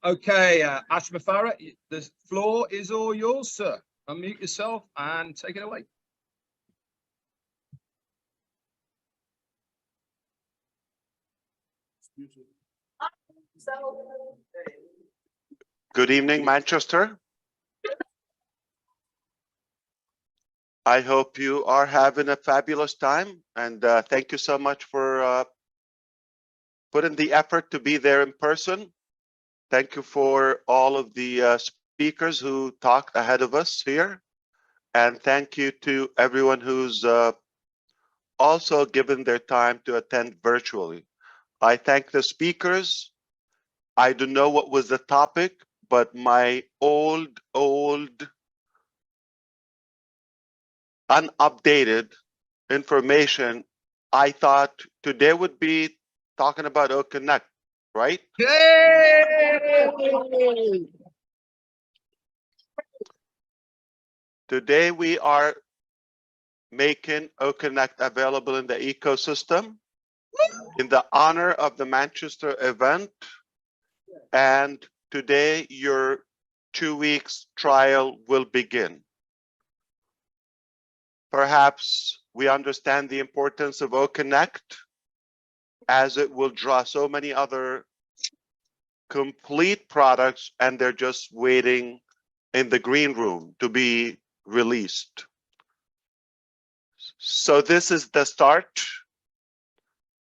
Okay, Mufareh, the floor is all yours, sir. Unmute yourself and take it away. Good evening, Manchester. I hope you are having a fabulous time, and thank you so much for putting the effort to be there in person. Thank you for all of the speakers who talked ahead of us here, and thank you to everyone who's also given their time to attend virtually. I thank the speakers. I don't know what was the topic, but my old unupdated information, I thought today would be talking about OConnect, right? Yay! Today we are making OConnect available in the ecosystem in the honor of the Manchester event. And today your 2 weeks trial will begin. Perhaps we understand the importance of OConnect as it will draw so many other complete products, and they're just waiting in the green room to be released. So this is the start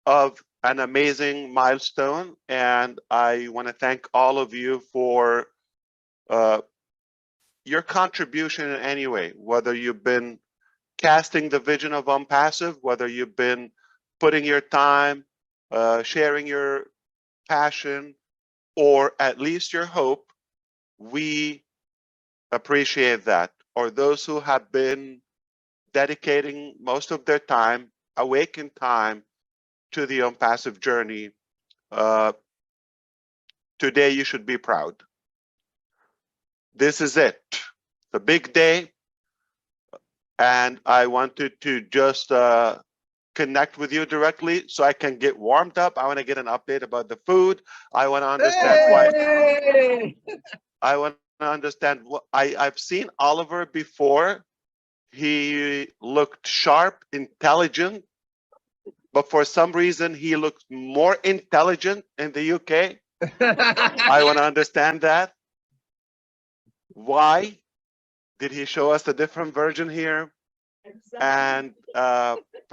of an amazing milestone, and I want to thank all of you for your contribution in any way, whether you've been casting the vision of Onpassive, whether you've been putting your time, sharing your passion, or at least your hope. We appreciate that. Or those who have been dedicating most of their time, awakened time, to the Onpassive journey. Today you should be proud. This is it, the big day. And I wanted to just connect with you directly so I can get warmed up. I want to get an update about the food. I want to understand why. I want to understand what I've seen Oliver before. He looked sharp, intelligent, but for some reason he looks more intelligent in the UK. I want to understand that. Why did he show us a different version here? And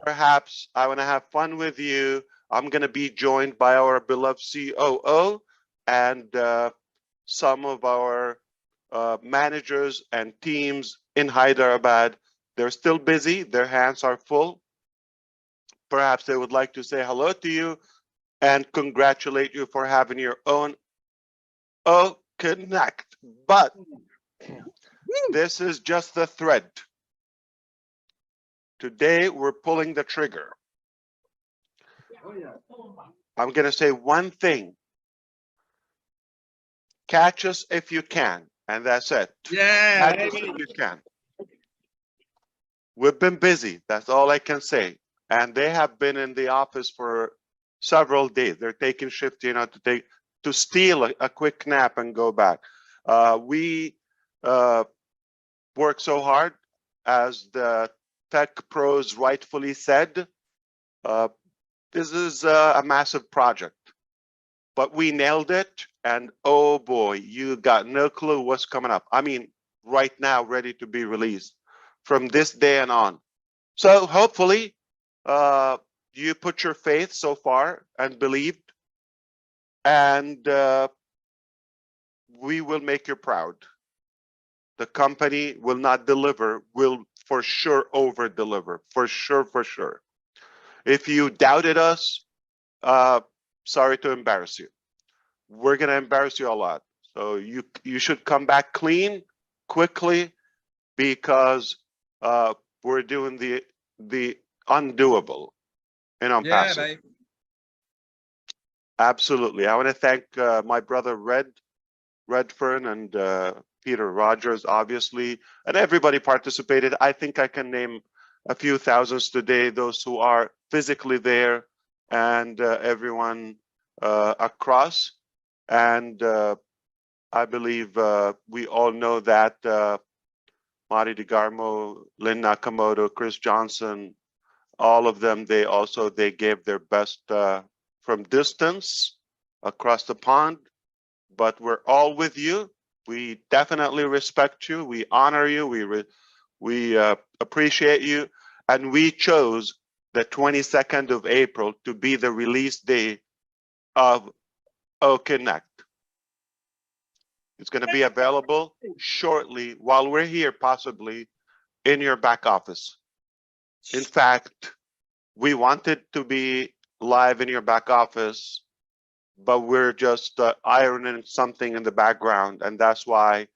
perhaps I want to have fun with you. I'm going to be joined by our beloved COO and some of our managers and teams in Hyderabad. They're still busy. Their hands are full. Perhaps they would like to say hello to you and congratulate you for having your own OConnect. But this is just the thread. Today, we're pulling the trigger. I'm going to say one thing. Catch us if you can, and that's it. Yeah. Catch us if you can. We've been busy. That's all I can say. And they have been in the office for several days. They're taking shift, you know, to steal a quick nap and go back. We work so hard, as the tech pros rightfully said. This is a massive project, but we nailed it. And oh boy, you got no clue what's coming up. I mean, right now, ready to be released from this day and on. So hopefully you put your faith so far and believed, and we will make you proud. The company will not deliver, will for sure over deliver, for sure, for sure. If you doubted us, sorry to embarrass you. We're gonna embarrass you a lot. So you should come back clean, quickly, because we're doing the undoable in Yeah, Onpassive. babe. Absolutely. I want to thank my brother Redfern and Peter Rogers, obviously, and everybody participated. I think I can name a few thousands today, those who are physically there, and everyone across. And I believe we all know that Mari DeGarmo, Lynn Nakamoto, Chris Johnson, all of them, they gave their best from distance across the pond. But we're all with you. We definitely respect you. We honor you. We appreciate you. And we chose the 22nd of April to be the release day of OConnect. It's going to be available shortly while we're here, possibly in your back office. In fact, we wanted to be live in your back office, but we're just ironing something in the background, and that's why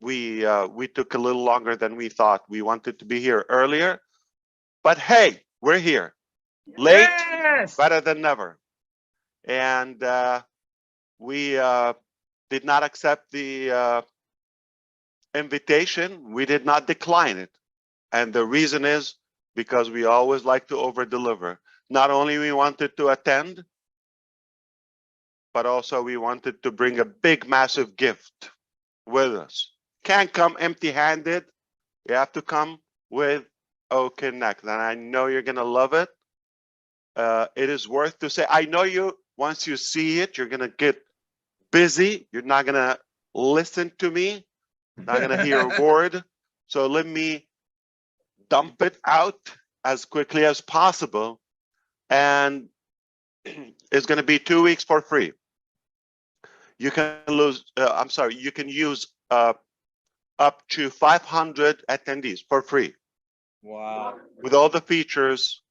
we took a little longer than we thought. We wanted to be here earlier, but hey, we're here. Late, Yes! better than never. And we did not accept the invitation. We did not decline it, and the reason is because we always like to over deliver. Not only we wanted to attend, but also we wanted to bring a big, massive gift with us. Can't come empty-handed. You have to come with OConnect, and I know you're gonna love it. It is worth to say. I know you, once you see it, you're gonna get busy. You're not gonna listen to me, not gonna hear a word. So let me dump it out as quickly as possible. And it's gonna be 2 weeks for free. You can you can use up to 500 attendees for free. Wow. With all the features,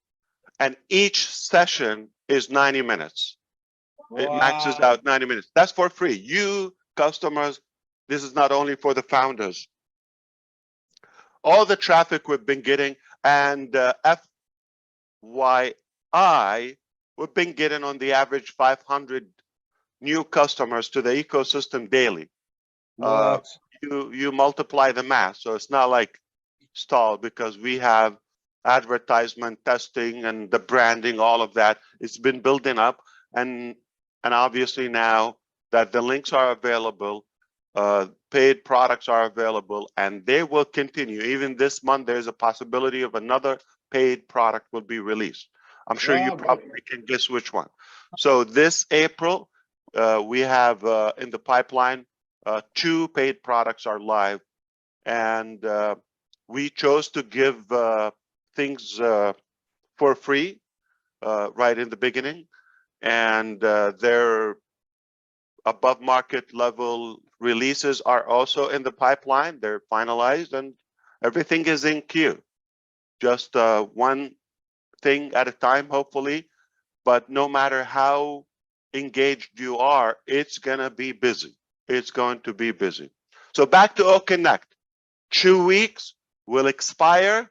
and each session is 90 minutes. It maxes out 90 minutes. That's for free. You customers, this is not only for the founders. All the traffic we've been getting, and FYI, we've been getting on the average 500 new customers to the ecosystem daily. What? You multiply the math, so it's not like stalled, because we have advertisement, testing, and the branding, all of that. It's been building up, and obviously now that the links are available, paid products are available, and they will continue. Even this month, there's a possibility of another paid product will be released. I'm sure you probably can guess which one. So this April, we have in the pipeline, 2 paid products are live, and we chose to give things for free right in the beginning, and their above market level releases are also in the pipeline. They're finalized, and everything is in queue. Just one thing at a time, hopefully. But no matter how engaged you are, it's gonna be busy. It's going to be busy. So back to OConnect. 2 weeks will expire.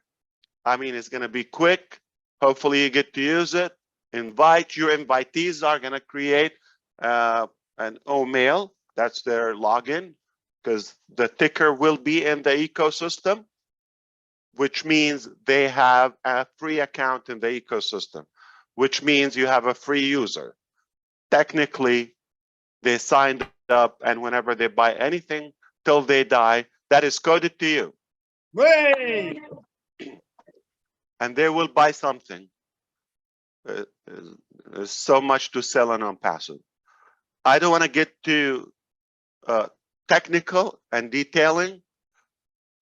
I mean, it's gonna be quick. Hopefully you get to use it. Invite your invitees are gonna create an O-mail. That's their login, because the ticker will be in the ecosystem, which means they have a free account in the ecosystem, which means you have a free user. Technically, they signed up, and whenever they buy anything till they die, that is coded to you. Wait! And they will buy something. There's so much to sell on Onpassive. I don't want to get too technical and detailing,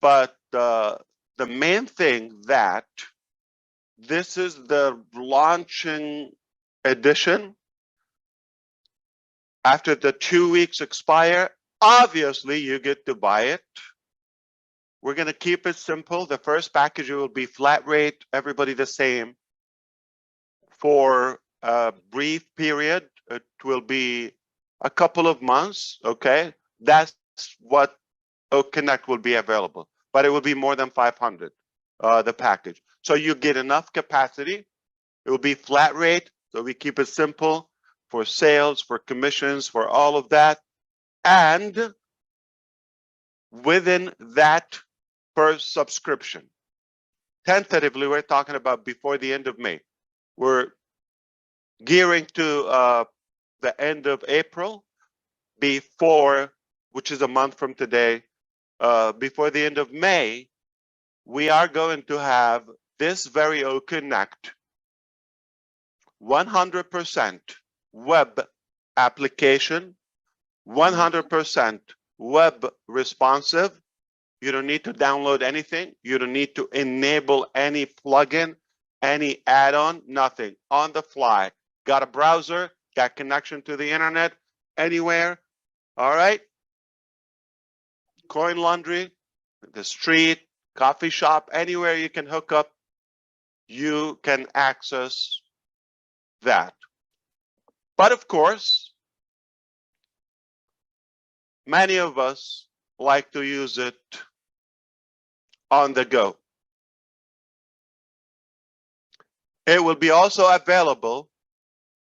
but the main thing that this is the launching edition. After the 2 weeks expire, obviously you get to buy it. We're going to keep it simple. The first package will be flat rate, everybody the same. For a brief period, it will be a couple of months, okay? That's what OConnect will be available, but it will be more than 500, the package. So you get enough capacity. It will be flat rate. So we keep it simple for sales, for commissions, for all of that. And within that per subscription, tentatively, we're talking about before the end of May. We're gearing to the end of April, before, which is a month from today, before the end of May, we are going to have this very Connect 100% web application, 100% web responsive. You don't need to download anything. You don't need to enable any plugin, any add-on, nothing. On the fly. Got a browser, got connection to the internet, anywhere. All right. Coin laundry, the street, coffee shop, anywhere you can hook up, you can access that. But of course, many of us like to use it on the go. It will be also available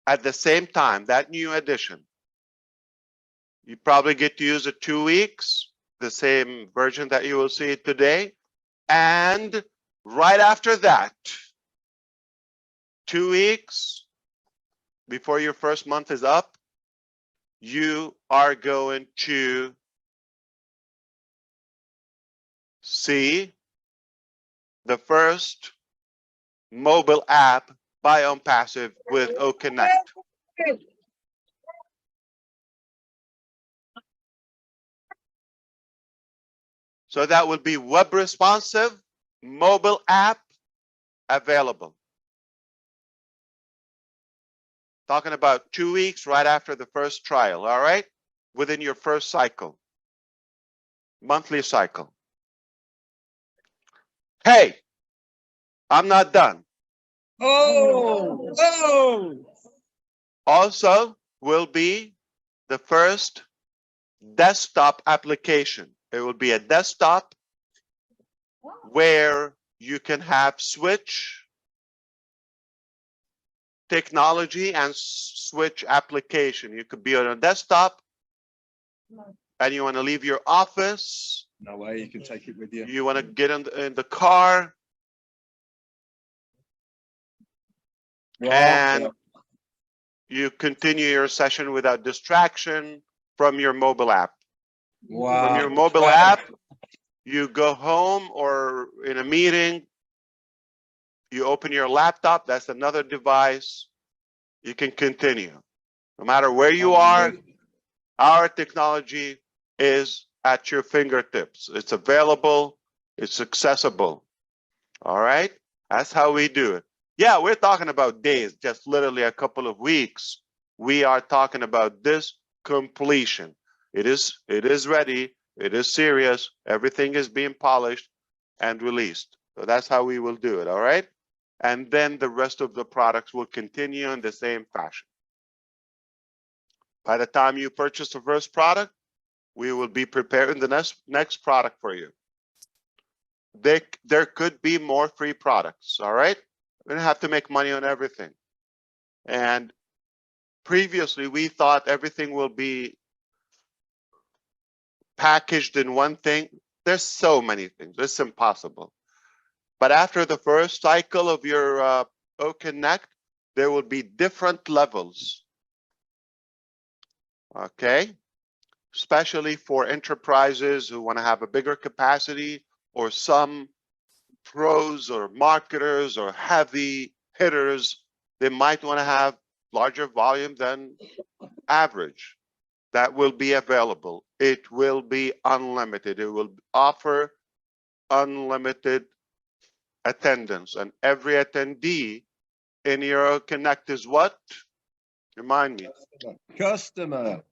at the same time, that new edition. You probably get to use it 2 weeks, the same version that you will see today. And right after that, 2 weeks before your first month is up, you are going to see the first mobile app by Onpassive with Connect. So that will be web responsive, mobile app available. Talking about 2 weeks right after the first trial, all right? Within your first cycle, monthly cycle. Hey, I'm not done. Also will be the first desktop application. It will be a desktop where you can have switch technology and switch application. You could be on a desktop and you want to leave your office. No way, you can take it with you. You want to get in the car. And you continue your session without distraction from your mobile app. Wow. From your mobile app, you go home or in a meeting, you open your laptop, that's another device. You can continue. No matter where you are, our technology is at your fingertips. It's available, it's accessible. All right? That's how we do it. Yeah, we're talking about days, just literally a couple of weeks. We are talking about this completion. It is ready. It is serious. Everything is being polished and released. So that's how we will do it. All right. And then the rest of the products will continue in the same fashion. By the time you purchase the first product, we will be preparing the next product for you. There could be more free products. All right. We don't have to make money on everything. And previously, we thought everything will be packaged in one thing. There's so many things. It's impossible. But after the first cycle of your Connect, there will be different levels. Okay? Especially for enterprises who want to have a bigger capacity, or some pros or marketers or heavy hitters, they might want to have larger volume than average. That will be available. It will be unlimited. It will offer unlimited attendance, and every attendee in your Connect is what? Remind me. Customer.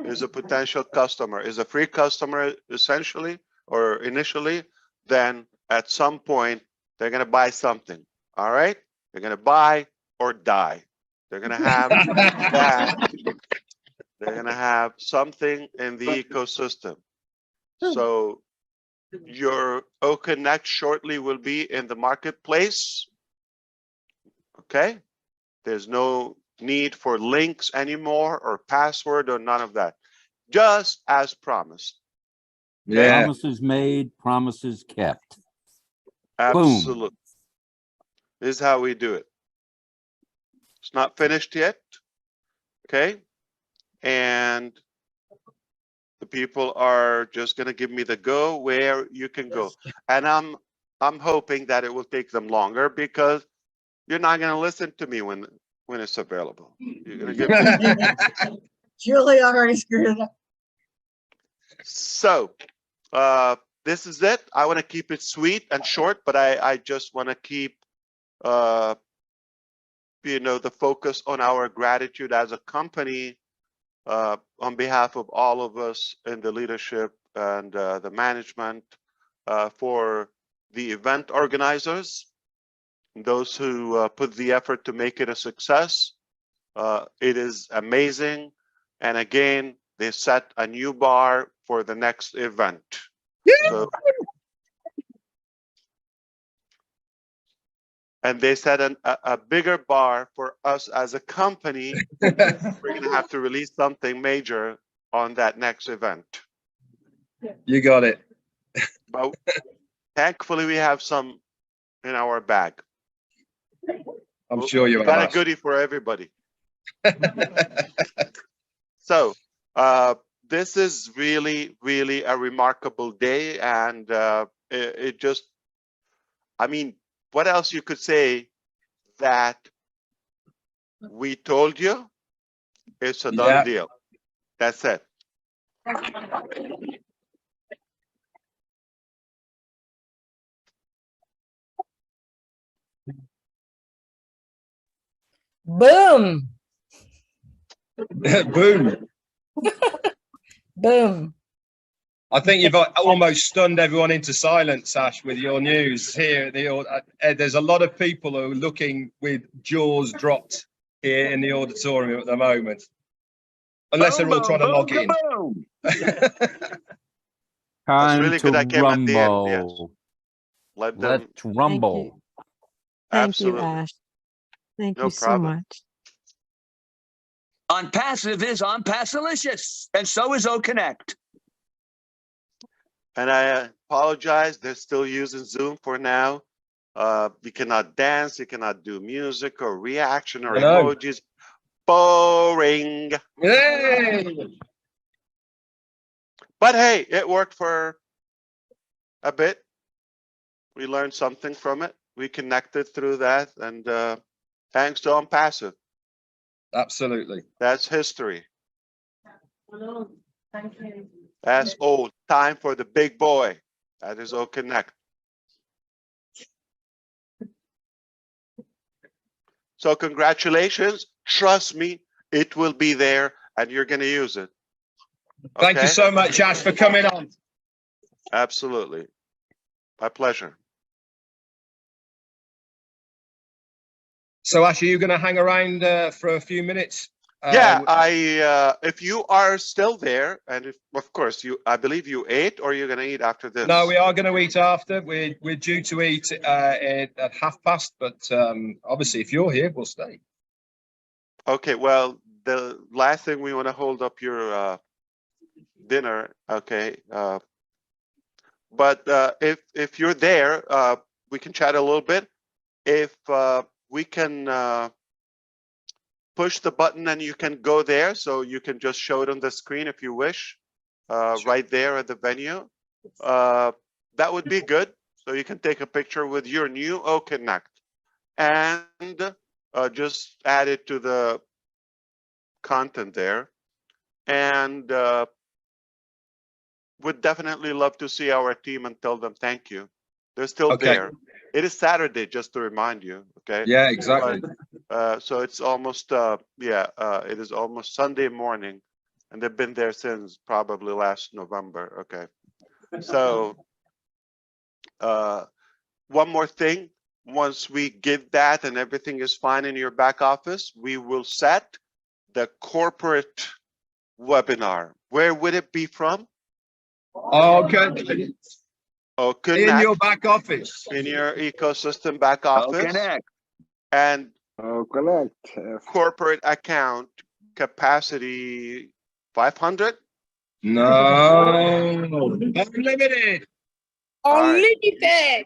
Is a potential customer, is a free customer essentially or initially. Then at some point they're going to buy something. All right, they're going to buy or die. They're going to have that. They're going to have something in the ecosystem. So Your O Connect shortly will be in the marketplace. Okay. There's no need for links anymore or password or none of that. Just as promised. Yeah. Promises made, promises kept. Absolutely. This is how we do it. It's not finished yet. Okay. And the people are just going to give me the go where you can go. And I'm hoping that it will take them longer because you're not going to listen to me when it's available. You're going to give me. Julie already screwed it up. So this is it. I want to keep it sweet and short, but I just want to keep the focus on our gratitude as a company, on behalf of all of us in the leadership and the management, for the event organizers, those who put the effort to make it a success. It is amazing. And again, they set a new bar for the next event. So, and they set a bigger bar for us as a company. We're going to have to release something major on that next event. You got it. But thankfully, we have some in our bag. I'm sure you We got a have. goodie for everybody. So this is really, really a remarkable day. And it just, I mean, what else you could say that we told you? It's a done deal. That's it. Boom. Boom. Boom. I think you've almost stunned everyone into silence, Ash, with your news here. There's a lot of people who are looking with jaws dropped here in the auditorium at the moment. Unless they're all trying to log in. That's really good. I came at the end. Yes. Rumble. Let them. Let's rumble. Thank you, Absolutely. Ash. Thank No you so problem. much. Onpassive is Onpassilicious, and so is O Connect. And I apologize. They're still using Zoom for now. You cannot dance. You cannot do music or reaction or emojis. Boring. Yay! But hey, it worked for a bit. We learned something from it. We connected through that. And thanks to Onpassive. Absolutely. That's history. Thank you. That's old. Time for the big boy. That is O Connect. So congratulations. Trust me, it will be there and you're going to use it. Thank you Okay? so much, Ash, for coming on. Absolutely. My pleasure. So, Ash, are you going to hang around for a few minutes? Yeah, if you are still there, and if, of course, I believe you ate, or you're going to eat after this. No, we are going to eat after. We're due to eat at 12:30, but obviously, if you're here, we'll stay. Okay, well, the last thing we want to hold up your dinner, okay. But if you're there, we can chat a little bit. If we can push the button and you can go there, so you can just show it on the screen if you wish, right there at the venue. That would be good. So you can take a picture with your new O Connect and just add it to the content there. And would definitely love to see our team and tell them thank you. They're still there. It is Saturday, just to remind you. Okay. Yeah, exactly. So it's almost it is almost Sunday morning, and they've been there since probably last November. Okay. So one more thing. Once we get that and everything is fine in your back office, we will set the corporate webinar. Where would it be from? Okay. O In Connect your back office. in your ecosystem back Oh, office, connect. and Oh, connect. corporate account capacity 500. No. Unlimited. Unlimited.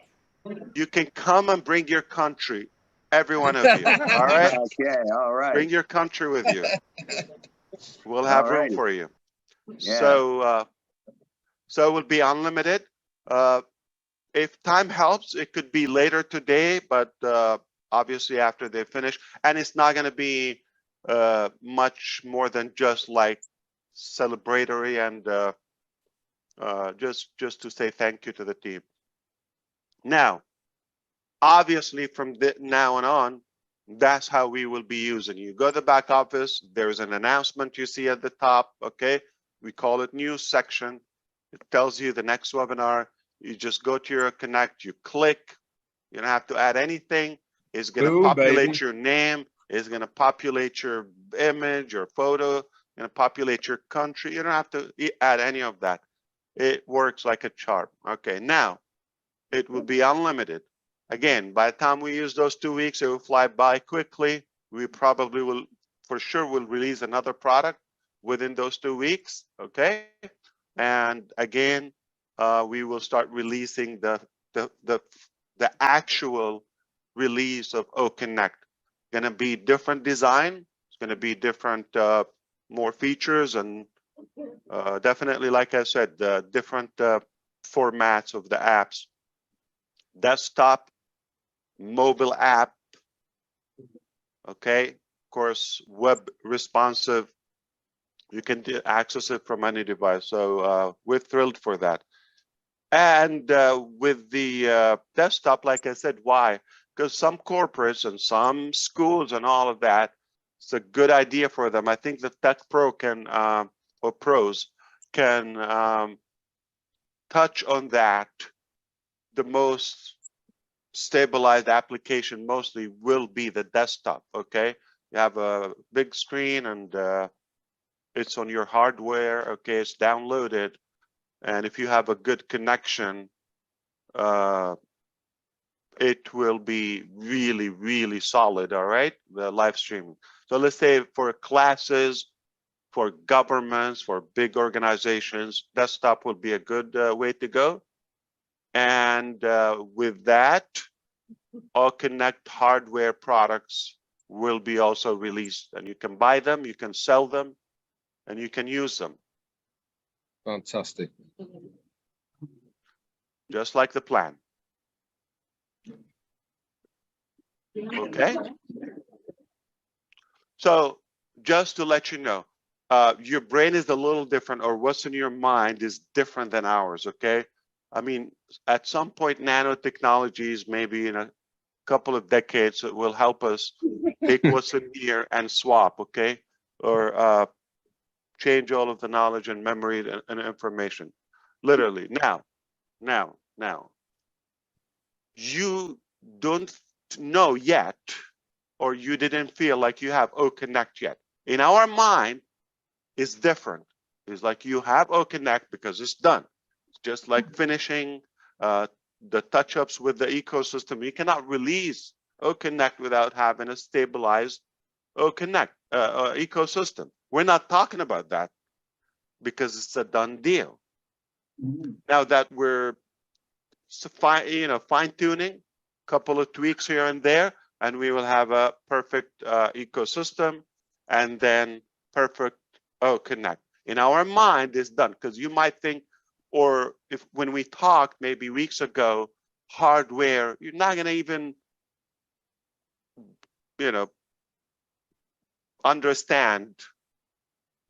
You can come and bring your country, every one of you. All right, Okay, all right. bring your country with you. We'll have room Alrighty. for you. Yeah. So it will be unlimited. If time helps, it could be later today, but obviously after they finish. And it's not going to be much more than just like celebratory and just to say thank you to the team. Now, obviously from now on, that's how we will be using. You go to the back office, there's an announcement you see at the top, okay? We call it news section. It tells you the next webinar. You just go to your Connect, you click, you don't have to add anything. It's gonna Boom, populate baby. your name, it's gonna populate your image, your photo, gonna populate your country. You don't have to add any of that. It works like a charm. Okay, now it will be unlimited. Again, by the time we use those 2 weeks, it will fly by quickly. We probably will, for sure, will release another product within those 2 weeks. Okay, and again, we will start releasing the actual release of O Connect. Gonna be different design. It's gonna be different, more features, and definitely, like I said, different formats of the apps. Desktop, mobile app, okay, of course, web responsive. You can access it from any device. So we're thrilled for that. And with the desktop, like I said, why? Because some corporates and some schools and all of that, it's a good idea for them. I think the Tech Pro can, or pros can touch on that. The most stabilized application mostly will be the desktop, okay? You have a big screen and it's on your hardware, okay? It's downloaded. And if you have a good connection, it will be really, really solid, all right? The live streaming. So let's say for classes, for governments, for big organizations, desktop will be a good way to go. And with that, all Connect hardware products will be also released. And you can buy them, you can sell them, and you can use them. Fantastic. Just like the plan. Okay. So just to let you know, your brain is a little different, or what's in your mind is different than ours. Okay. I mean, at some point, nanotechnologies, maybe in a couple of decades, it will help us take what's in here and swap. Okay. Or change all of the knowledge and memory and information. Literally. Now, you don't know yet, or you didn't feel like you have O Connect yet. In our mind, it's different. It's like you have O Connect because it's done. It's just like finishing the touch-ups with the ecosystem. You cannot release O Connect without having a stabilized O Connect ecosystem. We're not talking about that because it's a done deal. Now that we're fine-tuning, a couple of tweaks here and there, and we will have a perfect ecosystem, and then perfect O Connect. In our mind, it's done, because you might think, or if when we talked maybe weeks ago, hardware, you're not going to even, understand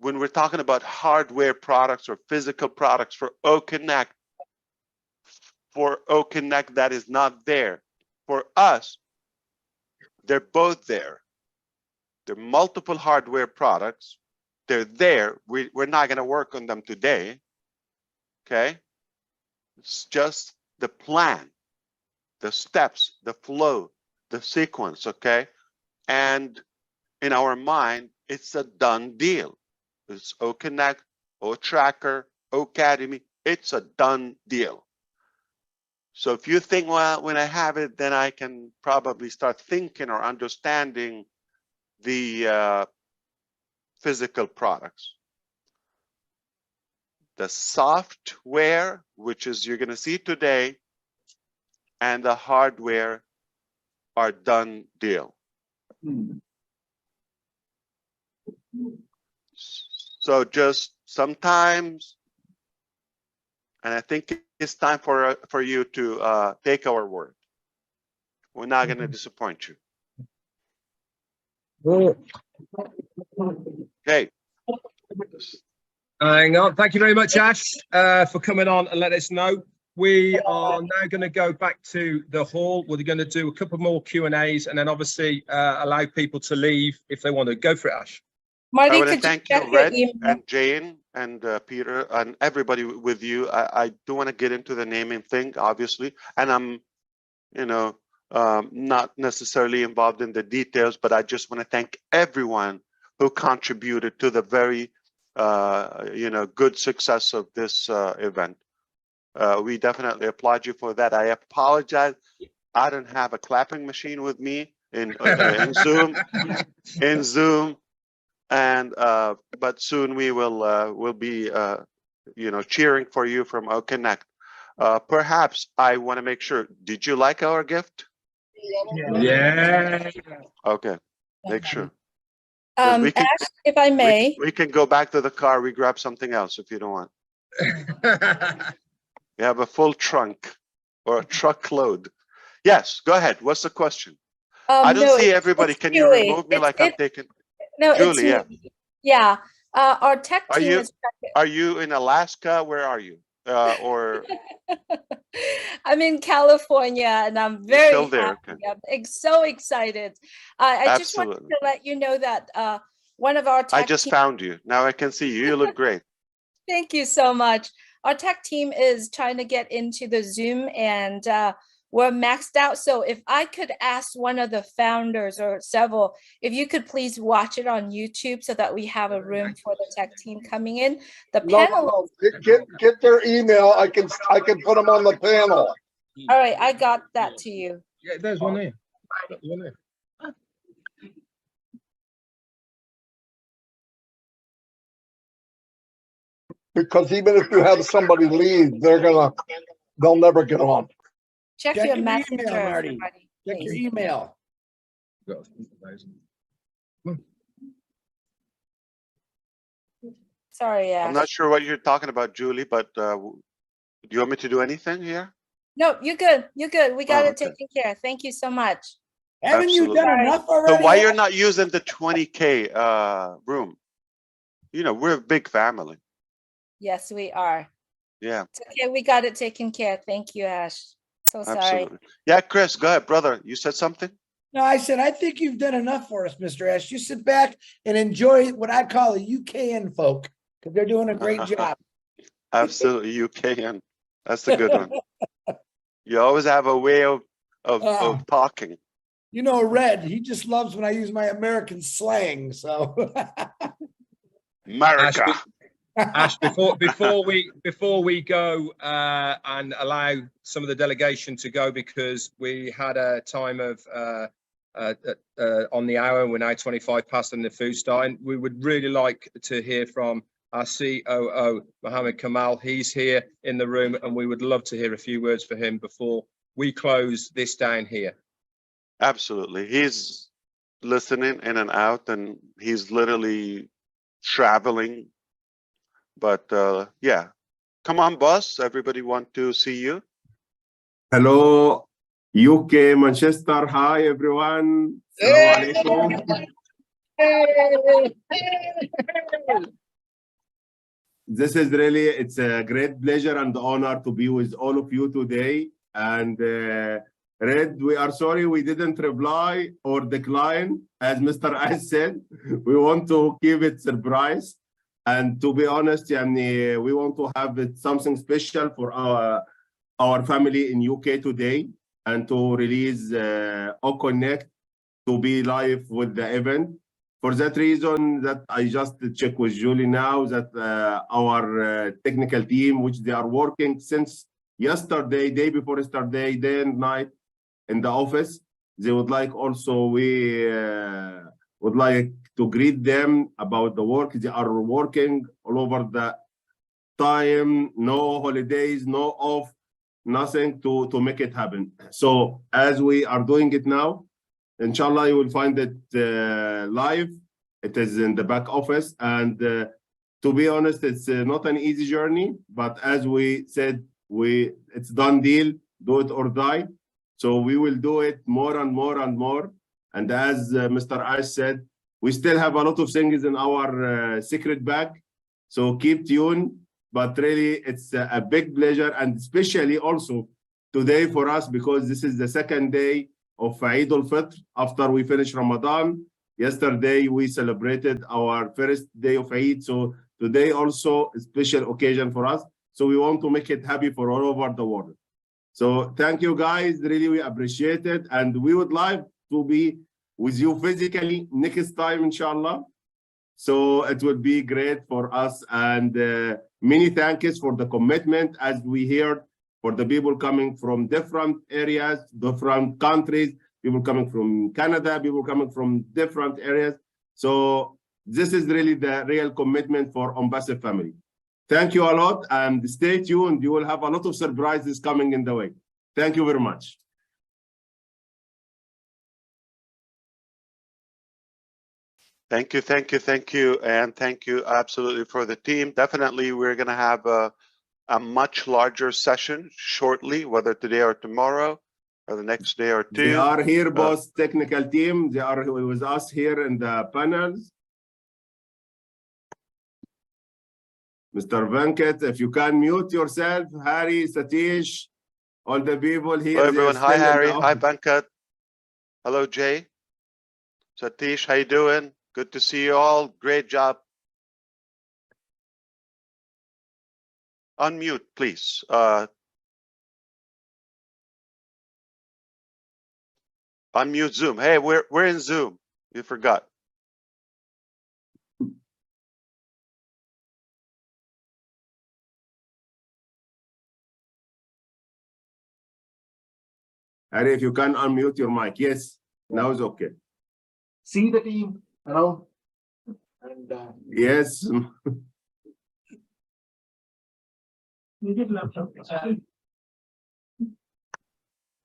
when we're talking about hardware products or physical products for O Connect. For O Connect, that is not there. For us, they're both there. There are multiple hardware products. They're there. We're not going to work on them today. Okay? It's just the plan, the steps, the flow, the sequence. Okay? And in our mind, it's a done deal. It's O Connect, O Tracker, O Academy. It's a done deal. So if you think, well, when I have it, then I can probably start thinking or understanding the physical products. The software, which is you're going to see today, and the hardware are done deal. So just sometimes, and I think it's time for you to take our word. We're not going to disappoint you. Okay. Hang on. Thank you very much, Ash, for coming on and let us know. We are now going to go back to the hall. We're going to do a couple more Q&As and then obviously allow people to leave if they want to. Go for it, Ash. I Marty, want to could thank check you, your Red email? and Jane and Peter and everybody with you. I do want to get into the naming thing, obviously, and I'm, you know, not necessarily involved in the details, but I just want to thank everyone who contributed to the very, you know, good success of this event. We definitely applaud you for that. I apologize. I don't have a clapping machine with me in Zoom. In Zoom. And but soon we will be you know, cheering for you from Connect. Perhaps I want to make sure. Did you like our gift? Yeah. Okay, make sure. 'Cause we can, Ash, if I may. we can go back to the car. We grab something else if you don't want. You have a full trunk or a truckload. Yes, go ahead. What's the question? I don't No, see it's everybody. Can you Julie. remove me like I'm taking? No, Julie, it's me. Yeah. Our tech Are team you is are you in Alaska? Where are you? Or I'm in California and I'm you're very still there? happy. Okay. I'm so excited. I just wanted Absolutely. to let you know that one of our I tech just team, found you. Now I can see you. You look great. thank you so much. Our tech team is trying to get into the Zoom and we're maxed out. So if I could ask one of the founders or several, if you could please watch it on YouTube so that we have a room for the tech team coming in. The panel. Get their email. I can put them on the panel. All right, I got that to you. Yeah, there's one there. There's one there. Because even if you have somebody leave, they'll never get on. Check Check your your messenger, email, Marty. everybody, Check your please. email. Sorry, I'm Ash. not sure what you're talking about, Julie, but do you want me to do anything here? No, you're good. You're good. We got Oh, it okay. taken care of. Thank you so much. Haven't you Absolutely. done enough So already? why you're not using the 20K room? You know, we're a big family. Yes, we are. Yeah, It's okay. We got it taken care of. Thank you, Ash. So sorry. absolutely. Yeah, Chris, go ahead, brother. You said something? No, I said, I think you've done enough for us, Mr. S. You sit back and enjoy what I call the UKN folk, because they're doing a great job. Absolutely, you can. That's a good one. You always have a way of talking. You know, Red, he just loves when I use my American slang. So America. Ash, before we go and allow some of the delegation to go, because we had a time of on the hour, and we're now 25 past in the food starting. We would really like to hear from our COO, Mohammed Kamal. He's here in the room, and we would love to hear a few words for him before we close this down here. Absolutely. He's listening in and out, and he's literally traveling. But yeah, come on, boss. Everybody want to see you. Hello, UK, Manchester. Hi, everyone. Assalamu alaikum. This is really, it's a great pleasure and honor to be with all of you today. And Red, we are sorry we didn't reply or decline. As Mr. As said, we want to keep it surprise. And to be honest, we want to have it something special for our family in UK today, and to release Connect to be live with the event. For that reason, that I just check with Julie now that our technical team, which they are working since yesterday, day before yesterday, day and night in the office. They would like also, we would like to greet them about the work. They are working all over the time, no holidays, no off, nothing to make it happen. So as we are doing it now, inshallah, you will find it live. It is in the back office. And to be honest, it's not an easy journey, but as we said, it's done deal, do it or die. So we will do it more and more and more. And as Mr. Ash said, we still have a lot of things in our secret bag. So keep tuned. But really, it's a big pleasure, and especially also today for us, because this is the second day of Eid al-Fitr after we finish Ramadan. Yesterday, we celebrated our first day of Eid. So today also a special occasion for us. So we want to make it happy for all over the world. So thank you guys, really we appreciate it. And we would like to be with you physically next time, inshallah. So it would be great for us. And many thanks for the commitment, as we heard, for the people coming from different areas, different countries, people coming from Canada, people coming from different areas. So this is really the real commitment for Onpassive family. Thank you a lot, and stay tuned. You will have a lot of surprises coming in the way. Thank you very much. Thank you, thank you, thank you, and thank you absolutely for the team. Definitely, we're going to have a much larger session shortly, whether today or tomorrow, or the next day or two. They are here, boss technical team. They are with us here in the panels. Mr. Venkat, if you can mute yourself, Harry, Satish, all the people here. Hello, everyone. Hi, Harry. Hi, Venkat. Hello, Jay. Satish, how you doing? Good to see you all. Great job. Unmute, please. Unmute Zoom. Hey, we're in Zoom. You forgot. Harry, if you can unmute your mic. Yes, now it's okay. See the team around. And Yes.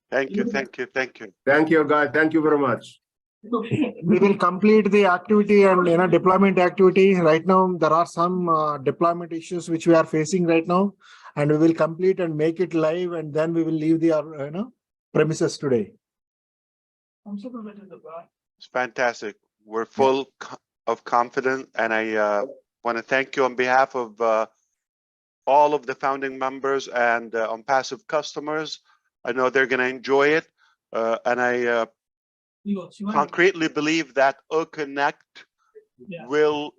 Thank you, thank you, thank you. Thank you, guys. Thank you very much. we will complete the activity and deployment activity. Right now, there are some deployment issues which we are facing right now, and we will complete and make it live, and then we will leave the premises today. It's fantastic. We're full of confidence, and I want to thank you on behalf of all of the founding members and Onpassive customers. I know they're going to enjoy it, and I concretely believe that Connect will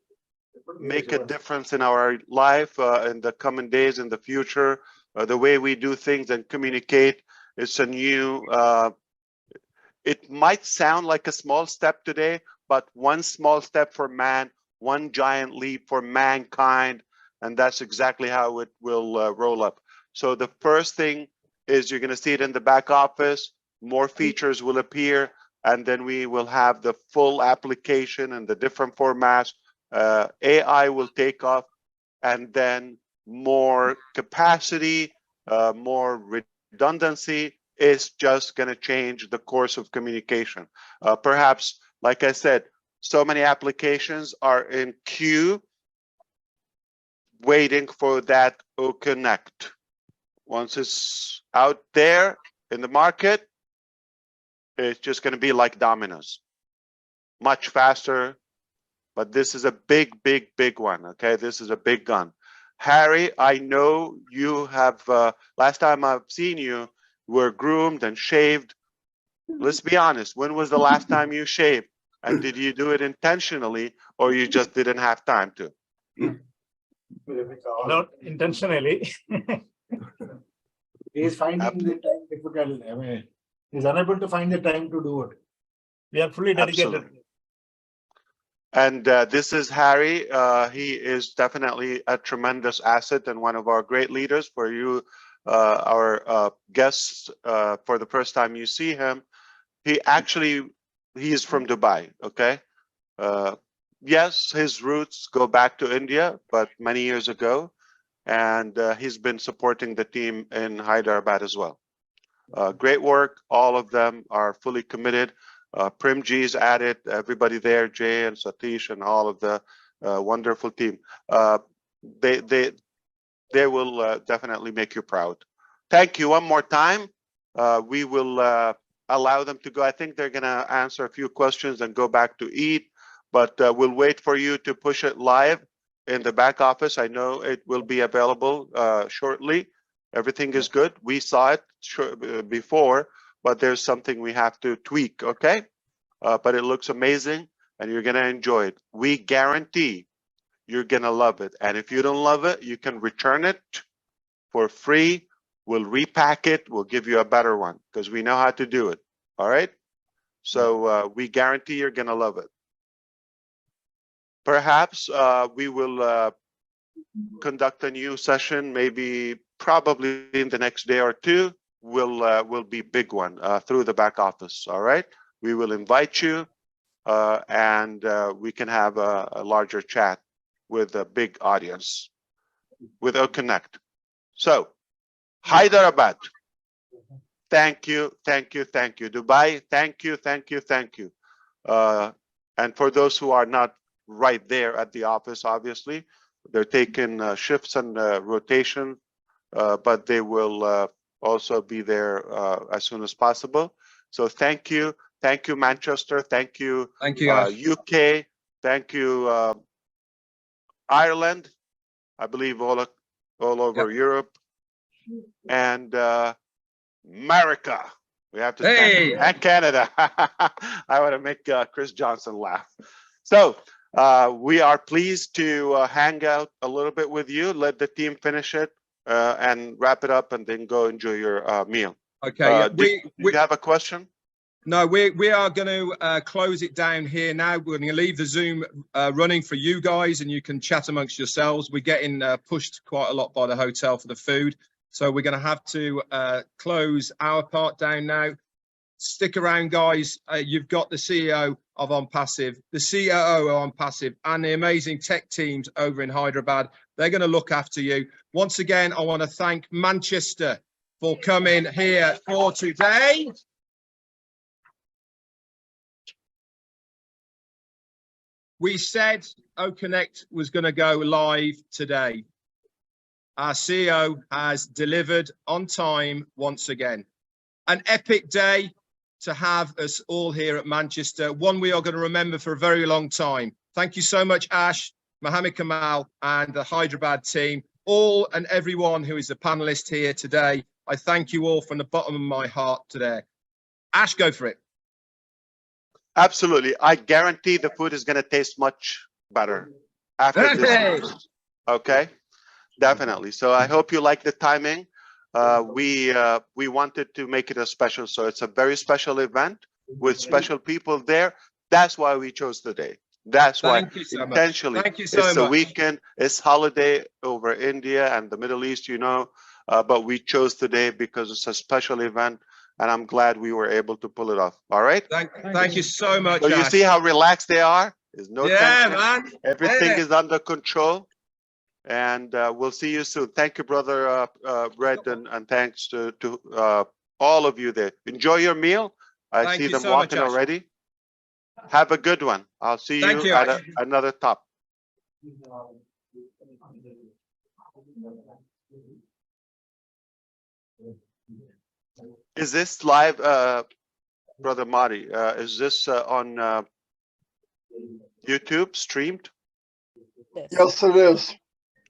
make a difference in our life in the coming days, in the future. The way we do things and communicate, it's a new, it might sound like a small step today, but one small step for man, one giant leap for mankind, and that's exactly how it will roll up. So the first thing is you're going to see it in the back office, more features will appear, and then we will have the full application and the different formats. AI will take off, and then more capacity, more redundancy is just going to change the course of communication. Perhaps, like I said, so many applications are in queue waiting for that Connect. Once it's out there in the market, it's just going to be like dominoes, much faster. But this is a big, big, big one. Okay, this is a big gun. Harry, I know you have, last time I've seen you, were groomed and shaved. Let's be honest, when was the last time you shaved? And did you do it intentionally, or you just didn't have time to? Not intentionally. He is finding the time difficult. I mean, he's unable to find the time to do it. We are fully dedicated. Absolutely. And this is Harry. He is definitely a tremendous asset and one of our great leaders for you our guest for the first time you see him, he is from Dubai. Okay. Yes, his roots go back to India, but many years ago, and he's been supporting the team in Hyderabad as well. Great work. All of them are fully committed. Primji's at it. Everybody there, Jay and Satish and all of the wonderful team. They will definitely make you proud. Thank you one more time. We will allow them to go. I think they're going to answer a few questions and go back to eat, but we'll wait for you to push it live in the back office. I know it will be available shortly. Everything is good. We saw it before, but there's something we have to tweak, okay? But it looks amazing and you're going to enjoy it. We guarantee you're going to love it. And if you don't love it, you can return it for free. We'll repack it. We'll give you a better one because we know how to do it. All right? So we guarantee you're going to love it. Perhaps we will conduct a new session, maybe probably in the next day or two. Will be big one through the back office. All right? We will invite you and we can have a larger chat with a big audience with Connect. So Hyderabad, thank you, thank you, thank you. Dubai, thank you, thank you, thank you. And for those who are not right there at the office, obviously, they're taking shifts and rotation, but they will also be there as soon as possible. So thank you Manchester, thank you UK, thank you Ireland, I believe all over Europe, and America. We have to thank, and Canada. I want to make Chris Johnson laugh. So we are pleased to hang out a little bit with you. Let the team finish it and wrap it up, and then go enjoy your meal. Okay. Do you have a question? No, we are going to close it down here now. We're going to leave the Zoom running for you guys, and you can chat amongst yourselves. We're getting pushed quite a lot by the hotel for the food, so we're going to have to close our part down now. Stick around, guys. You've got the CEO of Onpassive, the COO of Onpassive, and the amazing tech teams over in Hyderabad. They're going to look after you. Once again, I want to thank Manchester for coming here for today. We said Connect was going to go live today. Our CEO has delivered on time once again. An epic day to have us all here at Manchester, one we are going to remember for a very long time. Thank you so much, Ash, Mohammed Kamal, and the Hyderabad team, all and everyone who is a panelist here today. I thank you all from the bottom of my heart today. Ash, go for it. Absolutely. I guarantee the food is going to taste much better after this. Okay, definitely. So I hope you like the timing. We wanted to make it a special, so it's a very special event with special people there. That's why we chose the day. That's why intentionally. Thank you so much. It's a weekend. It's holiday over India and the Middle East, you know, but we chose today because it's a special event. And I'm glad we were able to pull it off. All right. Thank you so much. So you see how relaxed they are. There's no tension. Man. Everything is under control. And we'll see you soon. Thank you, brother Red, and thanks to all of you there. Enjoy your meal. I see them walking already. Have a good one. I'll see you at another top. Is this live, Brother Mari? Is this on YouTube streamed? Yes, it is.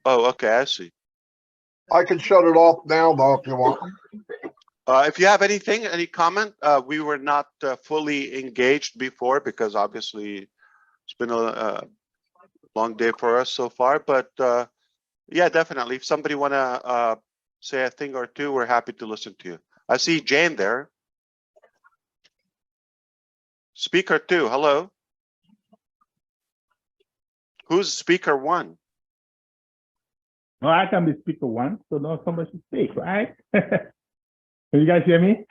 Oh, okay, I see. I can shut it off now, though, if you want. If you have any comment, we were not fully engaged before because obviously it's been a long day for us so far. But yeah, definitely. If somebody want to say a thing or two, we're happy to listen to you. I see Jane there. Speaker 2, hello. Who's speaker 1? No, I can be speaker one, so no somebody should speak, right? Can you guys hear me?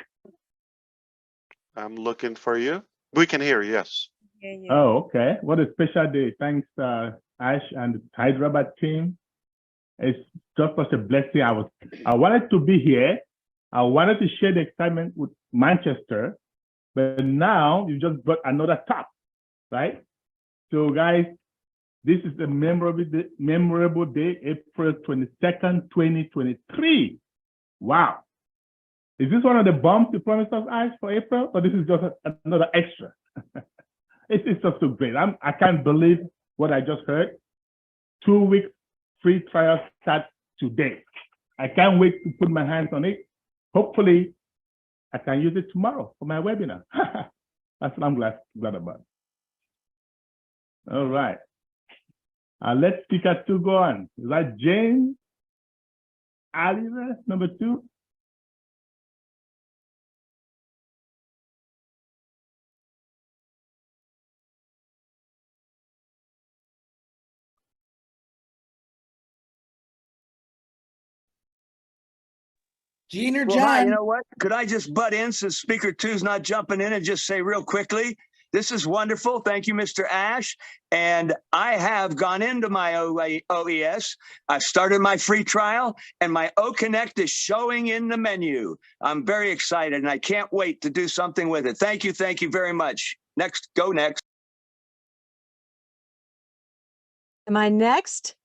I'm looking for you. We can hear you, yes. Oh, okay. What a special day. Thanks, Ash and the Hyderabad team. It's just such a blessing. I wanted to be here. I wanted to share the excitement with Manchester, but now you just brought another top, right? So guys, this is a memorable day, April 22nd, 2023. Wow. Is this one of the bumps you promised us, Ash, for April? Or this is just another extra? It's just so great. I can't believe what I just heard. 2 weeks free trial starts today. I can't wait to put my hands on it. Hopefully, I can use it tomorrow for my webinar. That's what I'm glad about. All right. Let's speaker 2 go on. Is that James Oliver, number 2? Gene or Well, hi, John? you know what? Could I just butt in since Speaker 2's not jumping in and just say real quickly, this is wonderful. Thank you, Mr. Ash. And I have gone into my OES. I've started my free trial, and my OConnect is showing in the menu. I'm very excited, and I can't wait to do something with it. Thank you very much. Next, go next. Am I next?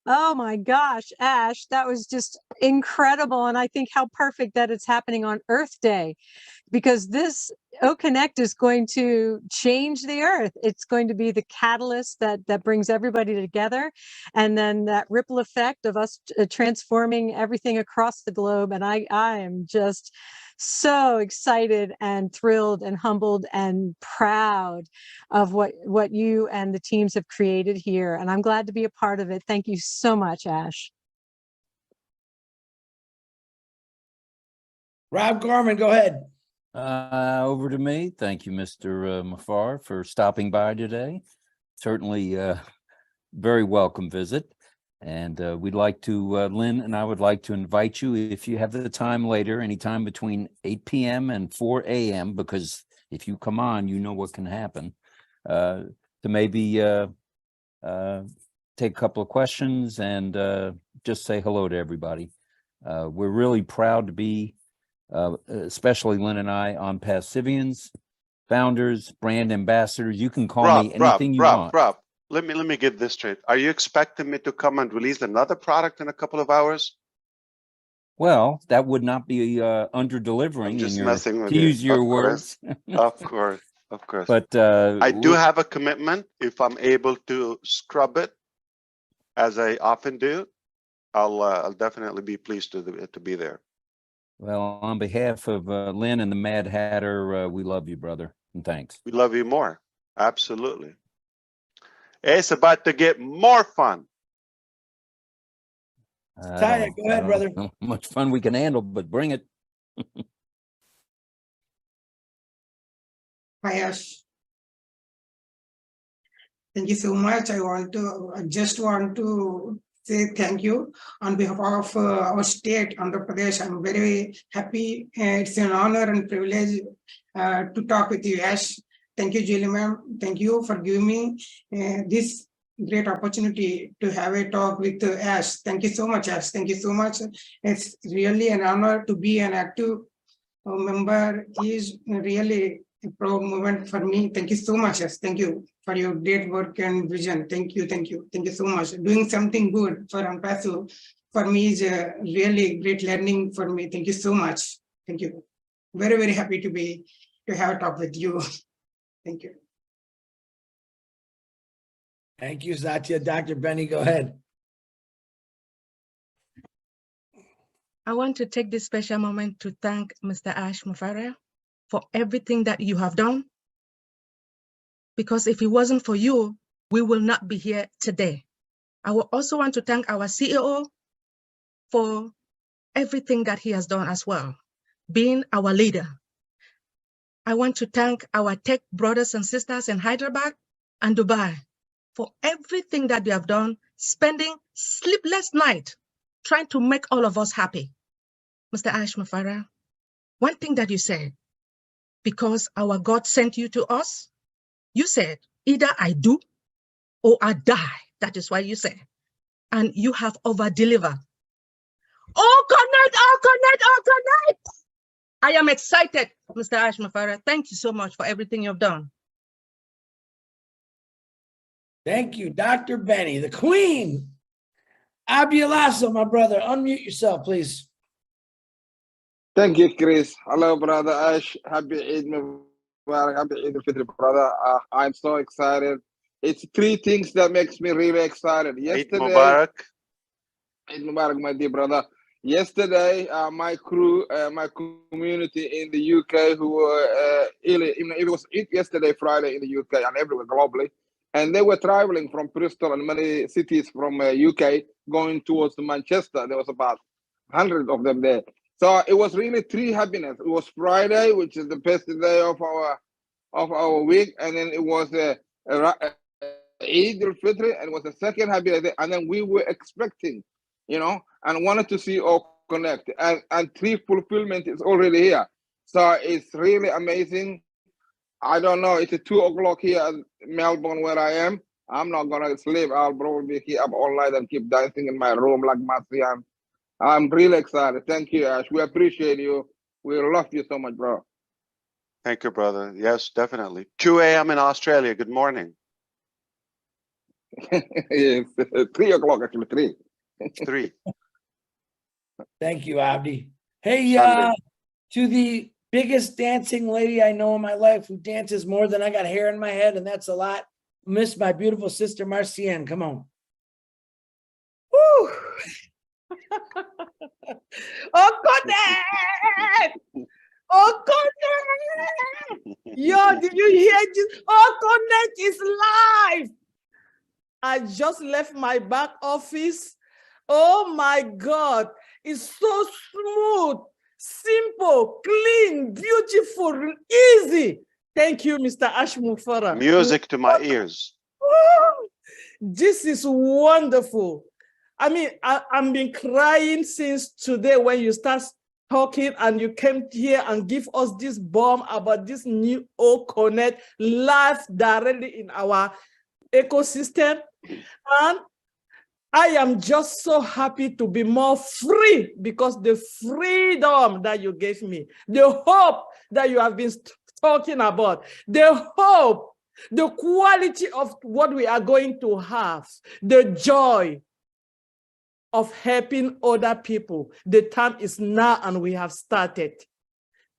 Oh my gosh, Ash, that was just incredible. And I think how perfect that it's happening on Earth Day, because this OConnect is going to change the Earth. It's going to be the catalyst that brings everybody together. And then that ripple effect of us transforming everything across the globe. And I am just so excited and thrilled and humbled and proud of what you and the teams have created here. And I'm glad to be a part of it. Thank you so much, Ash. Rob Gorman, go ahead. Over to me. Thank you, Mr. Mufareh, for stopping by today. Certainly very welcome visit. And we'd like to, Lynn and I would like to invite you, if you have the time later, anytime between 8 p.m. and 4 a.m., because if you come on, you know what can happen, to maybe take a couple of questions and just say hello to everybody. We're really proud to be, especially Lynn and I, Onpassivians, founders, brand ambassadors. You can call me anything you want. Rob, let me get this straight. Are you expecting me to come and release another product in a couple of hours? Well, that would not be under delivering, just in messing with to you. use your Of words. course, of course. But I do have a commitment. If I'm able to scrub it, as I often do, I'll definitely be pleased to be there. Well, on behalf of Lynn and the Mad Hatter, we love you, brother, and thanks. We love you more. Absolutely. It's about to get more fun. Taya, go ahead, brother. How much fun we can handle, but bring it. Hi, Ash. Thank you so much. I just want to say thank you on behalf of our state, Andhra Pradesh. I'm very happy. It's an honor and privilege to talk with you, Ash. Thank you, Julie ma'am. Thank you for giving me this great opportunity to have a talk with Ash. Thank you so much, Ash. Thank you so much. It's really an honor to be an active member. It is really a proud moment for me. Thank you so much, Ash. Thank you for your great work and vision. Thank you, thank you, thank you so much. Doing something good for Onpassive for me is a really great learning for me. Thank you so much. Thank you. Very, very happy to have a talk with you. Thank you. Thank you, Satya. Dr. Benny, go ahead. I want to take this special moment to thank Mr. Ash Mufareh for everything that you have done. Because if it wasn't for you, we will not be here today. I will also want to thank our CEO for everything that he has done as well, being our leader. I want to thank our tech brothers and sisters in Hyderabad and Dubai for everything that they have done, spending sleepless nights trying to make all of us happy. Mr. Ash Mufareh, one thing that you said, because our God sent you to us, you said, either I do or I die. That is why you said. And you have over-delivered. Oh, connect, oh, connect, oh, connect. I am excited, Mr. Ash Mufareh. Thank you so much for everything you've done. Thank you, Dr. Benny, the queen. Abialasso, my brother, unmute yourself, please. Thank you, Chris. Hello, brother Ash. Happy Eid Mubarak. Happy Eid al-Fitr, brother. I'm so excited. It's three things that makes me really excited. Yesterday, Eid Mubarak. Eid Mubarak, my dear brother. Yesterday, my crew, my community in the UK who were it was yesterday, Friday in the UK and everywhere globally, and they were traveling from Bristol and many cities from UK going towards Manchester. There was about 100 of them there. So it was really three happiness. It was Friday, which is the best day of our week, and then it was Eid al-Fitr, and it was the second happy day, and then we were expecting, and wanted to see all connect, and three fulfillment is already here. So it's really amazing. I don't know, it's 2 o'clock here in Melbourne where I am. I'm not gonna sleep. I'll probably be up all night and keep dancing in my room like Marcian. I'm really excited. Thank you, Ash. We appreciate you. We love you so much, bro. Thank you, brother. Yes, definitely. 2 a.m. in Australia. Good morning. Yes, 3 o'clock actually, 3. 3. Thank you, Abdi. Hey, Sunday. to the biggest dancing lady I know in my life who dances more than I got hair in my head, and that's a lot. Miss my beautiful sister, Marcian. Come on. Woo! Oh, connect! Oh, connect! Yo, did you hear this? Oh, connect is live. I just left my back office. Oh my God, it's so smooth, simple, clean, beautiful, easy. Thank you, Mr. Ash Mufareh. Music to my ears. This is wonderful. I mean, I've been crying since today when you start talking and you came here and give us this bomb about this new O Connect live directly in our ecosystem. And I am just so happy to be more free because the freedom that you gave me, the hope that you have been talking about, the hope, the quality of what we are going to have, the joy of helping other people. The time is now and we have started.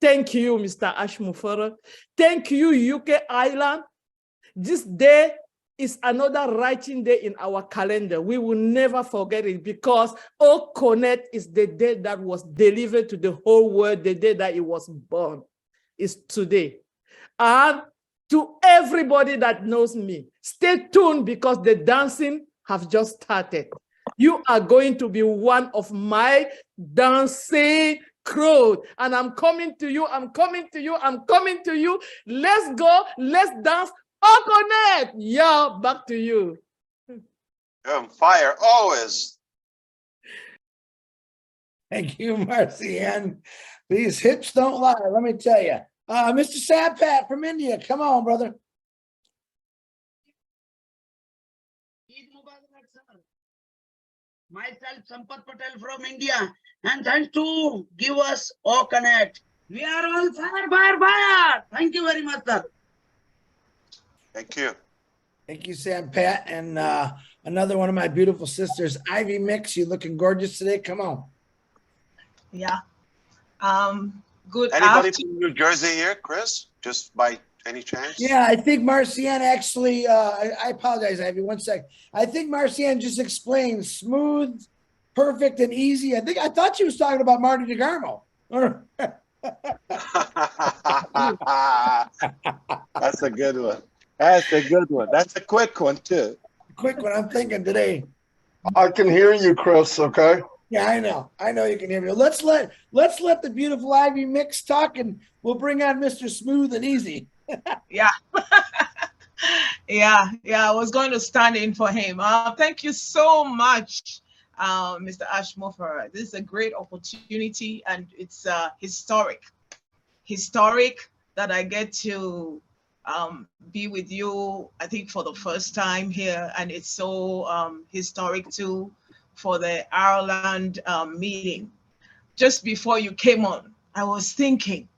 Thank you, Mr. Ash Mufareh. Thank you, UK Ireland. This day is another writing day in our calendar. We will never forget it because O Connect is the day that was delivered to the whole world, the day that it was born. It's today. And to everybody that knows me, stay tuned because the dancing have just started. You are going to be one of my dancing crew. And I'm coming to you, I'm coming to you, I'm coming to you. Let's go, let's dance. O Connect, yeah, back to you. You're on fire always. Thank you, Marcian. These hips don't lie, let me tell you. Mr. Sampat from India, come on, brother. Myself, Sampat Patel from India, and thanks to give us O Connect. We are all fire, fire, fire. Thank you very much, sir. Thank you. Thank you, Sampat. And another one of my beautiful sisters, Ivy Mix. You looking gorgeous today. Come on. Yeah. Good Anybody afternoon. from New Jersey here, Chris? Just by any chance? Yeah, I think Marcian actually, I apologize, Ivy, one sec. I think Marcian just explained smooth, perfect, and easy. I thought she was talking about Marty DeGarmo. That's a good one. That's a good one. That's a quick one, too. Quick one, I'm thinking today. I can hear you, Chris, okay? Yeah, I know. I know you can hear me. Let's let the beautiful Ivy Mix talk, and we'll bring on Mr. Smooth and Easy. Yeah. Yeah, I was going to stand in for him. Thank you so much, Mr. Ash Mufareh. This is a great opportunity, and it's historic that I get to be with you, I think, for the first time here. And it's so historic too for the Ireland meeting. Just before you came on, I was thinking,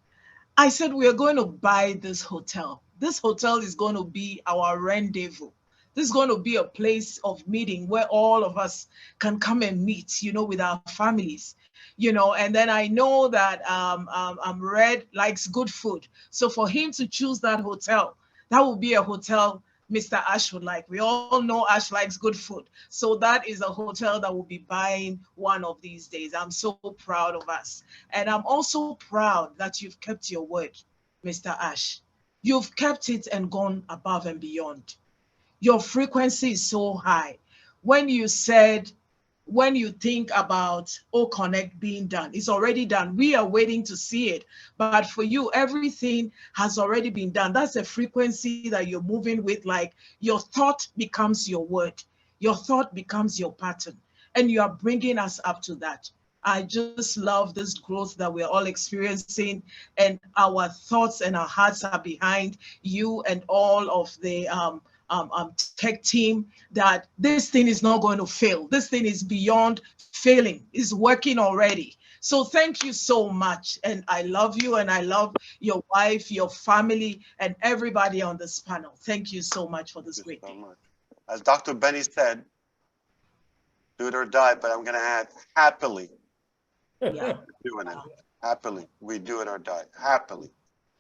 I said, we are going to buy this hotel. This hotel is going to be our rendezvous. This is going to be a place of meeting where all of us can come and meet, you know, with our families, you know. And then I know that Red likes good food. So for him to choose that hotel, that will be a hotel Mr. Ash would like. We all know Ash likes good food. So that is a hotel that we'll be buying one of these days. I'm so proud of us. And I'm also proud that you've kept your word, Mr. Ash. You've kept it and gone above and beyond. Your frequency is so high. When you said, when you think about O-Connect being done, it's already done. We are waiting to see it. But for you, everything has already been done. That's a frequency that you're moving with, like your thought becomes your word. Your thought becomes your pattern. And you are bringing us up to that. I just love this growth that we're all experiencing, and our thoughts and our hearts are behind you and all of the tech team, that this thing is not going to fail. This thing is beyond failing. It's working already. So thank you so much. And I love you, and I love your wife, your family, and everybody on this panel. Thank you so much for this great day. As Dr. Benny said, do it or die, but I'm going to add happily. Yeah. Doing it. Happily. We do it or die. Happily.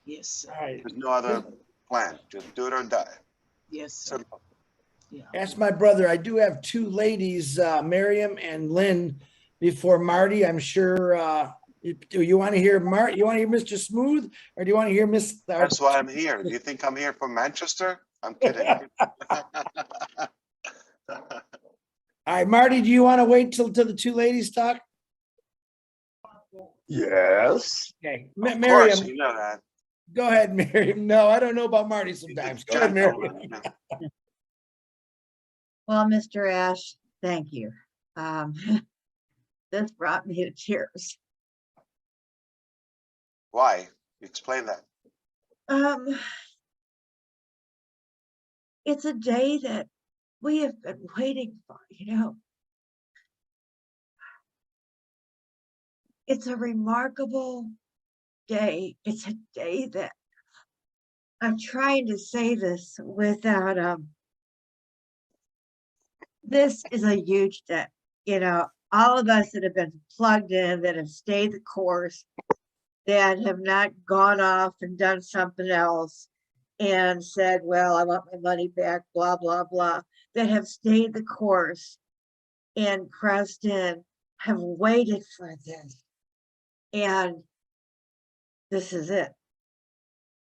Yes. All right. There's no other plan. Just do it or die. Yes. Simple. Yeah. Ask my brother. I do have two ladies, Miriam and Lynn, before Marty. I'm sure. Do you want to hear Marty? You want to hear Mr. Smooth, or do you want to hear Miss? That's why I'm here. You think I'm here from Manchester? I'm kidding. All right, Marty, do you want to wait till the two ladies talk? Yes. Okay, Of course, Miriam, you know that. go ahead, Miriam. No, I don't know about Marty sometimes. Go ahead, Miriam. Well, Mr. Ash, thank you. This brought me to tears. Why? Explain that. It's a day that we have been waiting for, you know. It's a remarkable day. It's a day that I'm trying to say this without this is a huge day. You know, all of us that have been plugged in, that have stayed the course, that have not gone off and done something else and said, well, I want my money back, blah, blah, blah, that have stayed the course and pressed in, have waited for this. And this is it.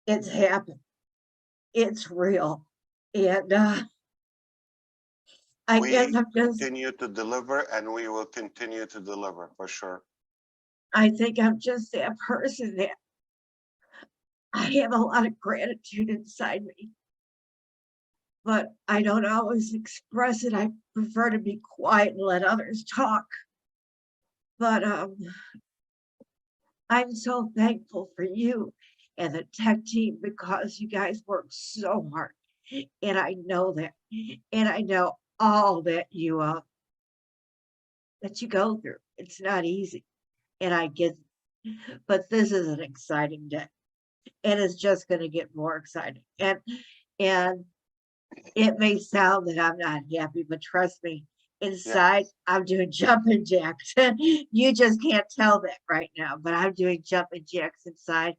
It's happened. It's real. And I guess I'm just continue to deliver, and we will continue to deliver for sure. I think I'm just that person that I have a lot of gratitude inside me, but I don't always express it. I prefer to be quiet and let others talk. But I'm so thankful for you and the tech team, because you guys work so hard. And I know that. And I know all that you go through. It's not easy. And I get, but this is an exciting day. And it's just going to get more exciting. And it may sound that I'm not happy, but trust me, inside I'm doing jumping jacks. You just can't tell that right now, but I'm doing jumping jacks inside.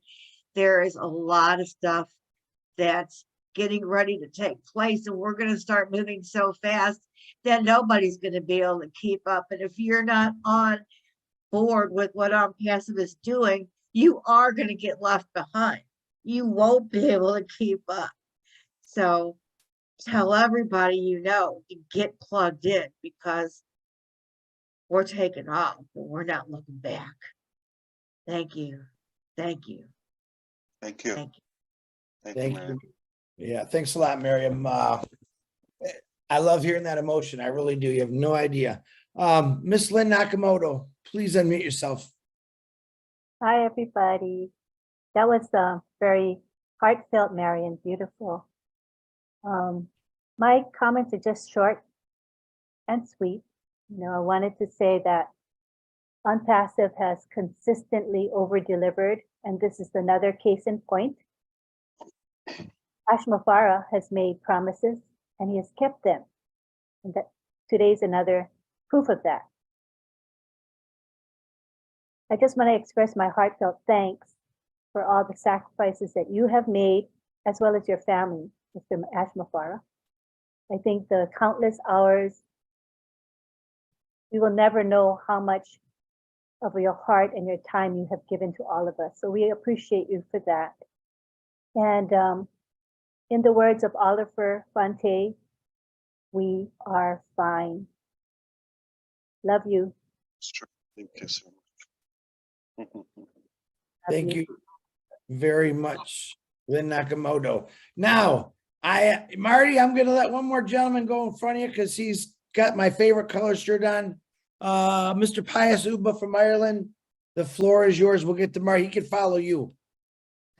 There is a lot of stuff that's getting ready to take place, and we're going to start moving so fast that nobody's going to be able to keep up. And if you're not on board with what Onpassive is doing, you are going to get left behind. You won't be able to keep up. So tell everybody you know to get plugged in, because we're taking off and we're not looking back. Thank you. Thank you. Thank you. Thank you. Thank you, Miriam. Yeah, thanks a lot, Miriam. I love hearing that emotion. I really do. You have no idea. Miss Lynn Nakamoto, please unmute yourself. Hi, everybody. That was very heartfelt, Marion. Beautiful. My comments are just short and sweet. I wanted to say that Onpassive has consistently over-delivered, and this is another case in point. Ash Mufareh has made promises, and he has kept them. And that today's another proof of that. I just want to express my heartfelt thanks for all the sacrifices that you have made, as well as your family, Mr. Ash Mufareh. I think the countless hours, we will never know how much of your heart and your time you have given to all of us. So we appreciate you for that. And in the words of Oliver Fonte, we are fine. Love you. Thank you so much. Thank you very much, Lynn Nakamoto. Now, Marty, I'm going to let one more gentleman go in front of you because he's got my favorite color shirt on. Mr. Pius Uba from Ireland, the floor is yours. We'll get to Marty. He can follow you.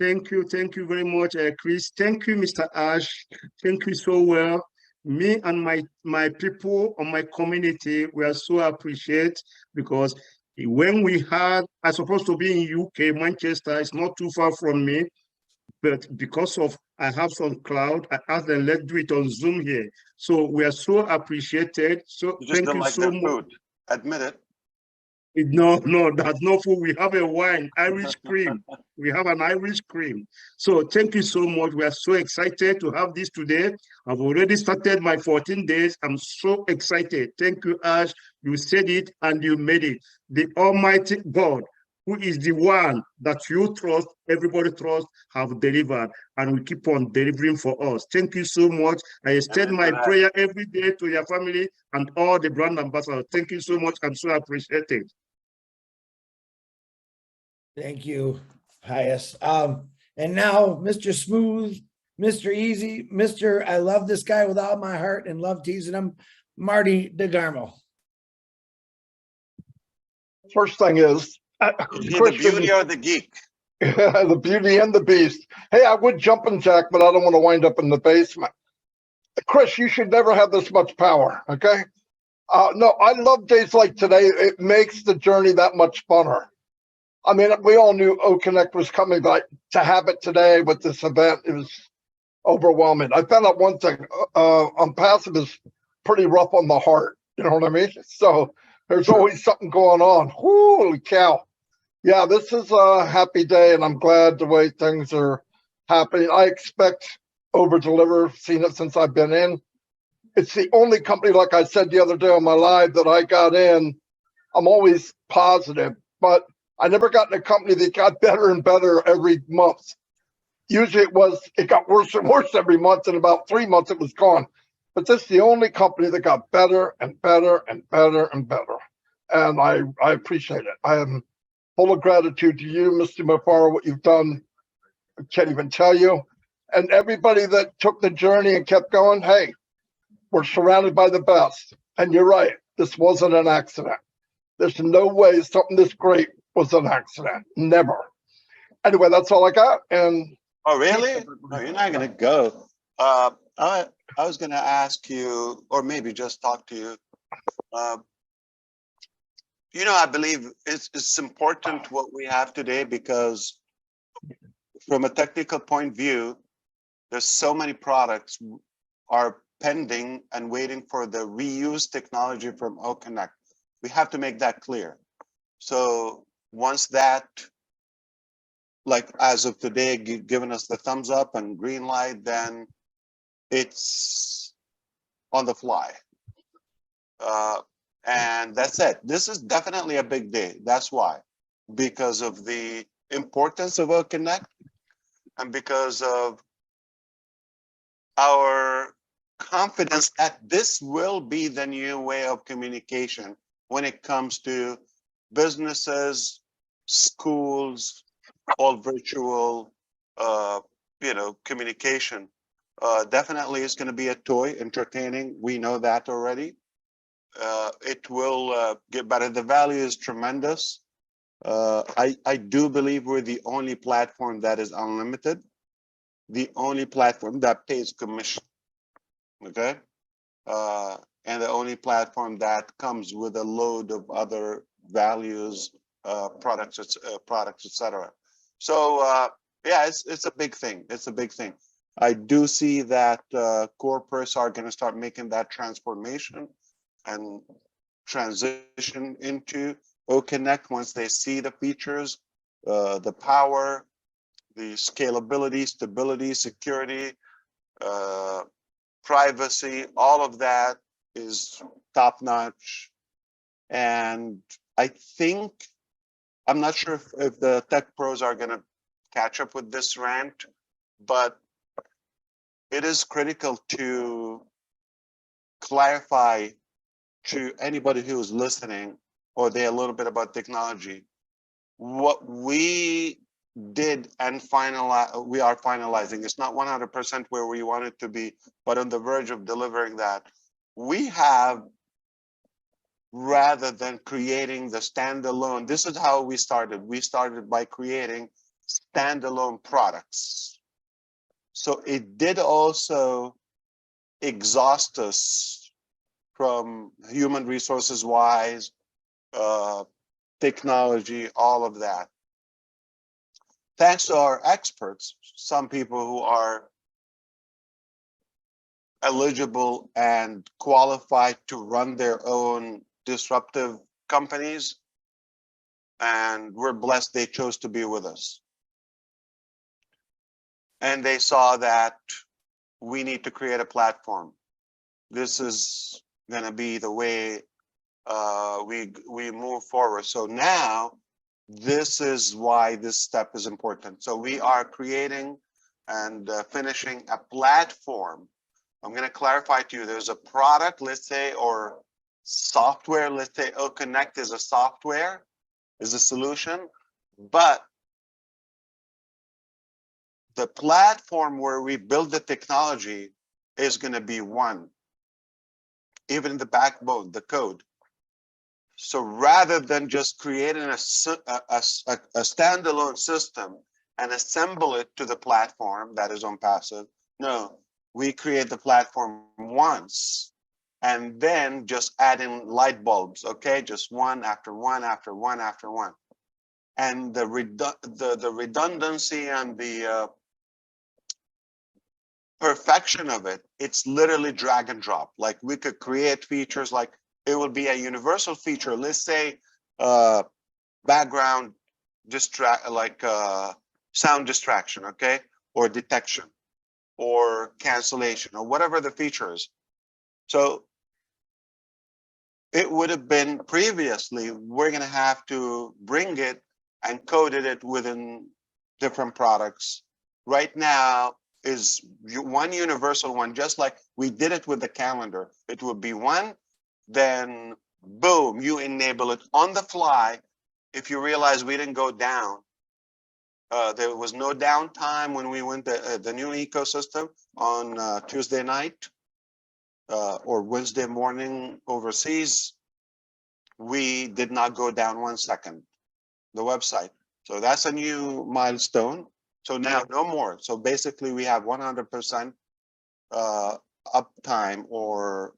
Thank you very much, Chris. Thank you, Mr. Ash. Thank you so well. Me and my people on my community, we are so appreciate because when we had, I'm supposed to be in UK, Manchester, it's not too far from me, but because of I have some cloud, I asked them, let's do it on Zoom here. So we are so appreciated. So You just thank don't you like so their much. food. Admit it. No, that's no food. We have a wine, Irish cream. We have an Irish cream. So thank you so much. We are so excited to have this today. I've already started my 14 days. I'm so excited. Thank you, Ash. You said it and you made it. The Almighty God, who is the one that you trust, everybody trust, have delivered and will keep on delivering for us. Thank you so much. I extend my prayer every day to your family and all the brand ambassadors. Thank you so much. I'm so appreciated. Thank you, Pius. And now, Mr. Smooth, Mr. Easy, Mr. I love this guy with all my heart and love teasing him, Marty DeGarmo. First thing is, The beauty or the geek? the beauty and the beast. Hey, I would jump and jack, but I don't want to wind up in the basement. Chris, you should never have this much power, okay? No, I love days like today. It makes the journey that much funner. I mean, we all knew OConnect was coming, but to have it today with this event, it was overwhelming. I found out one thing, Onpassive is pretty rough on the heart, you know what I mean? So there's always something going on. Holy cow. Yeah, this is a happy day, and I'm glad the way things are happening. I expect over-deliver, seen it since I've been in. It's the only company, like I said the other day on my live, that I got in. I'm always positive, but I never got in a company that got better and better every month. Usually it got worse and worse every month. In about 3 months, it was gone. But this is the only company that got better and better and better and better. And I appreciate it. I am full of gratitude to you, Mr. Mufareh, what you've done. I can't even tell you. And everybody that took the journey and kept going, hey, we're surrounded by the best. And you're right, this wasn't an accident. There's no way something this great was an accident. Never. Anyway, that's all I got. And oh, really? No, you're not going to go. I was going to ask you, or maybe just talk to you. I believe it's important what we have today because from a technical point of view, there's so many products are pending and waiting for the reuse technology from OConnect. We have to make that clear. So once that, like as of today, given us the thumbs up and green light, then it's on the fly. And that's it. This is definitely a big day. That's why, because of the importance of OConnect and because of our confidence that this will be the new way of communication when it comes to businesses, schools, all virtual, communication. Definitely it's going to be a toy, entertaining. We know that already. it will get better. The value is tremendous. I do believe we're the only platform that is unlimited, the only platform that pays commission, okay? And the only platform that comes with a load of other values, products, etc. So yeah, it's a big thing. It's a big thing. I do see that corporates are going to start making that transformation and transition into OConnect once they see the features, the power, the scalability, stability, security, privacy, all of that is top notch. And I think, I'm not sure if the tech pros are going to catch up with this rant, but it is critical to clarify to anybody who is listening or they a little bit about technology. What we did and we are finalizing. It's not 100% where we want it to be, but on the verge of delivering that. We have, rather than creating the standalone, this is how we started. We started by creating standalone products. So it did also exhaust us from human resources wise, technology, all of that. Thanks to our experts, some people who are eligible and qualified to run their own disruptive companies, and we're blessed they chose to be with us. And they saw that we need to create a platform. This is going to be the way we move forward. So now, this is why this step is important. So we are creating and finishing a platform. I'm going to clarify to you, there's a product, let's say, or software, let's say OConnect is a software, is a solution, but the platform where we build the technology is going to be one, even the backbone, the code. So rather than just creating a standalone system and assemble it to the platform that is Onpassive, no, we create the platform once and then just add in light bulbs, okay? Just one after one after one after one. And the redundancy and the perfection of it, it's literally drag and drop. Like we could create features like it will be a universal feature. Let's say background sound distraction, okay? Or detection or cancellation or whatever the feature is. So it would have been previously, we're going to have to bring it and code it within different products. Right now is one universal one, just like we did it with the calendar. It would be one, then boom, you enable it on the fly. If you realize we didn't go down, there was no downtime when we went the new ecosystem on Tuesday night or Wednesday morning overseas. We did not go down 1 second, the website. So that's a new milestone. So now no more. So basically we have 100% uptime or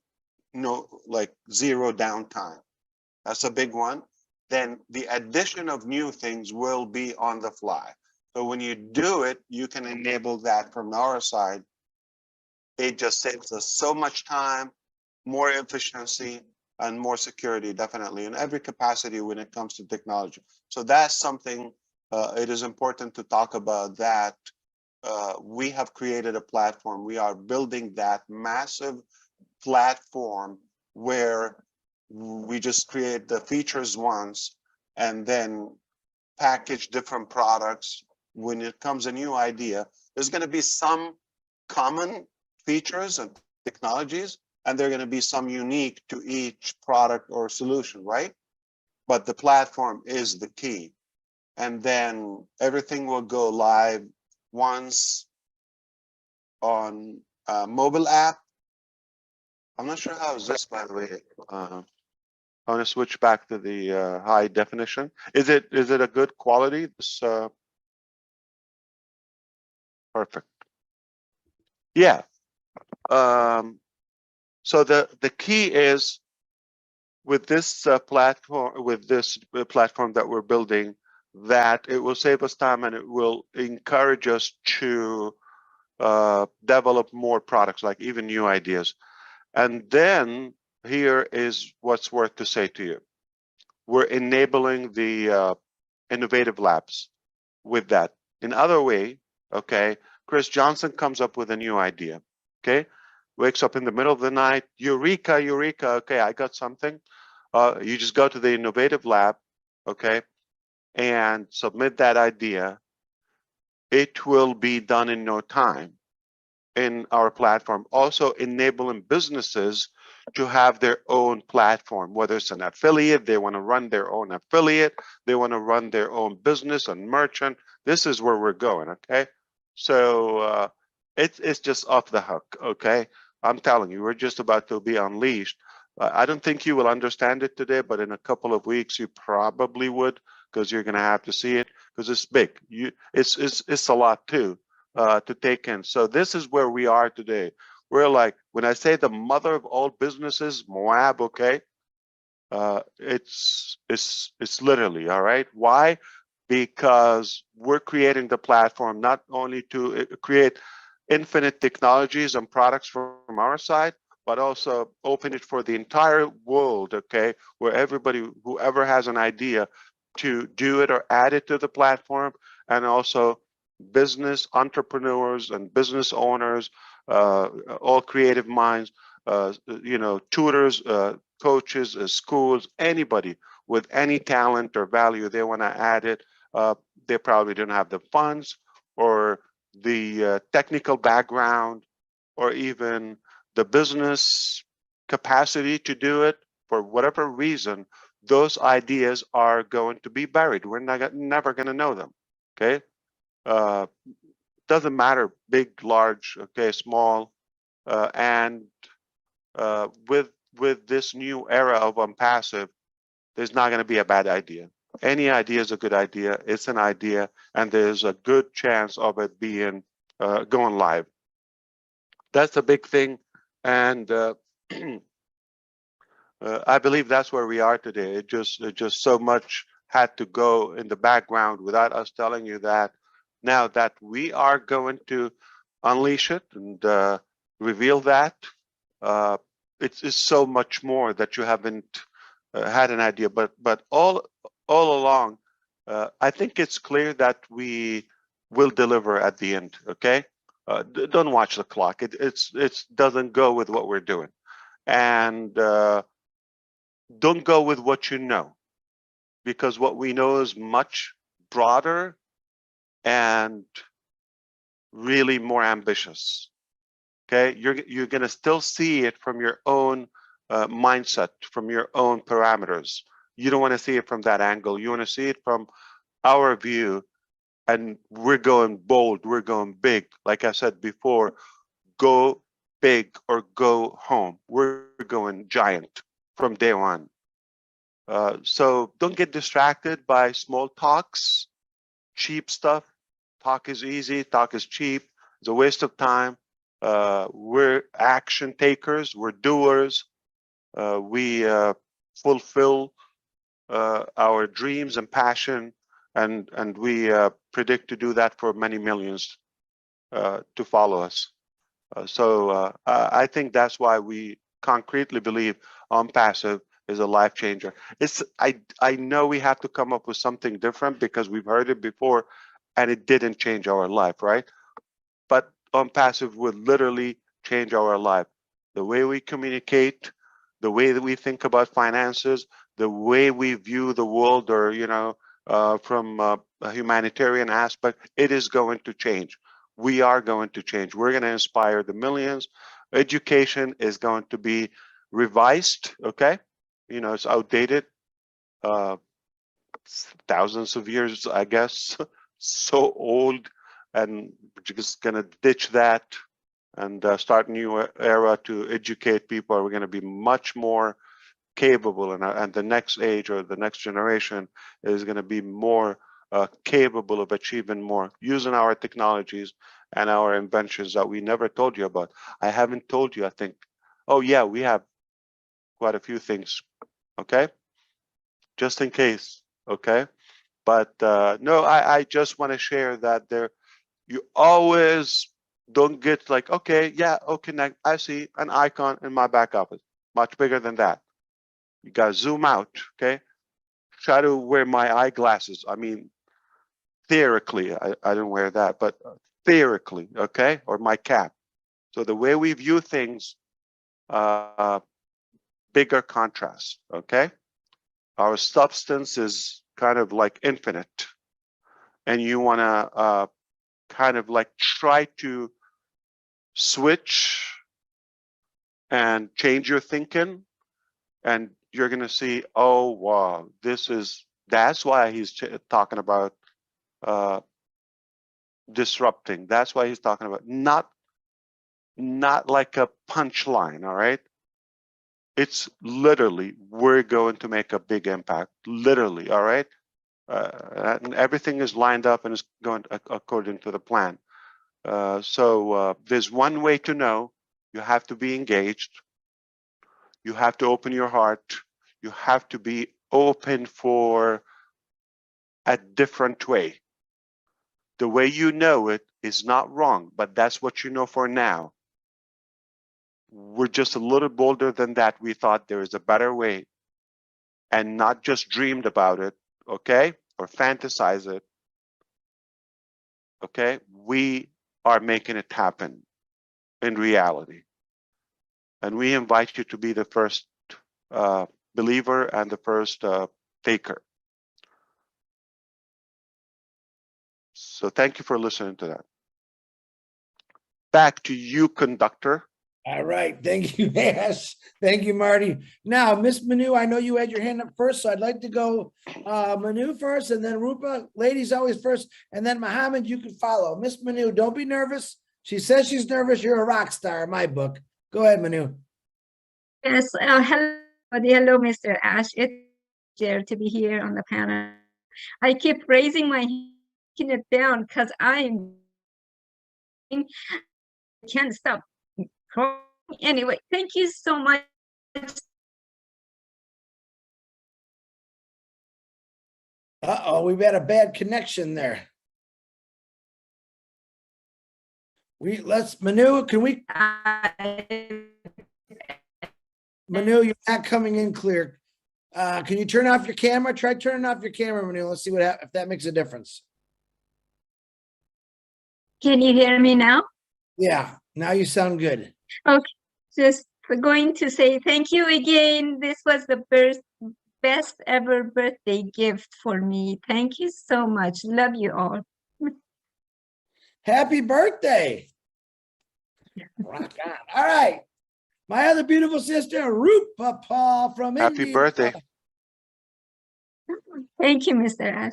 no, like zero downtime. That's a big one. Then the addition of new things will be on the fly. So when you do it, you can enable that from our side. It just saves us so much time, more efficiency, and more security, definitely, in every capacity when it comes to technology. So that's something, it is important to talk about that. We have created a platform. We are building that massive platform where we just create the features once and then package different products. When it comes a new idea, there's going to be some common features and technologies, and they're going to be some unique to each product or solution, right? But the platform is the key. And then everything will go live once on a mobile app, I'm not sure how is this, by the way. I want to switch back to the high definition. Is it a good quality? This perfect. Yeah. So the key is with this platform that we're building, that it will save us time and it will encourage us to develop more products, like even new ideas. And then here is what's worth to say to you. We're enabling the innovative labs with that. In other way, okay, Chris Johnson comes up with a new idea, okay? Wakes up in the middle of the night, eureka, eureka, okay, I got something. You just go to the innovative lab, okay, and submit that idea. It will be done in no time in our platform, also enabling businesses to have their own platform, whether it's an affiliate, they want to run their own affiliate, they want to run their own business and merchant. This is where we're going, okay? So it's just off the hook, okay? I'm telling you, we're just about to be unleashed. I don't think you will understand it today, but in a couple of weeks, you probably would, because you're going to have to see it, because it's big. It's a lot too to take in. So this is where we are today. We're like, when I say the mother of all businesses, Moab, okay, it's literally, all right. Why? Because we're creating the platform not only to create infinite technologies and products from our side, but also open it for the entire world, okay, where everybody, whoever has an idea, to do it or add it to the platform, and also business entrepreneurs and business owners, all creative minds, you know, tutors, coaches, schools, anybody with any talent or value, they want to add it. They probably don't have the funds or the technical background or even the business capacity to do it. For whatever reason, those ideas are going to be buried. We're never going to know them, okay? Doesn't matter, big, large, okay, small, and with this new era of Onpassive, there's not going to be a bad idea. Any idea is a good idea. It's an idea, and there's a good chance of it being going live. That's a big thing, and I believe that's where we are today. It just so much had to go in the background without us telling you that. Now that we are going to unleash it and reveal that, it's so much more that you haven't had an idea. But all along, I think it's clear that we will deliver at the end. Okay, don't watch the clock. It doesn't go with what we're doing, and don't go with what you know, because what we know is much broader and really more ambitious. Okay, you're going to still see it from your own mindset, from your own parameters. You don't want to see it from that angle. You want to see it from our view, and we're going bold, we're going big. Like I said before, go big or go home. We're going giant from day one. So don't get distracted by small talks, cheap stuff. Talk is easy, talk is cheap. It's a waste of time. We're action takers, we're doers. We fulfill our dreams and passion, and we predict to do that for many millions to follow us. So I think that's why we concretely believe Onpassive is a life changer. I know we have to come up with something different because we've heard it before and it didn't change our life, right? But Onpassive would literally change our life. The way we communicate, the way that we think about finances, the way we view the world, or, you know, from a humanitarian aspect, it is going to change. We are going to change. We're going to inspire the millions. Education is going to be revised, okay? You know, it's outdated. Thousands of years, I guess, so old, and we're just going to ditch that and start a new era to educate people. We're going to be much more capable, and the next age or the next generation is going to be more capable of achieving more using our technologies and our inventions that we never told you about. I haven't told you, I think. Oh yeah, we have quite a few things, okay? Just in case, okay? But no, I just want to share that you always don't get like, okay, yeah, okay, I see an icon in my back office, much bigger than that. You got to zoom out, okay? Try to wear my eyeglasses. I mean, theoretically, I don't wear that, but theoretically, okay? Or my cap. So the way we view things, bigger contrast, okay? Our substance is kind of like infinite. And you want to kind of like try to switch and change your thinking, and you're going to see, oh wow, that's why he's talking about disrupting. That's why he's talking about not like a punchline. All right, it's literally, we're going to make a big impact, literally. All right, and everything is lined up and is going according to the plan. So there's one way to know. You have to be engaged. You have to open your heart. You have to be open for a different way. The way you know it is not wrong, but that's what you know for now. We're just a little bolder than that. We thought there is a better way and not just dreamed about it, okay? Or fantasize it, okay? We are making it happen in reality. And we invite you to be the first believer and the first taker. So thank you for listening to that. Back to you, conductor. All right. Thank you, Ash. Thank you, Marty. Now, Miss Manu, I know you had your hand up first, so I'd like to go Manu first, and then Rupa. Ladies always first, and then Mohammed, you can follow. Miss Manu, don't be nervous. She says she's nervous. You're a rock star in my book. Go ahead, Manu. Yes. Hello, Mr. Ash. It's a pleasure to be here on the panel. I keep raising my hand, taking it down because I can't stop. Anyway, thank you so much. Uh-oh, we've had a bad connection there. Manu, can we? Manu, you're not coming in clear. Can you turn off your camera? Try turning off your camera, Manu. Let's see what happens, if that makes a difference. Can you hear me now? Yeah, now you sound good. Okay, just going to say thank you again. This was the best ever birthday gift for me. Thank you so much. Love you all. Happy birthday. Rock on. All right. My other beautiful sister, Rupa Paul from India. Happy birthday. Thank you, Mr. Ash.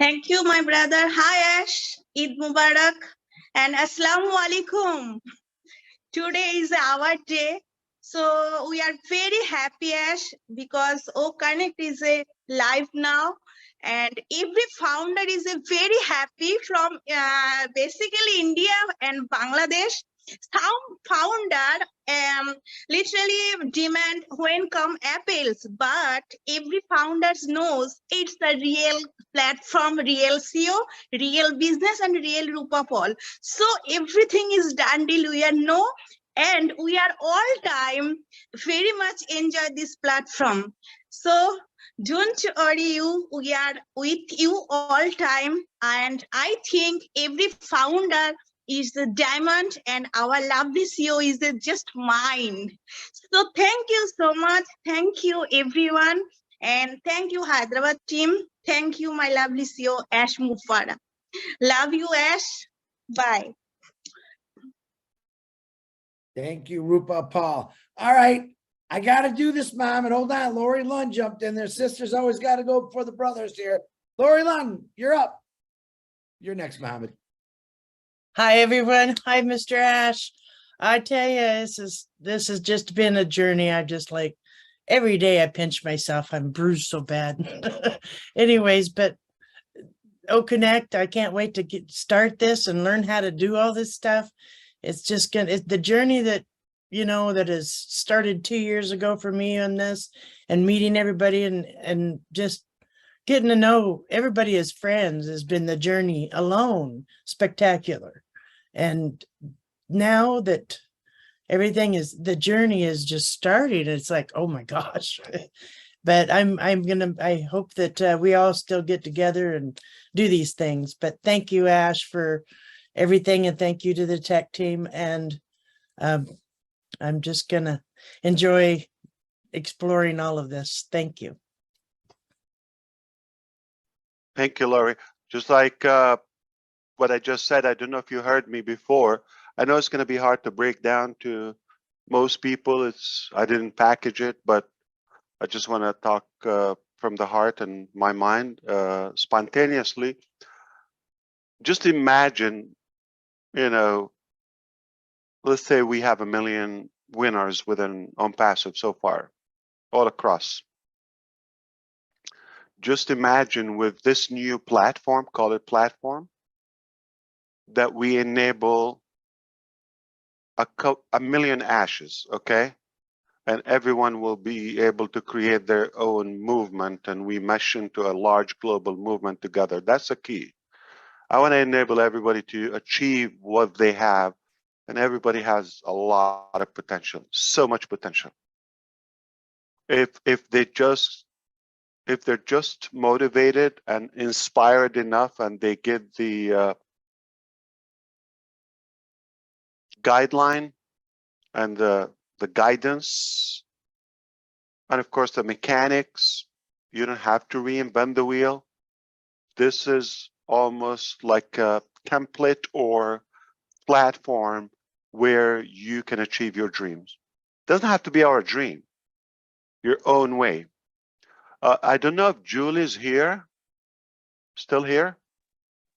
Thank you, my brother. Hi, Ash. Eid Mubarak and Assalamu Alaikum. Today is our day. So we are very happy, Ash, because OConnect is a live now. And every founder is a very happy from basically India and Bangladesh. Some founder literally demand when come apples, but every founder knows it's the real platform, real CEO, real business, and real Rupa Paul. So everything is done deal. We are no, and we are all time very much enjoy this platform. So don't worry, we are with you all time, and I think every founder is the diamond, and our lovely CEO is just mine. So thank you so much. Thank you, everyone, and thank you, Hyderabad team. Thank you, my lovely CEO, Ash Mufareh. Love you, Ash. Bye. Thank you, Rupa Paul. All right. I got to do this, Mom. And hold on. Lori Lund jumped in. Their sisters always got to go before the brothers here. Lori Lund, you're up. You're next, Mohammed. Hi, everyone. Hi, Mr. Ash. I tell you, this has just been a journey. I just like every day I pinch myself. I'm bruised so bad. Anyways, but Connect, I can't wait to start this and learn how to do all this stuff. It's just it's the journey that, you know, that has started 2 years ago for me on this, and meeting everybody and just getting to know everybody as friends has been the journey alone spectacular. And now that everything is, the journey is just starting, it's like, oh my gosh. But I hope that we all still get together and do these things. But thank you, Ash, for everything, and thank you to the tech team. And I'm just gonna enjoy exploring all of this. Thank you. Thank you, Laurie. Just like what I just said, I don't know if you heard me before. I know it's going to be hard to break down to most people. I didn't package it, but I just want to talk from the heart and my mind spontaneously. Just imagine, you know, let's say we have 1 million winners within Onpassive so far, all across. Just imagine with this new platform, call it platform, that we enable a million ashes, okay? And everyone will be able to create their own movement, and we mesh into a large global movement together. That's the key. I want to enable everybody to achieve what they have, and everybody has a lot of potential, so much potential. If they're just motivated and inspired enough, and they get the guideline and the guidance, and of course the mechanics, you don't have to reinvent the wheel. This is almost like a template or platform where you can achieve your dreams. Doesn't have to be our dream, your own way. I don't know if Julie's here, still here?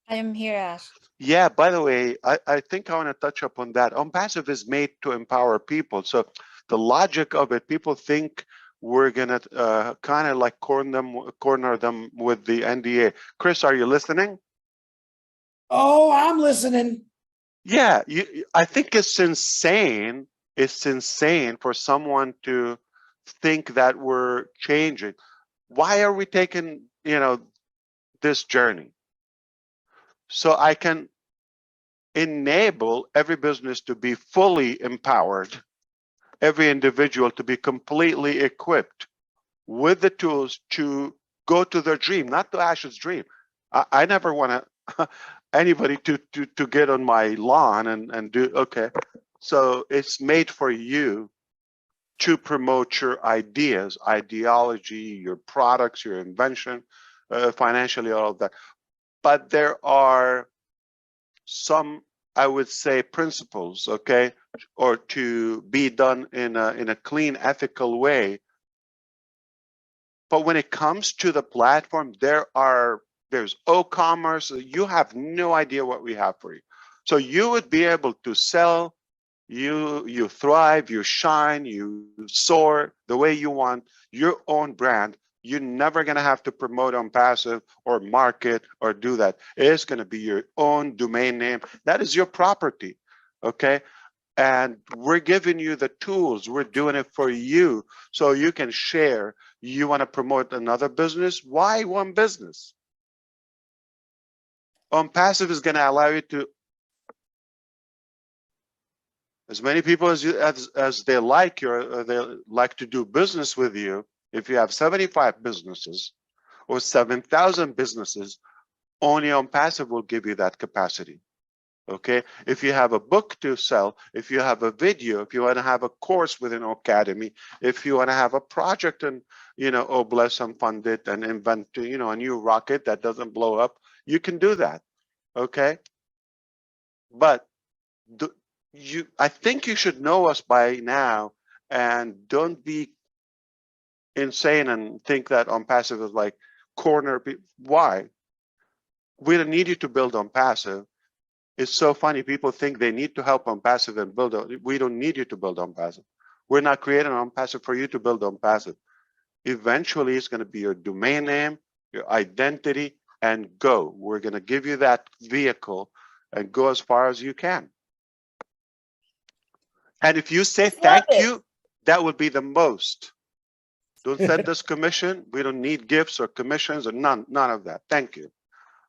I am here, Ash. Yeah, by the way, I think I want to touch upon that. Onpassive is made to empower people. So the logic of it, people think we're going to kind of like corner them with the NDA. Chris, are you listening? Oh, I'm listening. Yeah, I think it's insane. It's insane for someone to think that we're changing. Why are we taking, you know, this journey? So I can enable every business to be fully empowered, every individual to be completely equipped with the tools to go to their dream, not to Ash's dream. I never want anybody to get on my lawn and do, okay. So it's made for you to promote your ideas, ideology, your products, your invention, financially, all of that. But there are some, I would say, principles, okay, or to be done in a clean, ethical way. But when it comes to the platform, there's commerce. You have no idea what we have for you. So you would be able to sell, you thrive, you shine, you soar the way you want, your own brand. You're never going to have to promote Onpassive or market or do that. It's going to be your own domain name. That is your property, okay? And we're giving you the tools. We're doing it for you so you can share. You want to promote another business? Why one business? Onpassive is going to allow you to, as many people as they like to do business with you. If you have 75 businesses or 7,000 businesses, only Onpassive will give you that capacity. Okay, if you have a book to sell, if you have a video, if you want to have a course within Academy, if you want to have a project and, you know, oh, bless and fund it and invent, you know, a new rocket that doesn't blow up, you can do that. Okay, but I think you should know us by now, and don't be insane and think that Onpassive is like corner. Why? we don't need you to build Onpassive. It's so funny. People think they need to help Onpassive and build. We don't need you to build Onpassive. We're not creating Onpassive for you to build Onpassive. Eventually, it's going to be your domain name, your identity, and go. We're going to give you that vehicle and go as far as you can. And if you say thank you, that would be the most. Don't send us commission. We don't need gifts or commissions or none of that. Thank you.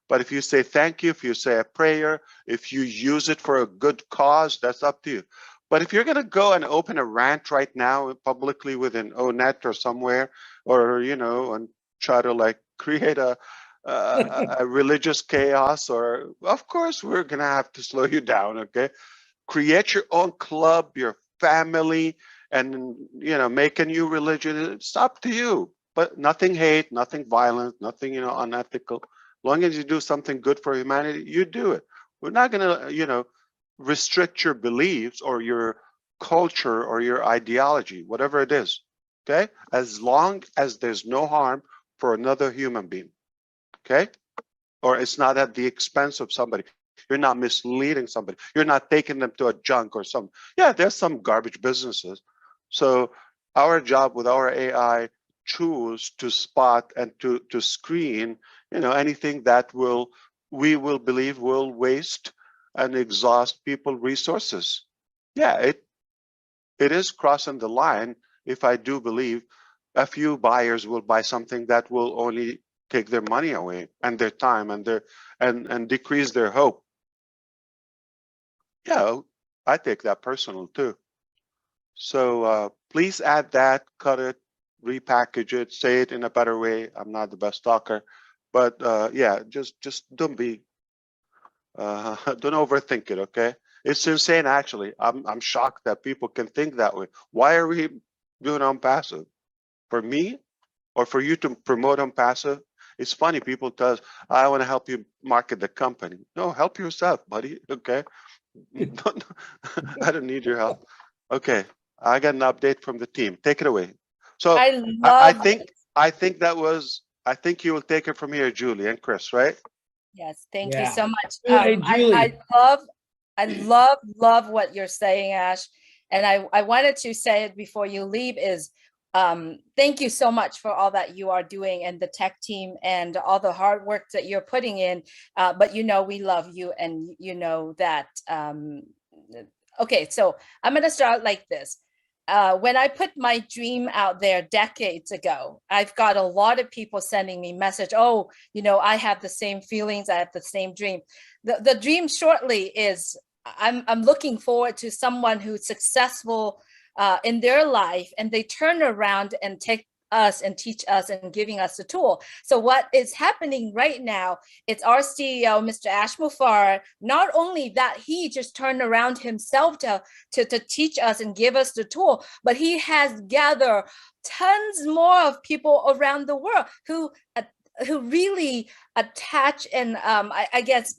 But if you say thank you, if you say a prayer, if you use it for a good cause, that's up to you. But if you're going to go and open a rant right now publicly within ONET or somewhere, or, you know, and try to like create a religious chaos, or of course, we're going to have to slow you down. Okay. Create your own club, your family, and, you know, make a new religion. It's up to you, but nothing hate, nothing violent, nothing, you know, unethical. As long as you do something good for humanity, you do it. We're not going to, you know, restrict your beliefs or your culture or your ideology, whatever it is. Okay. As long as there's no harm for another human being. Okay. Or it's not at the expense of somebody. You're not misleading somebody. You're not taking them to a junk or some. Yeah, there's some garbage businesses. So our job with our AI tools to spot and to screen, you know, anything that we will believe will waste and exhaust people resources. Yeah, it is crossing the line if I do believe a few buyers will buy something that will only take their money away and their time and their and decrease their hope. Yeah, I take that personal too. So please add that, cut it, repackage it, say it in a better way. I'm not the best talker, but yeah, just don't be, don't overthink it. Okay, it's insane. Actually, I'm shocked that people can think that way. Why are we doing Onpassive? For me, or for you to promote Onpassive? It's funny. People tell us, I want to help you market the company. No, help yourself, buddy. Okay. I don't need your help. Okay, I got an update from the team. Take it away. So I think that was. I think you will take it from here, Julie and Chris, right? Yes, thank you so much. Hey, Julie. I love what you're saying, Ash. And I wanted to say it before you leave is thank you so much for all that you are doing and the tech team and all the hard work that you're putting in. But you know, we love you, and you know that. Okay, so I'm going to start like this. When I put my dream out there decades ago, I've got a lot of people sending me message. Oh, you know, I have the same feelings. I have the same dream. The dream shortly is I'm looking forward to someone who's successful in their life, and they turn around and take us and teach us and giving us the tool. So what is happening right now, it's our CEO, Mr. Ash Mufareh. Not only that, he just turned around himself to teach us and give us the tool, but he has gathered tons more of people around the world who really attach and I guess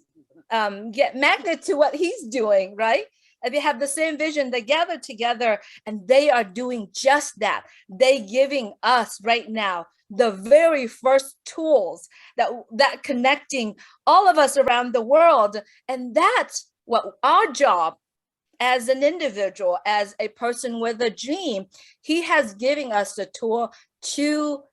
get magnet to what he's doing, right? And they have the same vision. They gather together and they are doing just that. They giving us right now the very first tools that connecting all of us around the world. And that's what our job as an individual, as a person with a dream, he has given us the tool to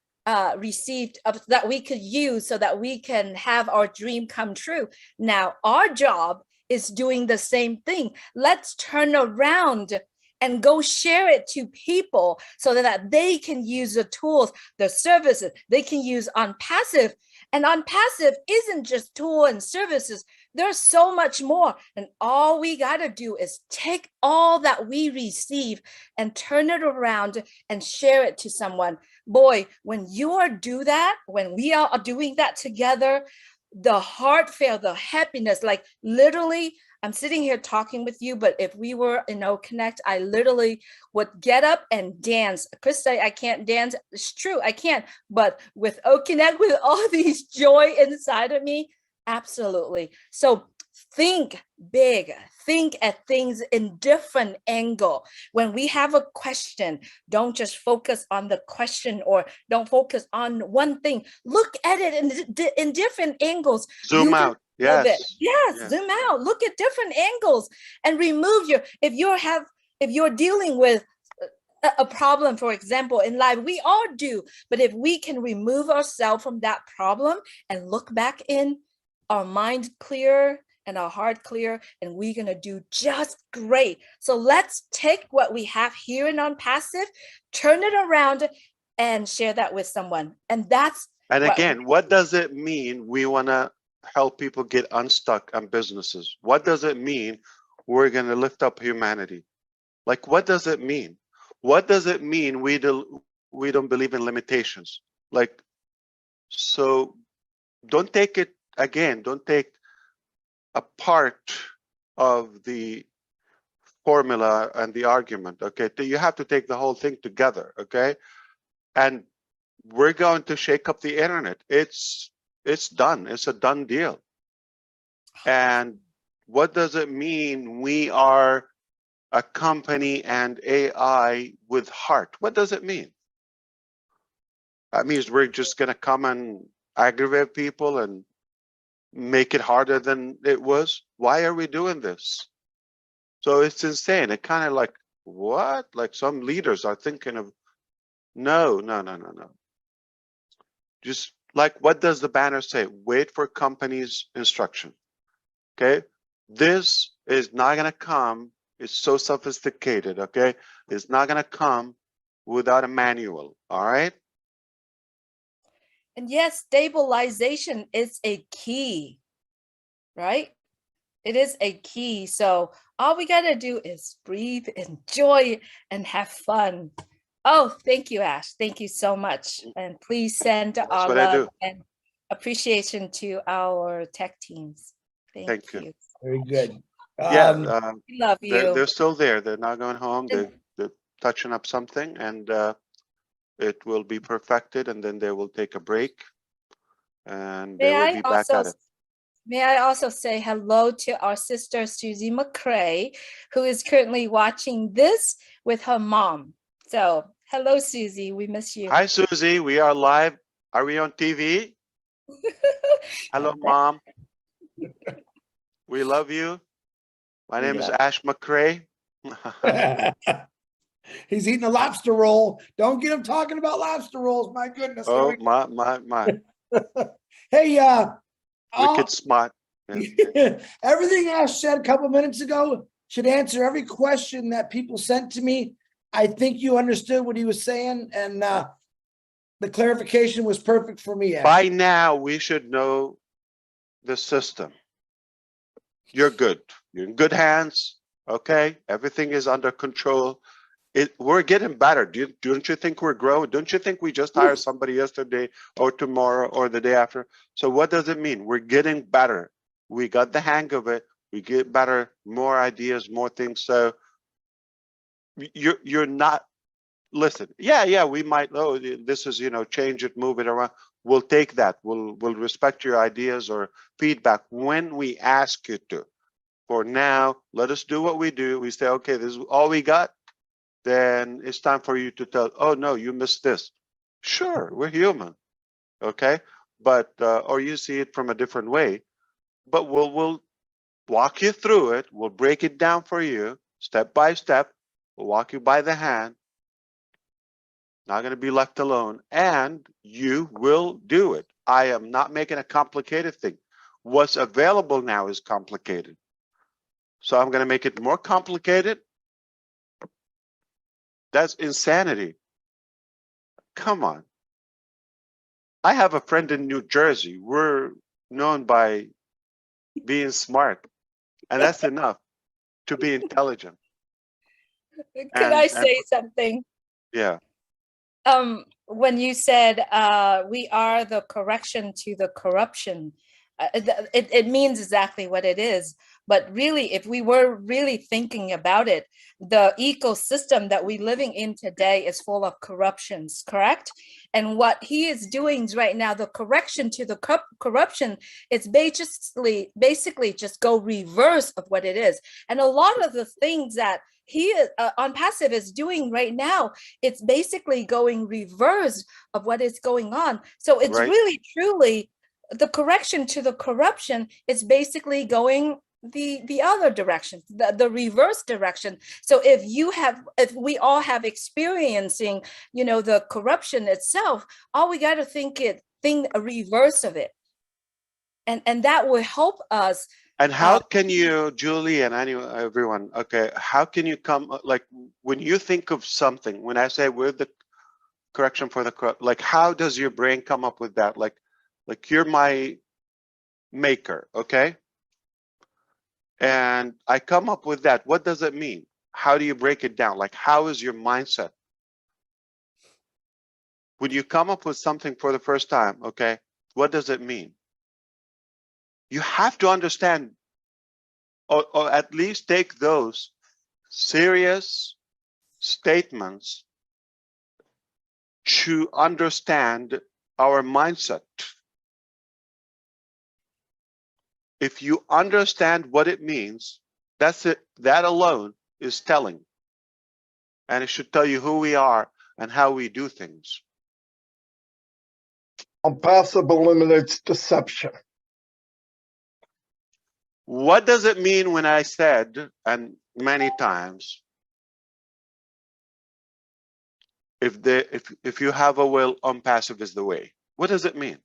receive that we could use so that we can have our dream come true. Now, our job is doing the same thing. Let's turn around and go share it to people so that they can use the tools, the services, they can use Onpassive. And Onpassive isn't just tools and services. There's so much more. And all we got to do is take all that we receive and turn it around and share it to someone. Boy, when you do that, when we are doing that together, the heartfelt, the happiness, like literally, I'm sitting here talking with you, but if we were in OConnect, I literally would get up and dance. Chris say I can't dance. It's true, I can't. But with OConnect, with all these joy inside of me, absolutely. So think big, think at things in different angle. When we have a question, don't just focus on the question or don't focus on one thing. Look at it in different angles. Zoom out. Yes. Yes, zoom out. Look at different angles and remove if you're dealing with a problem, for example, in life, we all do. But if we can remove ourselves from that problem and look back in, our mind clear and our heart clear, and we're going to do just great. So let's take what we have here in Onpassive, turn it around and share that with someone. And that's what does it mean we want to help people get unstuck on businesses? What does it mean we're going to lift up humanity? Like, what does it mean? What does it mean we don't believe in limitations? Like, so don't take it again, don't take a part of the formula and the argument, okay? You have to take the whole thing together, okay? And we're going to shake up the internet. It's done. It's a done deal. And what does it mean we are a company and AI with heart? What does it mean? That means we're just going to come and aggravate people and make it harder than it was. Why are we doing this? So it's insane. It kind of like, what? Like some leaders are thinking of, no. Just like, what does the banner say? Wait for company's instruction. Okay. This is not going to come. It's so sophisticated. Okay. It's not going to come without a manual. All right. And yes, stabilization is a key, right? It is a key. So all we got to do is breathe, enjoy, and have fun. Oh, thank you, Ash. Thank you so much. And please send our love and appreciation to our tech teams. Thank you. Very good. We love you. They're still there. They're not going home. They're touching up something, and it will be perfected, and then they will take a break, and they will be back at it. May I also say hello to our sister, Susie McCrae, who is currently watching this with her mom. So hello, Susie. We miss you. Hi, Susie. We are live. Are we on TV? Hello, Mom. We love you. My name is Ash McCrae. He's eating a lobster roll. Don't get him talking about lobster rolls. My goodness. Oh, my. Hey, Wicked smart. Yeah. Everything Ash said a couple minutes ago should answer every question that people sent to me. I think you understood what he was saying, and the clarification was perfect for me. Ash. By now, we should know the system. You're good. You're in good hands. Okay, everything is under control. We're getting better. Don't you think we're growing? Don't you think we just hired somebody yesterday or tomorrow or the day after? So what does it mean? We're getting better. We got the hang of it. We get better, more ideas, more things. So you're not, listen, yeah, we might, oh, this is, change it, move it around. We'll take that. We'll respect your ideas or feedback when we ask you to. For now, let us do what we do. We say, okay, this is all we got. Then it's time for you to tell, oh, no, you missed this. Sure, we're human, okay? But, or you see it from a different way. But we'll walk you through it. We'll break it down for you, step by step. We'll walk you by the hand. Not going to be left alone. And you will do it. I am not making a complicated thing. What's available now is complicated. So I'm going to make it more complicated. That's insanity. Come on. I have a friend in New Jersey. We're known by being smart. And that's enough to be intelligent. Could I say something? Yeah. When you said we are the correction to the corruption, it means exactly what it is. But really, if we were really thinking about it, the ecosystem that we're living in today is full of corruptions, correct? And what he is doing right now, the correction to the corruption, it's basically just go reverse of what it is. And a lot of the things that he Onpassive is doing right now, it's basically going reverse of what is going on. So it's really truly the correction to the corruption is basically going the other direction, the reverse direction. So if we all have experiencing, you know, the corruption itself, all we got to think a reverse of it, and that will help us. And how can you, Julie and everyone, okay, how can you come, like, when you think of something, when I say we're the correction for the corrupt, like, how does your brain come up with that? Like you're my maker, okay? And I come up with that. What does it mean? How do you break it down? Like, how is your mindset? When you come up with something for the first time, okay, what does it mean? You have to understand, or at least take those serious statements to understand our mindset. If you understand what it means, that's it. That alone is telling. And it should tell you who we are and how we do things. Onpassive eliminates deception. What does it mean when I said, and many times, if you have a will, Onpassive is the way? What does it mean?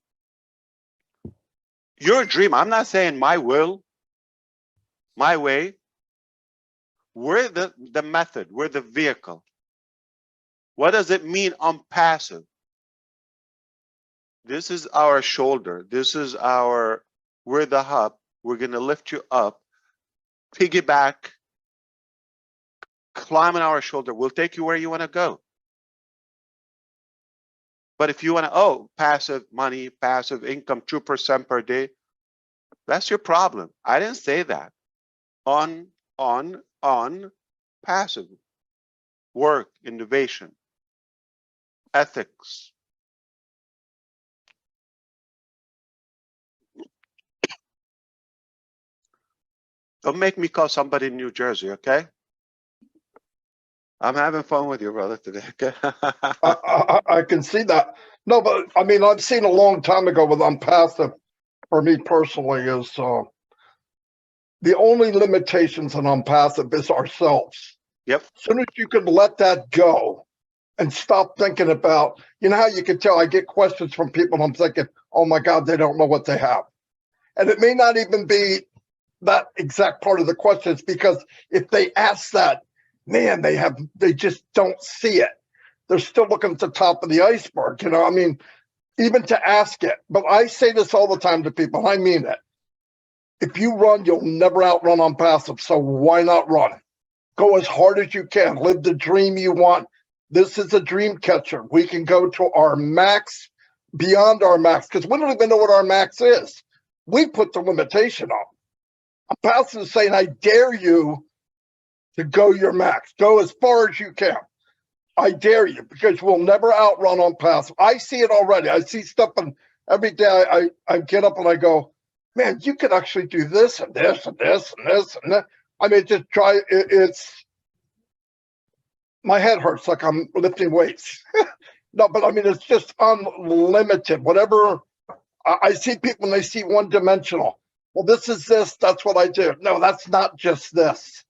Your dream. I'm not saying my will, my way. We're the method. We're the vehicle. What does it mean, Onpassive? This is our shoulder. This is we're the hub. We're going to lift you up, piggyback, climb on our shoulder. We'll take you where you want to go. But if you want to, passive money, passive income, 2% per day, that's your problem. I didn't say that. On, passive. Work, innovation, ethics. Don't make me call somebody in New Jersey, okay? I'm having fun with you, brother, today, okay? I can see that. No, but I mean, I've seen a long time ago with Onpassive, for me personally, is the only limitations on Onpassive is ourselves. Yep. As soon as you can let that go and stop thinking about, you know how you can tell I get questions from people and I'm thinking, oh my God, they don't know what they have. And it may not even be that exact part of the questions, because if they ask that, man, they just don't see it. They're still looking at the top of the iceberg, you know, I mean, even to ask it. But I say this all the time to people, I mean it. If you run, you'll never outrun Onpassive, so why not run? Go as hard as you can, live the dream you want. This is a dream catcher. We can go to our max, beyond our max, because we don't even know what our max is. We put the limitation on. Onpassive is saying, I dare you to go your max. Go as far as you can. I dare you, because we'll never outrun Onpassive. I see it already. I see stuff, and every day I get up and I go, man, you could actually do this and this and this and this and that. I mean, just try it's my head hurts like I'm lifting weights. No, but I mean, it's just unlimited. Whatever I see people when they see one dimensional. Well, this is this, that's what I do. No, that's not just this.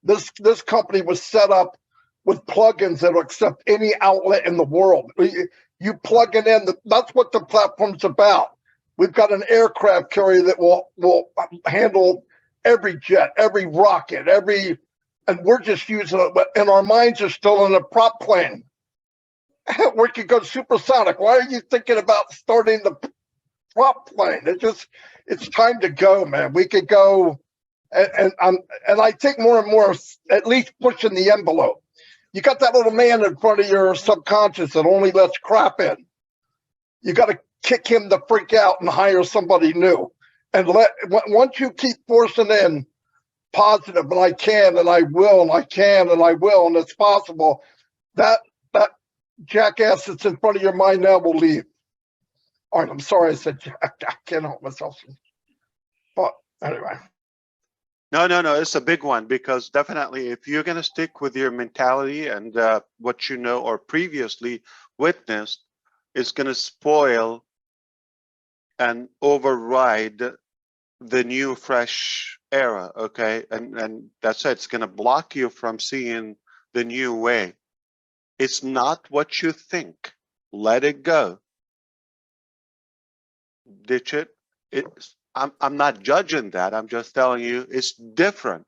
This company was set up with plugins that will accept any outlet in the world. You plug it in, that's what the platform's about. We've got an aircraft carrier that will handle every jet, every rocket, and we're just using it, and our minds are still in a prop plane. We could go supersonic. Why are you thinking about starting the prop plane? It's time to go, man. We could go, and I think more and more, at least pushing the envelope. You got that little man in front of your subconscious that only lets crap in. You got to kick him to freak out and hire somebody new. And once you keep forcing in positive, and I can, and I will, and I can, and I will, and it's possible, that jackass that's in front of your mind now will leave. All right, I'm sorry I said jack. I can't help myself. But anyway. No, it's a big one, because definitely if you're going to stick with your mentality and what you know or previously witnessed, it's going to spoil and override the new fresh era, okay? And that's it. It's going to block you from seeing the new way. It's not what you think. Let it go. Ditch it. I'm not judging that. I'm just telling you it's different.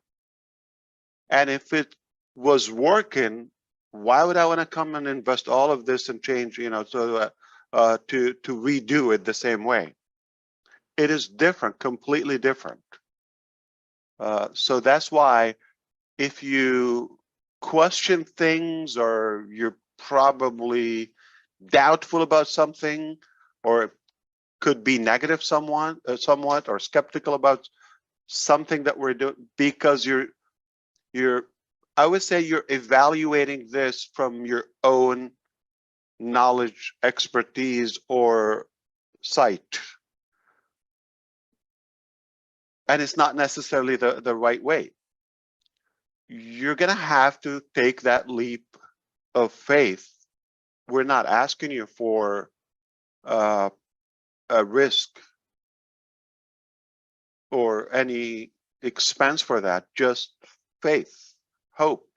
And if it was working, why would I want to come and invest all of this and change, you know, so to redo it the same way? It is different, completely different. So that's why if you question things, or you're probably doubtful about something, or could be negative somewhat, or skeptical about something that we're doing, because you're I would say you're evaluating this from your own knowledge, expertise, or sight. And it's not necessarily the right way. You're going to have to take that leap of faith. We're not asking you for a risk or any expense for that, just faith, hope.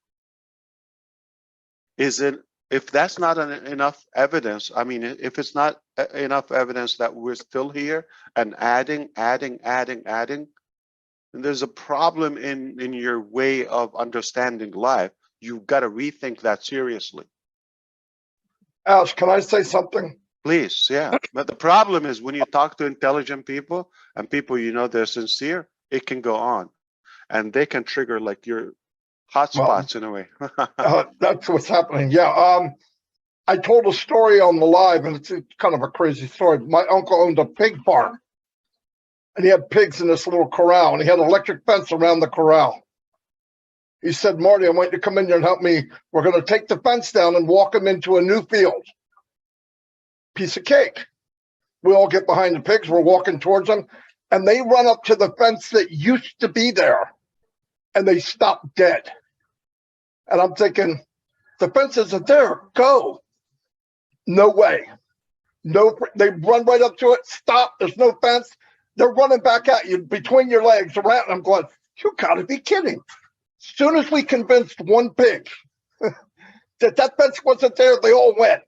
If that's not enough evidence, I mean, if it's not enough evidence that we're still here and adding, then there's a problem in your way of understanding life. You've got to rethink that seriously. Ash, can I say something? Please, yeah. But the problem is when you talk to intelligent people and people you know they're sincere, it can go on, and they can trigger like your hot spots in a way. That's what's happening. Yeah. I told a story on the live, and it's kind of a crazy story. My uncle owned a pig farm, and he had pigs in this little corral, and he had an electric fence around the corral. He said, Marty, I want you to come in here and help me. We're going to take the fence down and walk them into a new field. Piece of cake. We all get behind the pigs. We're walking towards them, and they run up to the fence that used to be there, and they stop dead. And I'm thinking, the fence isn't there. Go. No way. No, they run right up to it. Stop. There's no fence. They're running back at you between your legs around. I'm going, you got to be kidding. As soon as we convinced one pig that fence wasn't there, they all went.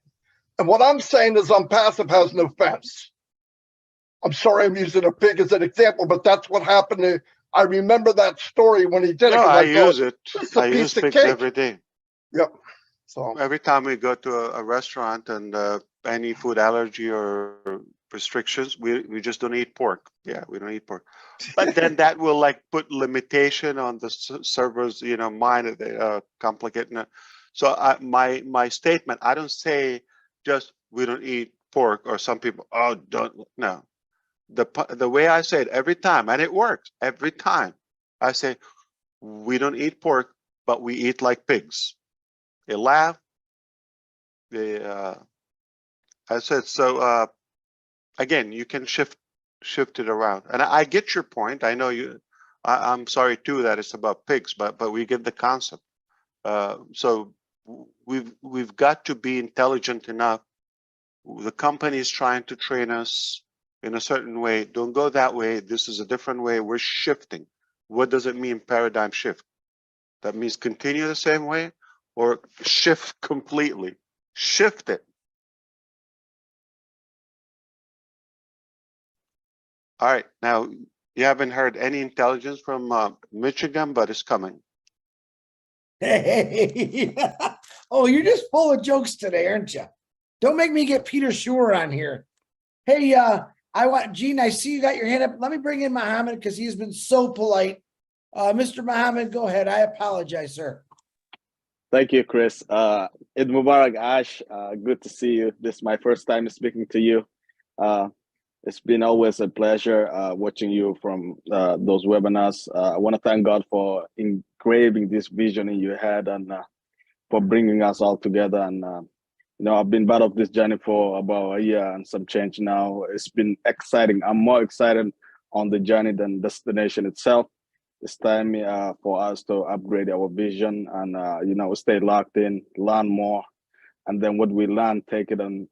And what I'm saying is Onpassive has no fence. I'm sorry I'm using a pig as an example, but that's what happened. I remember that story when he did it. No, I use it. It's a I piece use of pigs cake. every day. Yep. So every time we go to a restaurant and any food allergy or restrictions, we just don't eat pork. Yeah, we don't eat pork. But then that will like put limitation on the server's, you know, mind. Complicating it. So my statement, I don't say just we don't eat pork, or some people, oh, don't. No, the way I say it every time, and it works every time. I say we don't eat pork, but we eat like pigs. They laugh. I said so. Again, you can shift it around, and I get your point. I know you. I'm sorry too that it's about pigs, but we get the concept. So we've got to be intelligent enough. The company is trying to train us in a certain way. Don't go that way. This is a different way. We're shifting. What does it mean, paradigm shift? That means continue the same way or shift completely. Shift it. All right. Now, you haven't heard any intelligence from Michigan, but it's coming. Hey. Oh, you're just full of jokes today, aren't you? Don't make me get Peter Schur on here. Hey, Gene, I see you got your hand up. Let me bring in Mohammed because he's been so polite. Mr. Mohammed, go ahead. I apologize, sir. Thank you, Chris. Eid Mubarak, Ash. Good to see you. This is my first time speaking to you. It's been always a pleasure watching you from those webinars. I want to thank God for engraving this vision in your head and for bringing us all together. And you know, I've been part of this journey for about a year and some change now. It's been exciting. I'm more excited on the journey than destination itself. It's time for us to upgrade our vision and you know, stay locked in, learn more, and then what we learn, take it and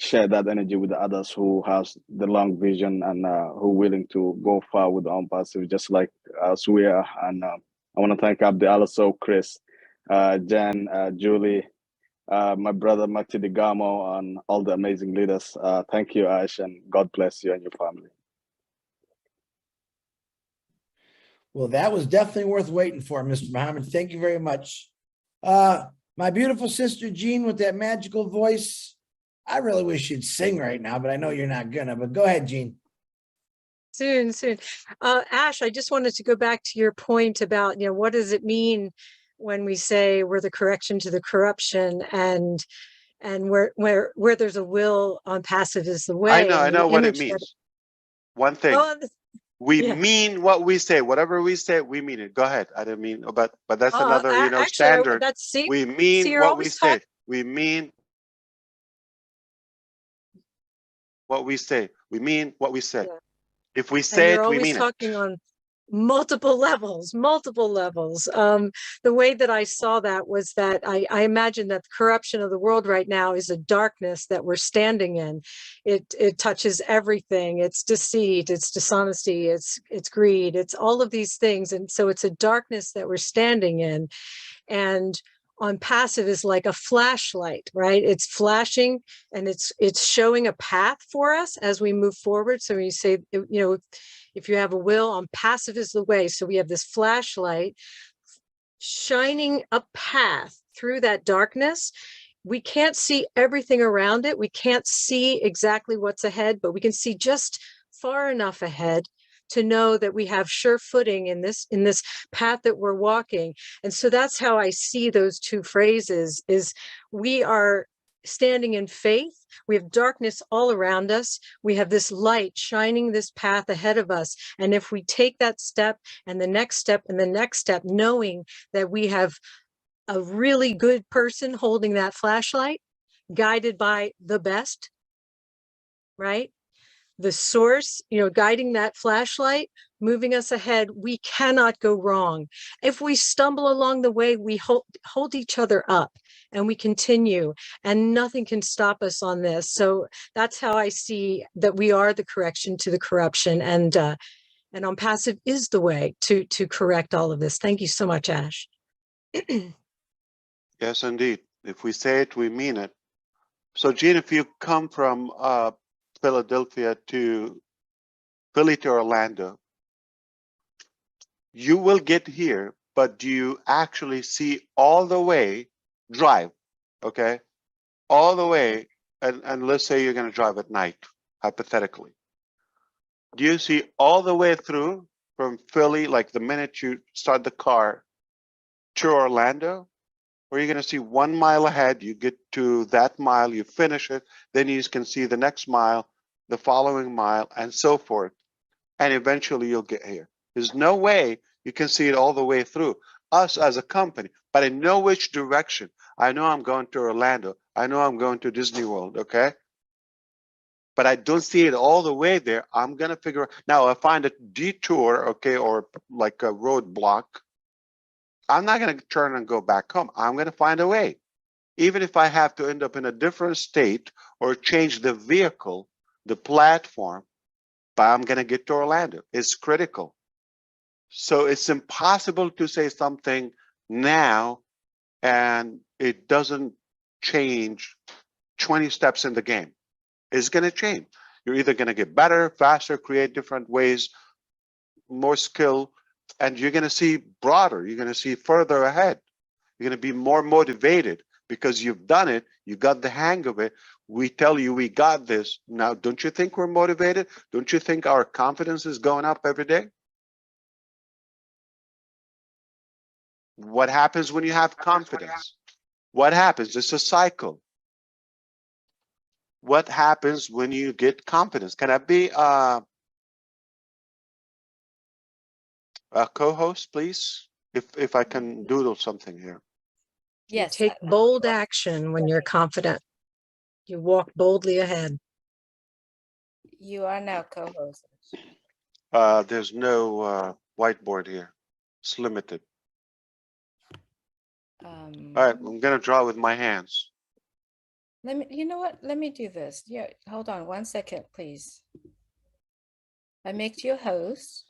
share that energy with the others who has the long vision and who willing to go far with Onpassive, just like us we are. And I want to thank Abdi also, Chris, Jen, Julie, my brother Mati Digamo, and all the amazing leaders. Thank you, Ash, and God bless you and your family. Well, that was definitely worth waiting for, Mr. Muhammad. Thank you very much. My beautiful sister Jean with that magical voice. I really wish you'd sing right now, but I know you're not gonna, but go ahead, Jean. Soon. Ash, I just wanted to go back to your point about, you know, what does it mean when we say we're the correction to the corruption, and where there's a will, Onpassive is the way. I know what it means. One thing. We mean what we say. Whatever we say, we mean it. Go ahead. I didn't mean, but that's another, you know, actually, standard. We mean what we say. We mean what we say. We mean what we say. Yeah. If we say it, we mean it. You're always talking on multiple levels. The way that I saw that was that I imagine that the corruption of the world right now is a darkness that we're standing in. It touches everything. It's deceit, it's dishonesty, it's greed, it's all of these things. And so it's a darkness that we're standing in. And Onpassive is like a flashlight, right? It's flashing and it's showing a path for us as we move forward. So when you say, you know, if you have a will, Onpassive is the way. So we have this flashlight shining a path through that darkness. We can't see everything around it. We can't see exactly what's ahead, but we can see just far enough ahead to know that we have sure footing in this path that we're walking. And so that's how I see those two phrases, is we are standing in faith. We have darkness all around us. We have this light shining this path ahead of us. And if we take that step and the next step and the next step, knowing that we have a really good person holding that flashlight, guided by the best, right? The source, you know, guiding that flashlight, moving us ahead, we cannot go wrong. If we stumble along the way, we hold each other up and we continue, and nothing can stop us on this. So that's how I see that we are the correction to the corruption, and Onpassive is the way to correct all of this. Thank you so much, Ash. Yes, indeed. If we say it, we mean it. So, Jean, if you come from Philadelphia to Philly to Orlando, you will get here, but do you actually see all the way, drive, okay? All the way, and let's say you're going to drive at night, hypothetically. Do you see all the way through from Philly, like the minute you start the car, to Orlando? Or you're going to see 1 mile ahead, you get to that mile, you finish it, then you can see the next mile, the following mile, and so forth. And eventually you'll get here. There's no way you can see it all the way through. Us as a company, but I know which direction. I know I'm going to Orlando. I know I'm going to Disney World, okay? But I don't see it all the way there. I'm going to figure out. Now, I find a detour, okay, or like a roadblock. I'm not going to turn and go back home. I'm going to find a way. Even if I have to end up in a different state or change the vehicle, the platform, but I'm going to get to Orlando. It's critical. So it's impossible to say something now and it doesn't change 20 steps in the game. It's going to change. You're either going to get better, faster, create different ways, more skill, and you're going to see broader. You're going to see further ahead. You're going to be more motivated because you've done it. You got the hang of it. We tell you we got this. Now, don't you think we're motivated? Don't you think our confidence is going up every day? What happens when you have confidence? What happens? It's a cycle. what happens when you get confidence. Can I be a co-host, please? If I can doodle something here. Yes. You take bold action when you're confident. You walk boldly ahead. You are now co-host. There's no whiteboard here. It's limited. All right, I'm gonna draw with my hands. Let me, you know what? Let me do this. Yeah, hold on 1 second, please. I make you a host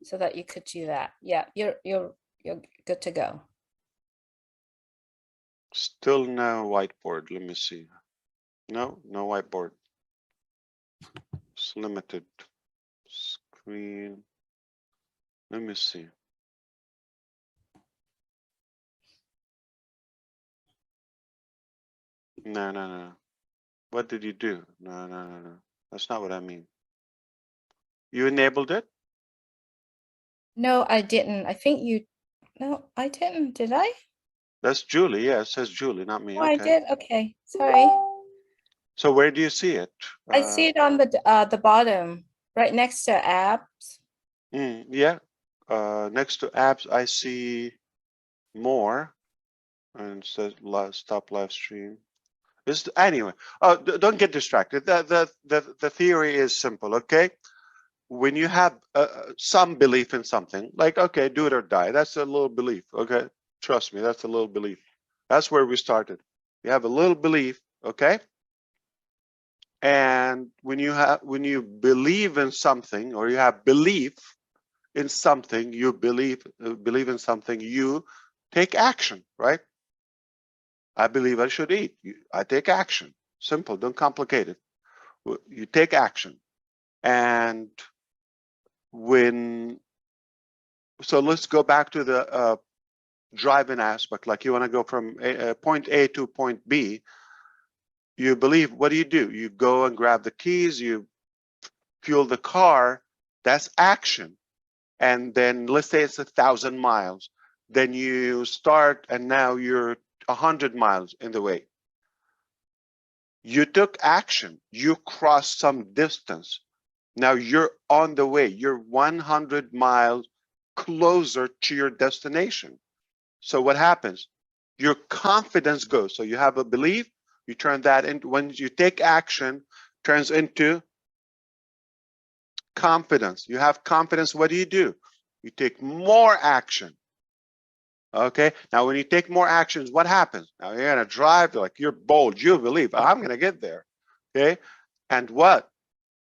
so that you could do that. Yeah, you're good to go. Still no whiteboard. Let me see. No whiteboard. It's limited. Screen. Let me see. No. What did you do? No. That's not what I mean. You enabled it? No, I didn't. I think you, no, I didn't. Did I? That's Julie. Yeah, it says Julie, not me. Oh, I Okay. did. Okay, sorry. So where do you see it? I see it on the bottom, right next to apps. Yeah. Next to apps, I see more, and it says stop live stream. Anyway. Oh, don't get distracted. The theory is simple. Okay. When you have some belief in something, like, okay, do it or die, that's a little belief. Okay, trust me, that's a little belief. That's where we started. You have a little belief, okay, and when you believe in something, or you have belief in something, you believe in something, you take action, right? I believe I should eat. I take action. Simple, don't complicate it. You take action. And so let's go back to the driving aspect. Like, you want to go from point A to point B. You believe, what do? You go and grab the keys, you fuel the car. That's action. And then let's say it's 1,000 miles. Then you start, and now you're 100 miles in the way. You took action. You crossed some distance. Now you're on the way. You're 100 miles closer to your destination. So what happens? Your confidence goes. So you have a belief, you turn that into, when you take action, turns into confidence. You have confidence, what do? You take more action. Okay, now when you take more actions, what happens? Now you're gonna drive, like, you're bold, you believe, I'm gonna get there. Okay, and what?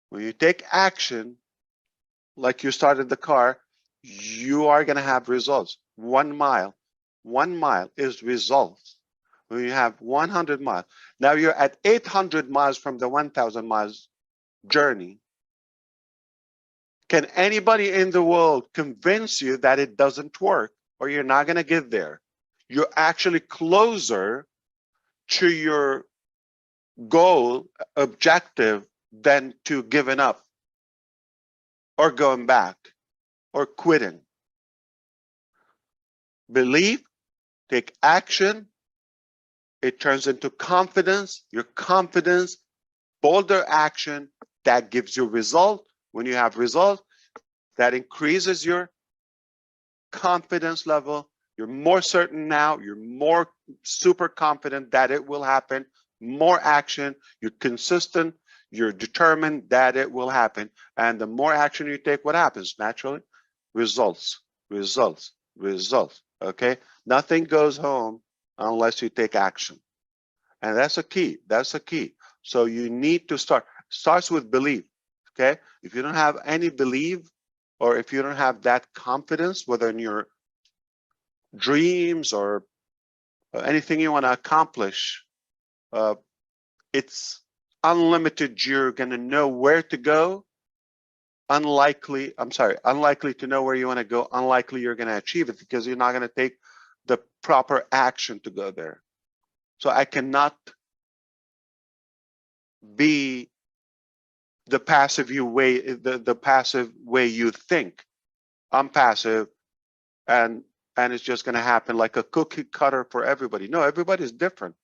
When you take action, like you started the car, you are gonna have results. 1 mile. 1 mile is results. When you have 100 miles, now you're at 800 miles from the 1,000 miles journey. Can anybody in the world convince you that it doesn't work, or you're not going to get there? You're actually closer to your goal, objective, than to giving up or going back or quitting. Believe, take action, it turns into confidence. Your confidence, bolder action, that gives you result. When you have result, that increases your confidence level. You're more certain now. You're more super confident that it will happen. More action. You're consistent. You're determined that it will happen. And the more action you take, what happens? Naturally, results, results, results. Okay? Nothing goes home unless you take action. And that's a key. That's a key. So you need to start. Starts with belief. Okay? If you don't have any belief, or if you don't have that confidence, whether in your dreams or anything you want to accomplish, it's unlimited. You're going to know where to go. Unlikely to know where you want to go. Unlikely you're going to achieve it, because you're not going to take the proper action to go there. So I cannot be the passive way you think. I'm passive, and it's just going to happen like a cookie cutter for everybody. No, everybody's different.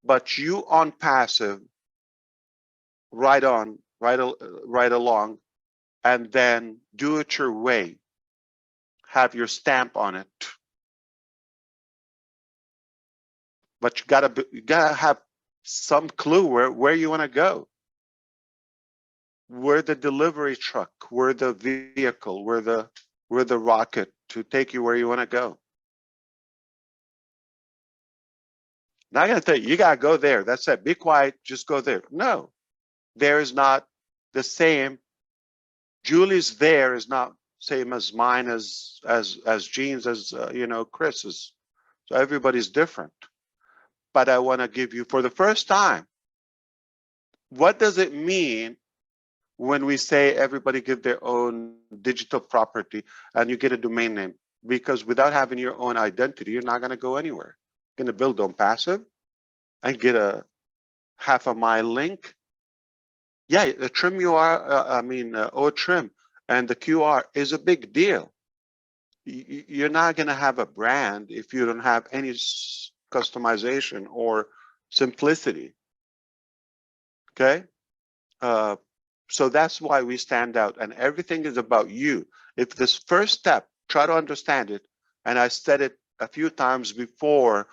But you on passive, right along, and then do it your way. Have your stamp on it. But you gotta have some clue where you want to go. We're the delivery truck, we're the vehicle, we're the rocket to take you where you want to go. Not gonna tell you, you gotta go there. That's it. Be quiet, just go there. No, there is not the same. Julie's there is not same as mine, as Jean's, as Chris's. So everybody's different. But I want to give you, for the first time, what does it mean when we say everybody give their own digital property and you get a domain name? Because without having your own identity, you're not going to go anywhere. You're going to build Onpassive and get a half-a-mile link. Yeah, the trim trim and the QR is a big deal. You're not going to have a brand if you don't have any customization or simplicity. Okay? So that's why we stand out, and everything is about you. If this first step, try to understand it, and I said it a few times before,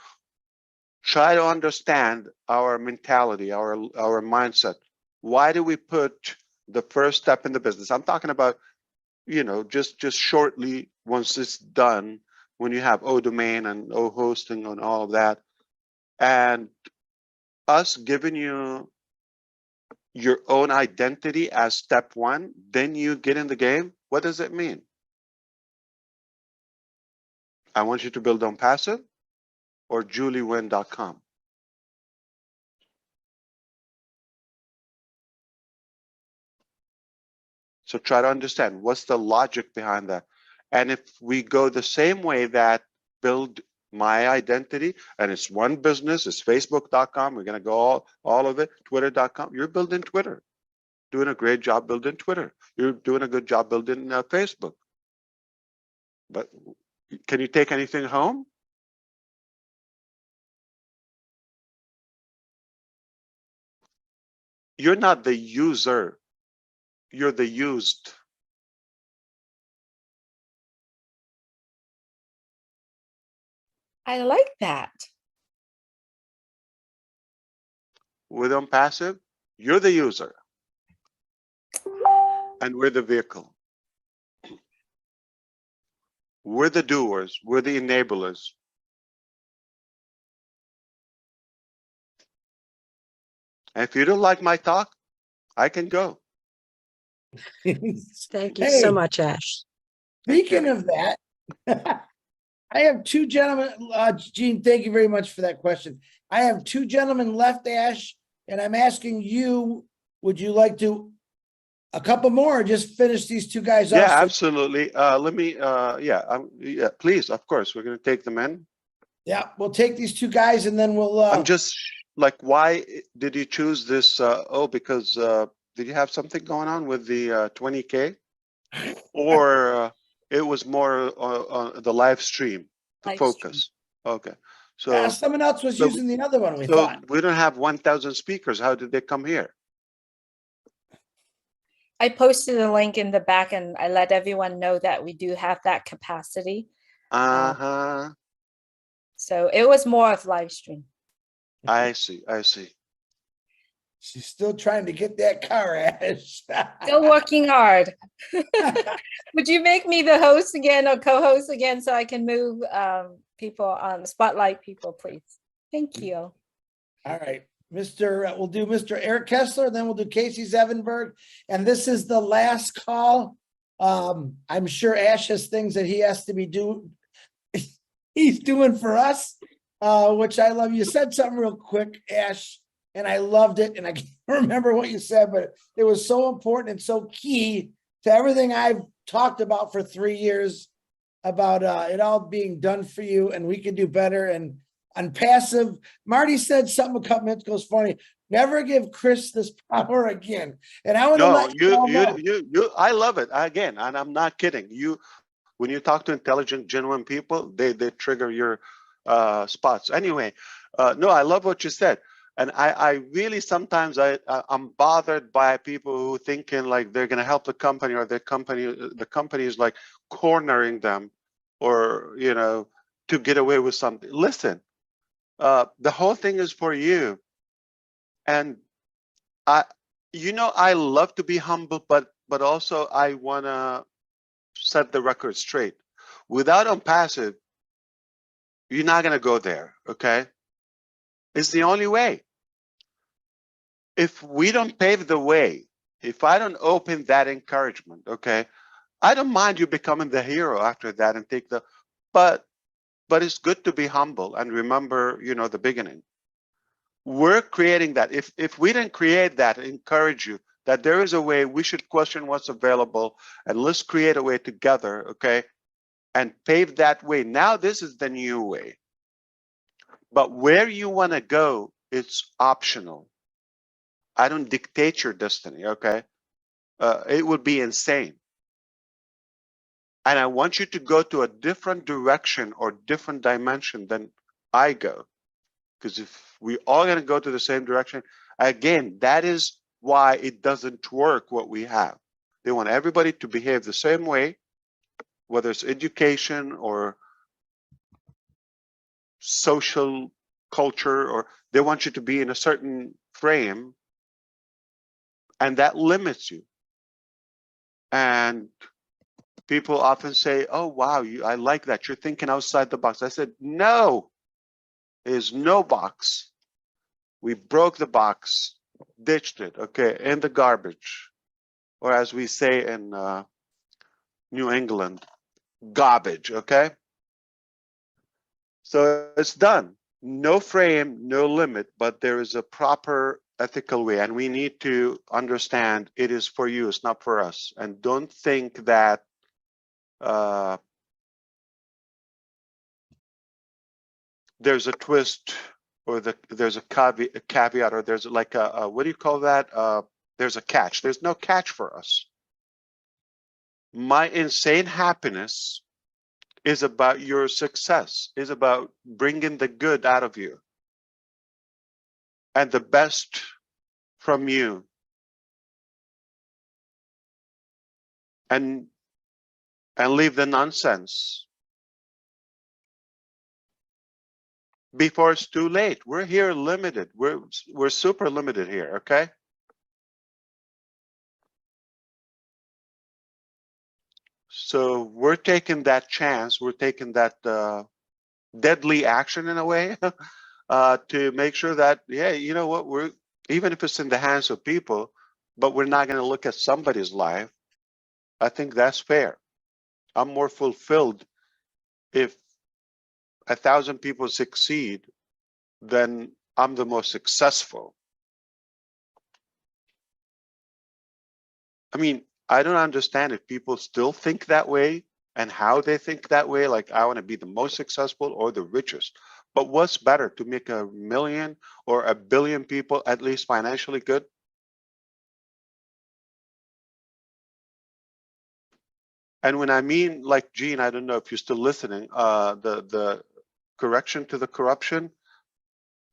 try to understand our mentality, our mindset. Why do we put the first step in the business? I'm talking about, just shortly, once it's done, when you have domain and hosting and all of that, and us giving you your own identity as step one, then you get in the game. What does it mean? I want you to build Onpassive or juliewynn.com. So try to understand what's the logic behind that. And if we go the same way that build my identity, and it's one business, it's facebook.com, we're going to go all of it, twitter.com, you're building Twitter. Doing a great job building Twitter. You're doing a good job building Facebook. But can you take anything home? You're not the user. You're the used. I like that. With Onpassive, you're the user. And we're the vehicle. We're the doers. We're the enablers. And if you don't like my talk, I can go. Thank you so much, Ash. Speaking of that, I have two gentlemen. Gene, thank you very much for that question. I have two gentlemen left, Ash, and I'm asking you, would you like to a couple more or just finish these two guys off? Yeah, absolutely. Let me, yeah, please, of course, we're going to take them in. Yeah, we'll take these two guys and then we'll. I'm just like, why did you choose this? Because did you have something going on with the 20K? Or it was more on the live stream to focus? Okay. So yeah, someone else was using the other one, we thought. We don't have 1,000 speakers. How did they come here? I posted a link in the back and I let everyone know that we do have that capacity. So it was more of live stream. I see. She's still trying to get that car, Ash. Still working hard. Would you make me the host again or co-host again so I can move people on spotlight people, please? Thank you. All right. We'll do Mr. Eric Kessler, then we'll do Casey Zevenberg. And this is the last call. I'm sure Ash has things that he has to be he's doing for us, which I love. You said something real quick, Ash, and I loved it. And I can't remember what you said, but it was so important and so key to everything I've talked about for 3 years about it all being done for you and we can do better. And Onpassive, Marty said something a couple minutes ago, funny. Never give Chris this power again. And I want to let you all know. I love it again, and I'm not kidding. When you talk to intelligent, genuine people, they trigger your spots. Anyway, no, I love what you said. And I really sometimes I'm bothered by people who thinking like they're going to help the company, or the company is like cornering them, or to get away with something. Listen, the whole thing is for you. And I love to be humble, but also I want to set the record straight. Without Onpassive, you're not going to go there, okay? It's the only way. If we don't pave the way, if I don't open that encouragement, okay, I don't mind you becoming the hero after that and take the, but it's good to be humble and remember, the beginning. We're creating that. If we didn't create that, encourage you that there is a way, we should question what's available, and let's create a way together, okay, and pave that way. Now this is the new way. But where you want to go, it's optional. I don't dictate your destiny, okay? It would be insane. And I want you to go to a different direction or different dimension than I go. Because if we all going to go to the same direction, again, that is why it doesn't work what we have. They want everybody to behave the same way, whether it's education or social culture, or they want you to be in a certain frame, and that limits you. And people often say, oh, wow, I like that. You're thinking outside the box. I said, no, there's no box. We broke the box, ditched it, okay, in the garbage. Or as we say in New England, garbage, okay? So it's done. No frame, no limit, but there is a proper ethical way, and we need to understand it is for you, it's not for us. And don't think that there's a twist, or there's a caveat, or there's like a what do you call that? There's a catch. There's no catch for us. My insane happiness is about your success, is about bringing the good out of you and the best from you. And leave the nonsense before it's too late. We're here limited. We're super limited here, okay? So we're taking that chance. We're taking that deadly action in a way to make sure that, yeah, you know what, we're, even if it's in the hands of people, but we're not going to look at somebody's life. I think that's fair. I'm more fulfilled if 1,000 people succeed than I'm the most successful. I mean, I don't understand if people still think that way and how they think that way. Like, I want to be the most successful or the richest. But what's better, to make 1 million or 1 billion people at least financially good? And when I mean, like, Gene, I don't know if you're still listening, the correction to the corruption,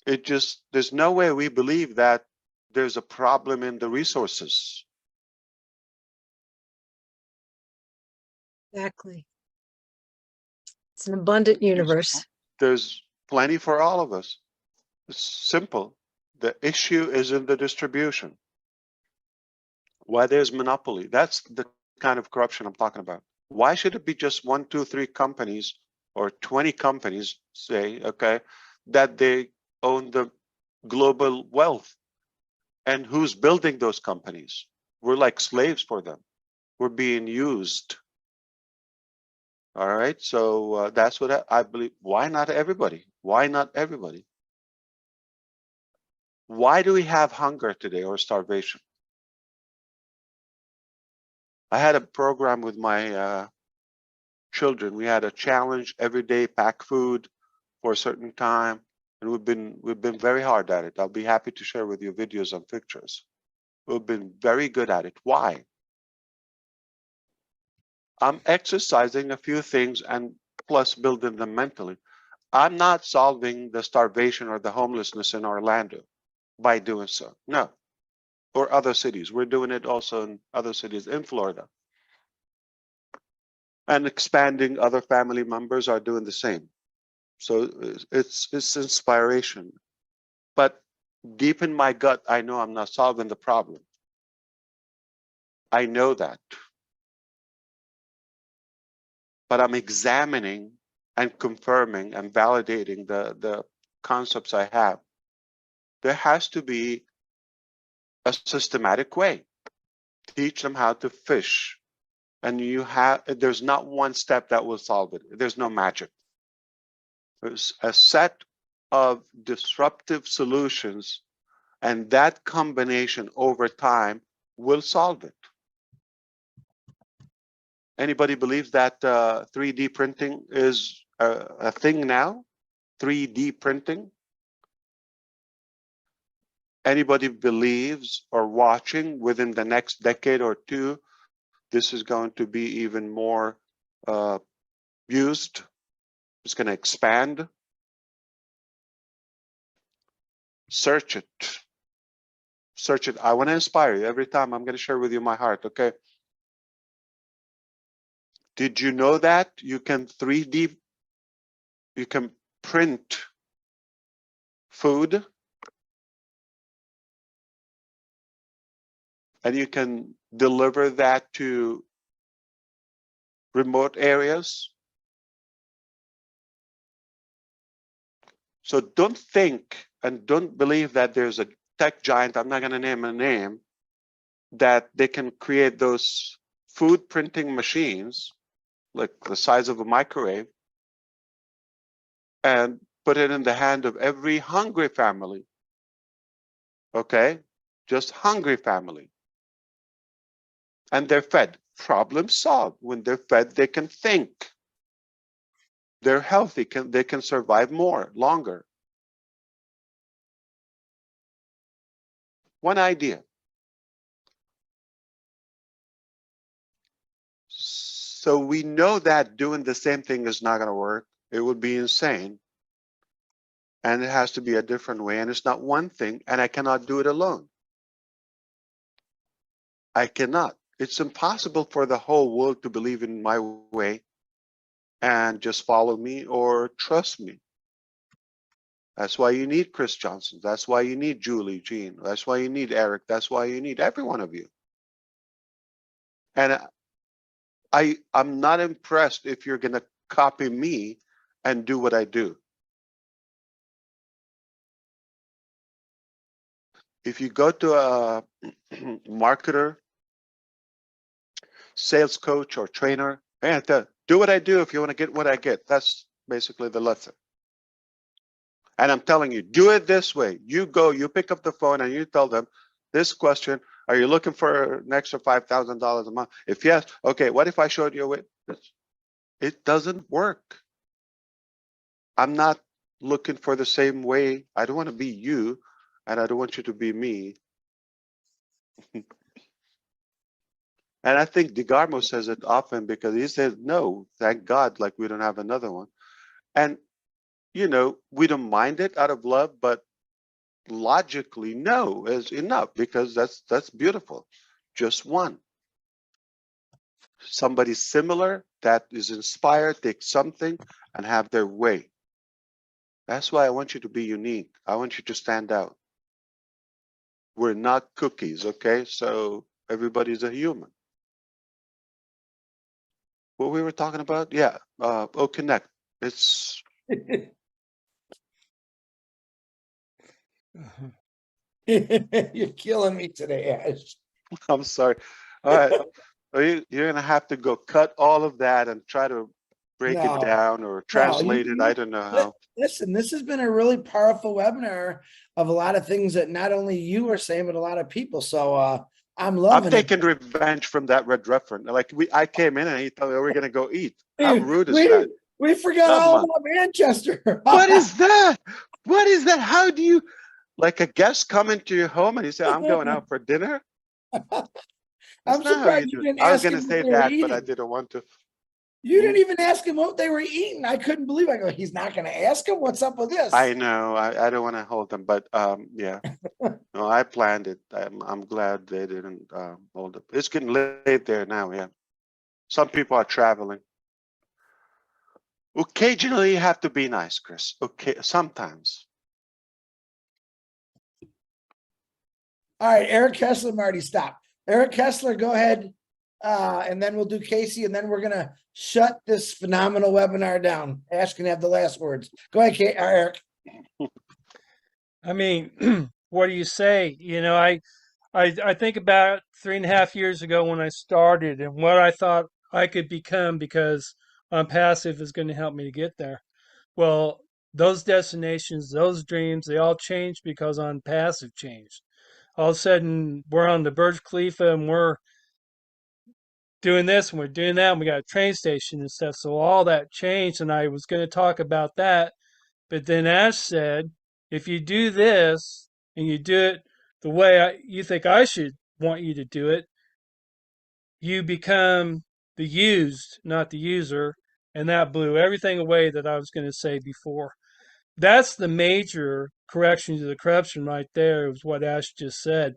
it just, there's no way we believe that there's a problem in the resources. Exactly. It's an abundant universe. There's plenty for all of us. It's simple. The issue is in the distribution. Why there's monopoly. That's the kind of corruption I'm talking about. Why should it be just 1, 2, 3 companies or 20 companies, say, okay, that they own the global wealth? And who's building those companies? We're like slaves for them. We're being used. All right, so that's what I believe. Why not everybody? Why not everybody? Why do we have hunger today or starvation? I had a program with my children. We had a challenge every day, pack food for a certain time, and we've been very hard at it. I'll be happy to share with you videos and pictures. We've been very good at it. Why? I'm exercising a few things and plus building them mentally. I'm not solving the starvation or the homelessness in Orlando. by doing so. No. Or other cities. We're doing it also in other cities in Florida. And expanding, other family members are doing the same. So it's inspiration. But deep in my gut, I know I'm not solving the problem. I know that. But I'm examining and confirming and validating the concepts I have. There has to be a systematic way. Teach them how to fish. And there's not one step that will solve it. There's no magic. There's a set of disruptive solutions, and that combination over time will solve it. Anybody believes that 3D printing is a thing now? 3D printing? Anybody believes or watching within the next decade or two, this is going to be even more used? It's going to expand. Search it. Search it. I want to inspire you. Every time I'm going to share with you my heart, okay? Did you know that you can 3D, you can print food? And you can deliver that to remote areas? So don't think and don't believe that there's a tech giant, I'm not going to name a name, that they can create those food printing machines like the size of a microwave and put it in the hand of every hungry family. Okay? Just hungry family. And they're fed. Problem solved. When they're fed, they can think. They're healthy. They can survive more, longer. One idea. So we know that doing the same thing is not going to work. It would be insane. And it has to be a different way. And it's not one thing. And I cannot do it alone. I cannot. It's impossible for the whole world to believe in my way and just follow me or trust me. That's why you need Chris Johnson. That's why you need Julie, Jean. That's why you need Eric. That's why you need every one of you. And I'm not impressed if you're going to copy me and do what I do. If you go to a marketer, sales coach, or trainer, and do what I do if you want to get what I get. That's basically the lesson. And I'm telling you, do it this way. You go, you pick up the phone and you tell them this question: are you looking for an extra $5,000 a month? If yes, okay, what if I showed you a way? It doesn't work. I'm not looking for the same way. I don't want to be you, and I don't want you to be me. And I think DeGarmo says it often because he says, no, thank God, like we don't have another one. And, you know, we don't mind it out of love, but logically, no is enough because that's beautiful. Just one. Somebody similar that is inspired, take something and have their way. That's why I want you to be unique. I want you to stand out. We're not cookies, okay? So everybody's a human. What we were talking about? Yeah, Connect. It's You're killing me today, Ash. I'm sorry. All right. You're gonna have to go cut all of that and try to break it down or translate it. I don't know how. Listen, this has been a really powerful webinar of a lot of things that not only you are saying, but a lot of people. So I'm loving I'm taking revenge from that red reference. Like I came in and he told me we're gonna go eat. How rude is that? We forgot all about Manchester. What is that? What is that? How do you, like a guest come into your home and you say, I'm going out for dinner? I'm surprised you didn't I was ask gonna him say what they were that, but I eating. didn't want to. You didn't even ask him what they were eating. I couldn't believe it. I go, he's not going to ask him what's up with this. I know. I don't want to hold them, but yeah. No, I planned it. I'm glad they didn't hold it. It's getting late there now. Yeah. Some people are traveling. Occasionally, you have to be nice, Chris. Okay, sometimes. All right, Eric Kessler, Marty, stop. Eric Kessler, go ahead. And then we'll do Casey, and then we're going to shut this phenomenal webinar down. Ash can have the last words. Go ahead, Eric. I mean, what do you say? You know, I think about 3.5 years ago when I started and what I thought I could become because Onpassive is going to help me to get there. Well, those destinations, those dreams, they all changed because Onpassive changed. All of a sudden, we're on the Burj Khalifa and we're doing this and we're doing that and we got a train station and stuff. So all that changed, and I was going to talk about that. But then Ash said, if you do this and you do it the way you think I should want you to do it, you become the used, not the user. And that blew everything away that I was going to say before. That's the major correction to the corruption right there, is what Ash just said.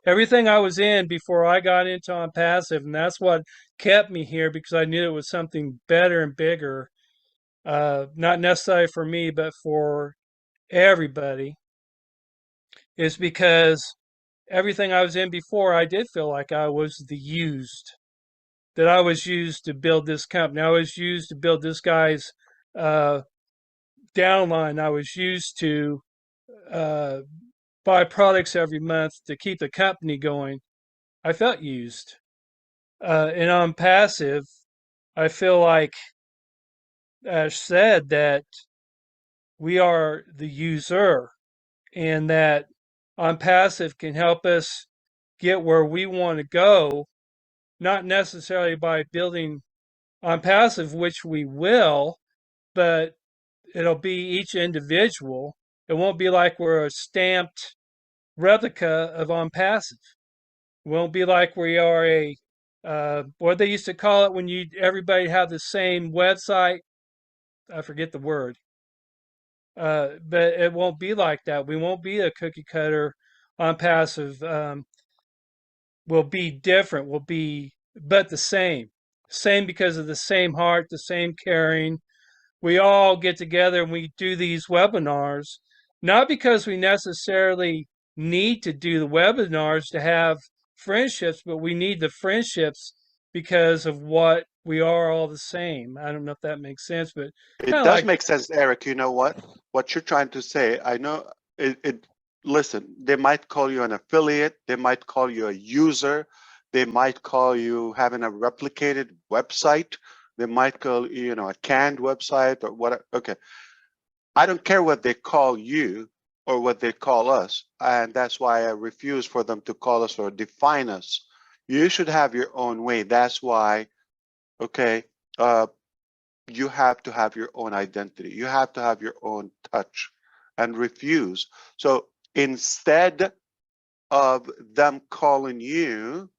Everything I was in before I got into Onpassive, and that's what kept me here, because I knew it was something better and bigger, not necessarily for me, but for everybody, is because everything I was in before, I did feel like I was the used, that I was used to build this company. I was used to build this guy's downline. I was used to buy products every month to keep the company going. I felt used. And Onpassive, I feel like Ash said that we are the user, and that Onpassive can help us get where we want to go, not necessarily by building Onpassive, which we will, but it'll be each individual. It won't be like we're a stamped replica of Onpassive. It won't be like we are a what they used to call it when everybody have the same website. I forget the word. But it won't be like that. We won't be a cookie cutter. Onpassive will be different. Will be, but the same. Same because of the same heart, the same caring. We all get together and we do these webinars, not because we necessarily need to do the webinars to have friendships, but we need the friendships because of what we are all the same. I don't know if that makes sense, but it does make sense, Eric. You know what you're trying to say. I know it. Listen, they might call you an affiliate. They might call you a user. They might call you having a replicated website. They might call you, a canned website or whatever. Okay. I don't care what they call you or what they call us. And that's why I refuse for them to call us or define us. You should have your own way. That's why, okay, you have to have your own identity. You have to have your own touch and refuse. So instead of them calling you,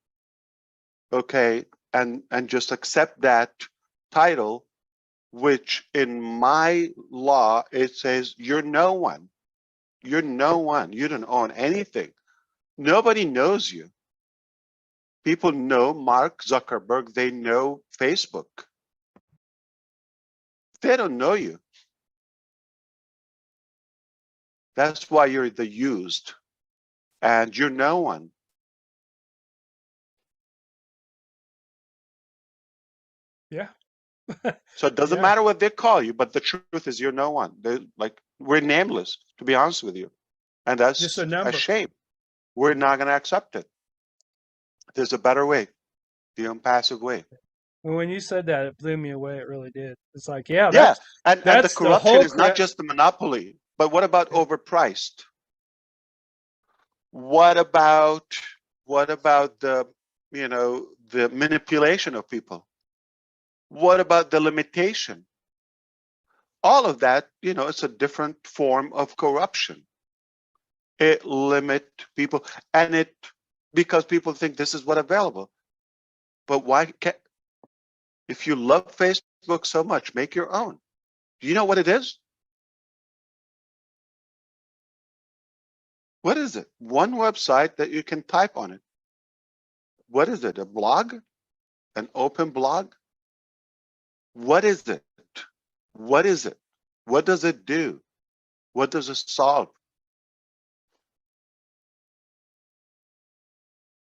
okay, and just accept that title, which in my law, it says you're no one. You're no one. You don't own anything. Nobody knows you. People know Mark Zuckerberg. They know Facebook. They don't know you. That's why you're the used, and you're no one. Yeah. So it doesn't matter what they call you, but the truth is you're no one. We're nameless, to be honest with you. And that's just a shame. We're not going to accept it. There's a better way, the Onpassive way. Well, when you said that, it blew me away. It really did. It's like, yeah, and the corruption is not just the monopoly, but what about overpriced? What about the the manipulation of people? What about the limitation? All of that, it's a different form of corruption. It limits people, and because people think this is what available. But why can't If you love Facebook so much, make your own. Do you know what it is? What is it? One website that you can type on it. What is it? A blog? An open blog? What is it? What is it? What does it do? What does it solve?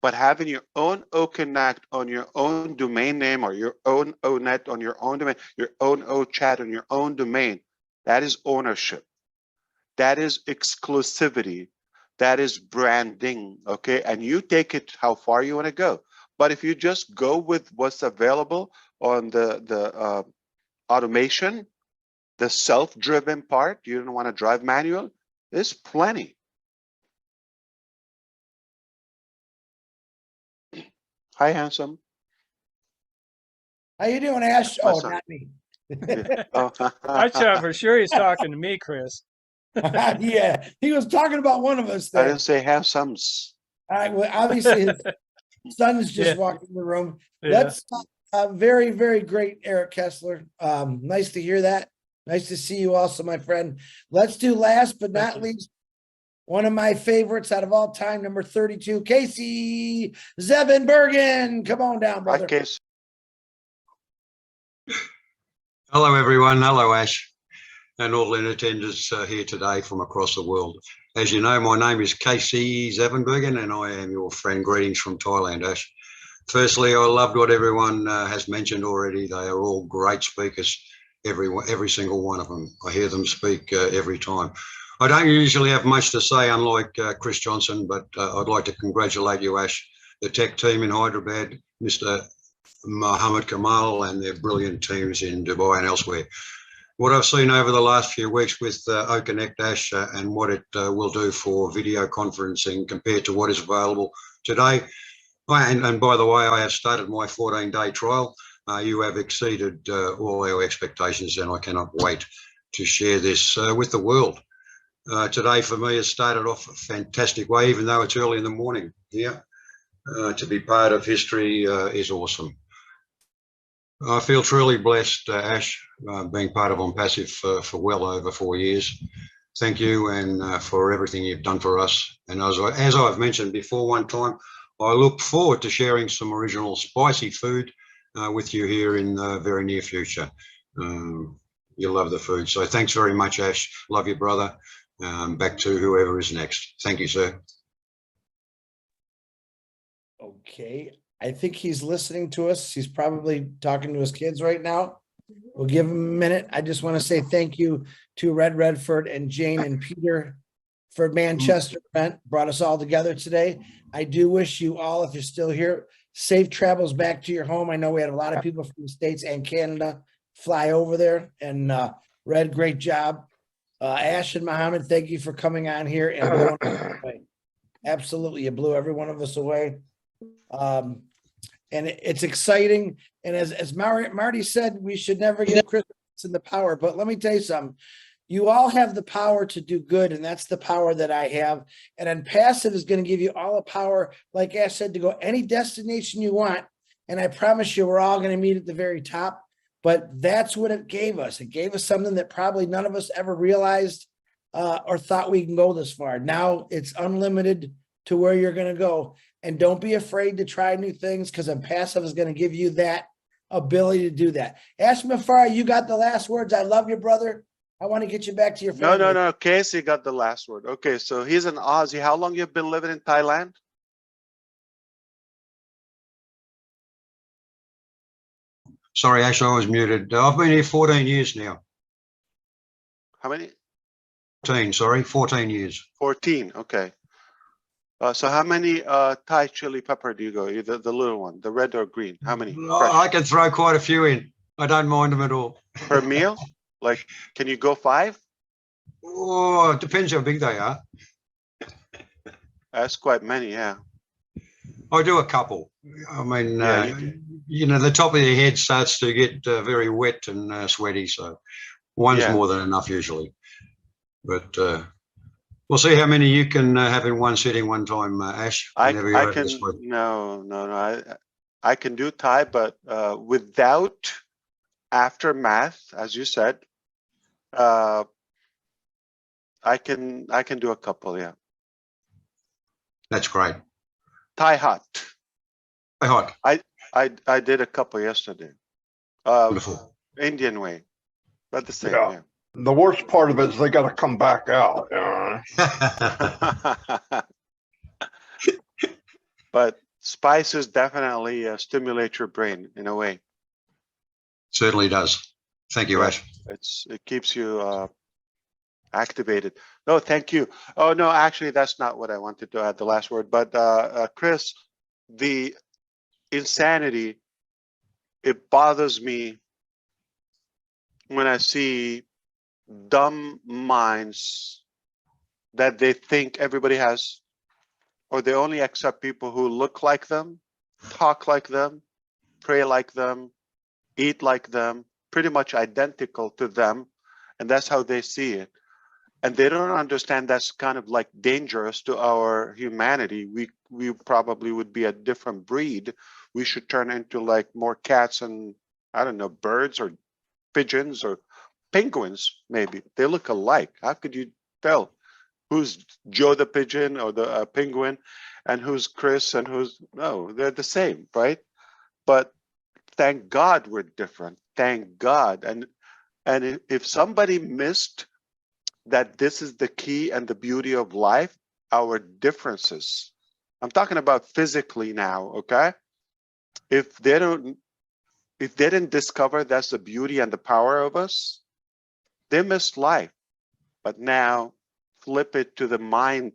But having your own OConnect on your own domain name, or your own ONet on your own domain, your own OChat on your own domain, that is ownership. That is exclusivity. That is branding, okay? And you take it how far you want to go. But if you just go with what's available on the automation, the self-driven part, you don't want to drive manual, there's plenty. Hi, handsome. How you doing, Ash? My Oh, son. not me. Yeah. Oh. I thought for sure he's talking to me, Chris. Yeah, he was talking about one of us I there. didn't say handsomes. All right, well, obviously his son's just Yeah. walked in the room. Yeah. Let's very, very great, Eric Kessler. Nice to hear that. Nice to see you also, my friend. Let's do last but not least, one of my favorites out of all time, number 32, Casey Zevenbergen. Come on down, Hi, brother. Case. Hello, everyone. Hello, Ash, and all in attendance here today from across the world. As you know, my name is Casey Zevenbergen, and I am your friend. Greetings from Thailand, Ash. Firstly, I loved what everyone has mentioned already. They are all great speakers, every single one of them. I hear them speak every time. I don't usually have much to say, unlike Chris Johnson, but I'd like to congratulate you, Ash, the tech team in Hyderabad, Mr. Mohammed Kamal, and their brilliant teams in Dubai and elsewhere. What I've seen over the last few weeks with OConnect, Ash, and what it will do for video conferencing compared to what is available today. And by the way, I have started my 14-day trial. You have exceeded all our expectations, and I cannot wait to share this with the world. Today for me has started off a fantastic way, even though it's early in the morning here. To be part of history is awesome. I feel truly blessed, Ash, being part of Onpassive for well over 4 years. Thank you, and for everything you've done for us. And as I've mentioned before one time, I look forward to sharing some original spicy food with you here in the very near future. You love the food. So thanks very much, Ash. Love you, brother. Back to whoever is next. Thank you, sir. Okay, I think he's listening to us. He's probably talking to his kids right now. We'll give him a minute. I just want to say thank you to Red Redford and Jane and Peter for Manchester event. Brought us all together today. I do wish you all, if you're still here, safe travels back to your home. I know we had a lot of people from the States and Canada fly over there. And Red, great job. Ash and Mohammed, thank you for coming on here and blowing us away. Absolutely, you blew every one of us away. And it's exciting. And as Marty said, we should never give Chris in the power. But let me tell you something. You all have the power to do good, and that's the power that I have. And Onpassive is going to give you all the power, like Ash said, to go any destination you want. And I promise you, we're all going to meet at the very top. But that's what it gave us. It gave us something that probably none of us ever realized or thought we can go this far. Now it's unlimited to where you're going to go. And don't be afraid to try new things, because Onpassive is going to give you that ability to do that. Ash Mufareh, you got the last words. I love you, brother. I want to get you back to your family. No. Casey got the last word. Okay, so he's an Aussie. How long you been living in Thailand? Sorry, Ash, I was muted. I've been here 14 years now. How many? 14 years. 14, okay. So how many Thai chili pepper do you go? Either the little one, the red or green? How many? I can throw quite a few in. I don't mind them at all. Per meal? Like, can you go 5? Oh, it depends how big they are. That's quite many, yeah. I do a couple. I mean, Yeah, you know, the top of your head starts to get very wet and sweaty, so one's more than enough usually. But we'll see how many you can have in one sitting one time, Ash. I can, no. I can do Thai, but without aftermath, as you said, I can do a couple. Yeah. That's great. Thai hot. Thai hot. I did a couple yesterday. Wonderful. Indian way, but the same. Yeah. Yeah. The worst part of it is they got to come back out. But spices definitely stimulate your brain in a way. Certainly does. Thank you, Ash. It keeps you activated. No, thank you. Oh no, actually, that's not what I wanted to add. The last word, but Chris, the insanity. It bothers me when I see dumb minds that they think everybody has, or they only accept people who look like them, talk like them, pray like them, eat like them, pretty much identical to them, and that's how they see it. And they don't understand that's kind of like dangerous to our humanity. We probably would be a different breed. We should turn into like more cats and, I don't know, birds or pigeons or penguins, maybe. They look alike. How could you tell who's Joe the pigeon or the penguin and who's Chris and who's, no, they're the same, right? But thank God we're different. Thank God. And if somebody missed that this is the key and the beauty of life, our differences. I'm talking about physically now, okay? If they didn't discover that's the beauty and the power of us, they missed life. But now flip it to the mind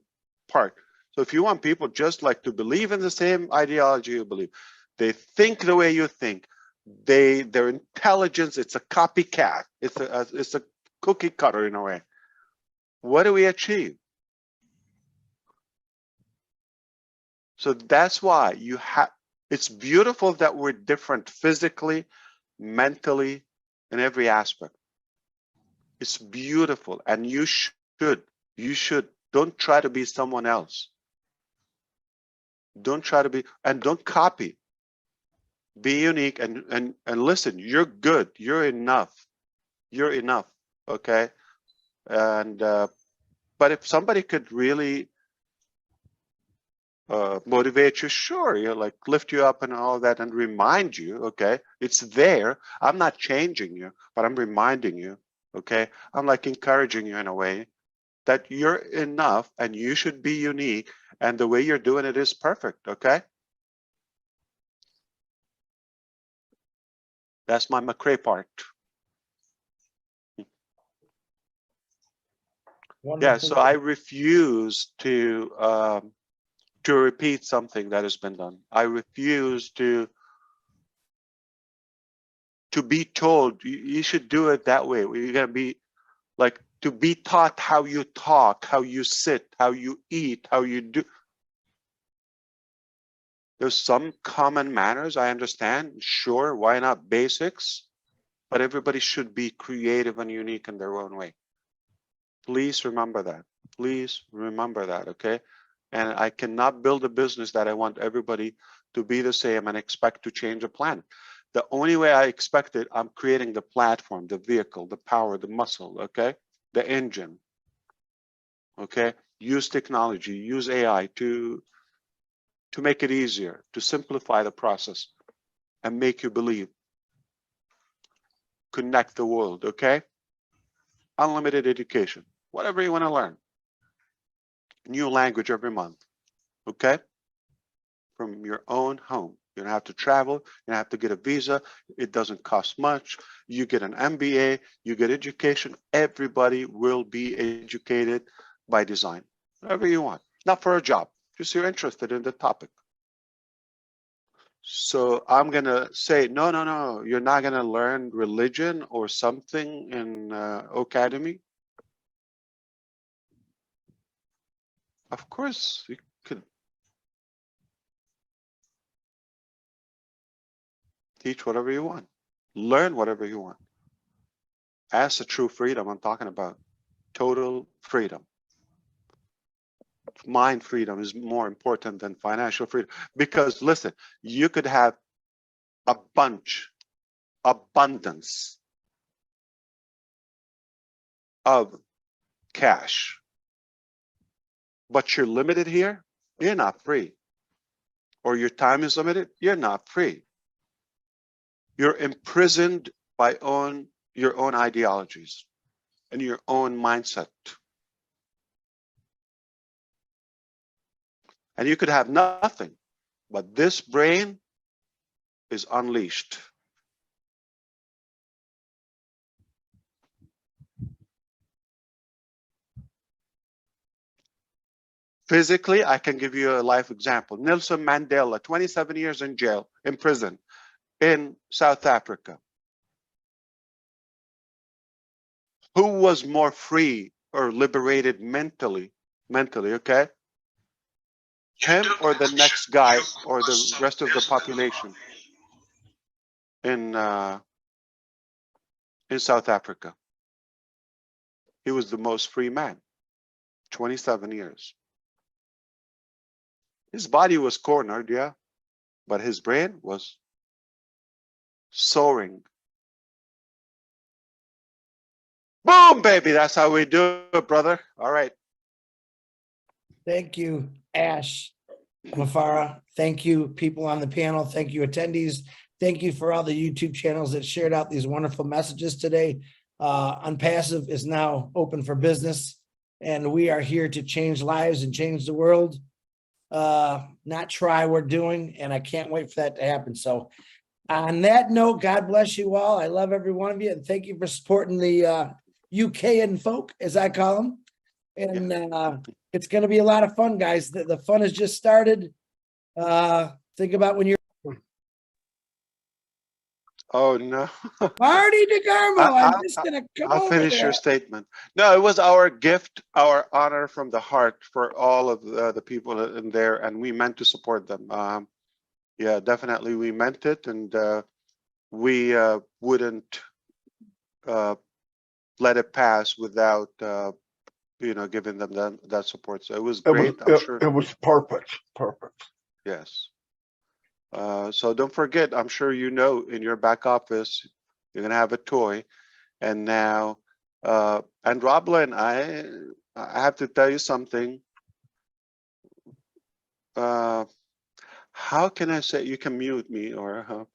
part. So if you want people just like to believe in the same ideology you believe, they think the way you think, their intelligence, it's a copycat, it's a cookie cutter in a way. What do we achieve? So that's why it's beautiful that we're different physically, mentally, in every aspect. It's beautiful, and you should, don't try to be someone else. Don't try to be, and don't copy. Be unique and listen, you're good, you're enough, okay? And but if somebody could really motivate you, sure, you know, like lift you up and all that and remind you, okay, it's there. I'm not changing you, but I'm reminding you, okay? I'm like encouraging you in a way that you're enough and you should be unique, and the way you're doing it is perfect, okay? That's my McRae part. Wonderful. Yeah, so I refuse to repeat something that has been done. I refuse to be told you should do it that way. You're gonna be like, to be taught how you talk, how you sit, how you eat, how you do. There's some common manners, I understand. Sure, why not basics? But everybody should be creative and unique in their own way. Please remember that. Please remember that, okay? And I cannot build a business that I want everybody to be the same and expect to change a planet. The only way I expect it, I'm creating the platform, the vehicle, the power, the muscle, okay? The engine, okay? Use technology, use AI to make it easier, to simplify the process and make you believe. Connect the world, okay? Unlimited education, whatever you want to learn. New language every month, okay? From your own home. You don't have to travel, you don't have to get a visa, it doesn't cost much. You get an MBA, you get education. Everybody will be educated by design, whatever you want. Not for a job, just you're interested in the topic. So I'm gonna say, no, you're not gonna learn religion or something in Academy. Of course, you could teach whatever you want, learn whatever you want. That's the true freedom I'm talking about. Total freedom. Mind freedom is more important than financial freedom. Because listen, you could have a bunch, abundance of cash. But you're limited here, you're not free. Or your time is limited, you're not free. You're imprisoned by your own ideologies and your own mindset. And you could have nothing, but this brain is unleashed. Physically, I can give you a life example. Nelson Mandela, 27 years in jail, in prison, in South Africa. Who was more free or liberated mentally, okay? Him or the next guy or the rest of the population in South Africa? He was the most free man, 27 years. His body was cornered, yeah, but his brain was soaring. Boom, baby, that's how we do it, brother. All right. Thank you, Ash, Mufareh. Thank you, people on the panel. Thank you, attendees. Thank you for all the YouTube channels that shared out these wonderful messages today. Onpassive is now open for business, and we are here to change lives and change the world. Not try, we're doing, and I can't wait for that to happen. So on that note, God bless you all. I love every one of you, and thank you for supporting the UK and folk, as I call them. And it's going to be a lot of fun, guys. The fun has just started. Think about when you're Oh no. Marty DeGarmo. I'm just gonna come I'll over finish there. your statement. No, it was our gift, our honor from the heart for all of the people in there, and we meant to support them. Yeah, definitely, we meant it, and we wouldn't let it pass without giving them that support. So it was great. I'm sure it was perfect. Perfect. Yes. So don't forget, I'm sure you know in your back office, you're going to have a toy. And now, and Roblin, I have to tell you something. How can I say, you can mute me or,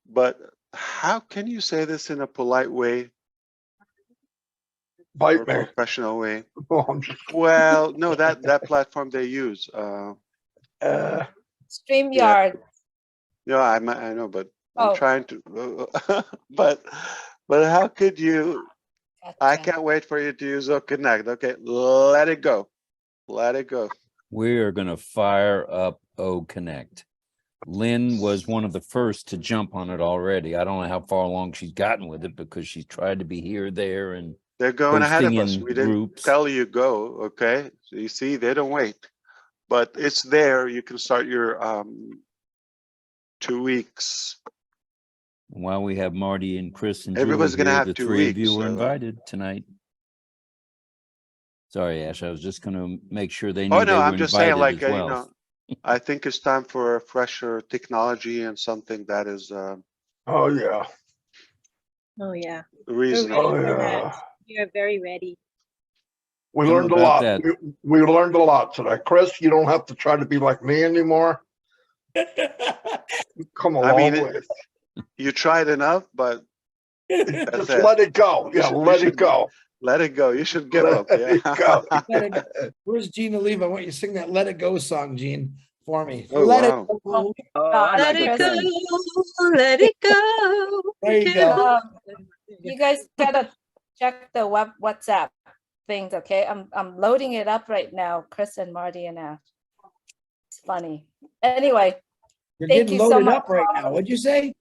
but how can you say this in a polite way? Bite or me. Professional way? Oh, I'm just... Well, no, that platform they use. StreamYard. Yeah, I know, but I'm Oh. trying to. but how could you? Gotcha. I can't wait for you to use Connect. Okay, let it go. Let it go. We are going to fire up Connect. Lynn was one of the first to jump on it already. I don't know how far along she's gotten with it because she's tried to be here, there, and they're going ahead of us. in We didn't groups. tell you go. Okay, so you see, they don't wait, but it's there. You can start your 2 weeks. While we have Marty and Chris and Everybody's Julie gonna here, have the 2 three of you weeks, were so- invited tonight. Sorry, Ash, I was just going to make sure they knew Oh they no, were I'm just saying, invited like as well. I think it's time for a fresher technology and something that is Oh yeah. Oh, yeah. reasonable. We're ready Oh, for yeah. that. We are very ready. We How learned a about lot. that? We learned a lot today. Chris, you don't have to try to be like me anymore. You've come a I long mean, way. you tried enough, but that's Just it. let it go. You Yeah, should- you let it should go. Let it go. You should give Let up. Yeah. it go. Let it go. Where's Gina Leave? I want you to sing that Let It Go song, Gene, for me. Oh, Let wow. it go. Let like it Chris. go, let it go. There you go. You guys gotta check the WhatsApp things, okay? I'm loading it up right now, Chris and Marty and Ash. It's funny. Anyway, You're thank getting you so loaded much. up right now. What'd you say?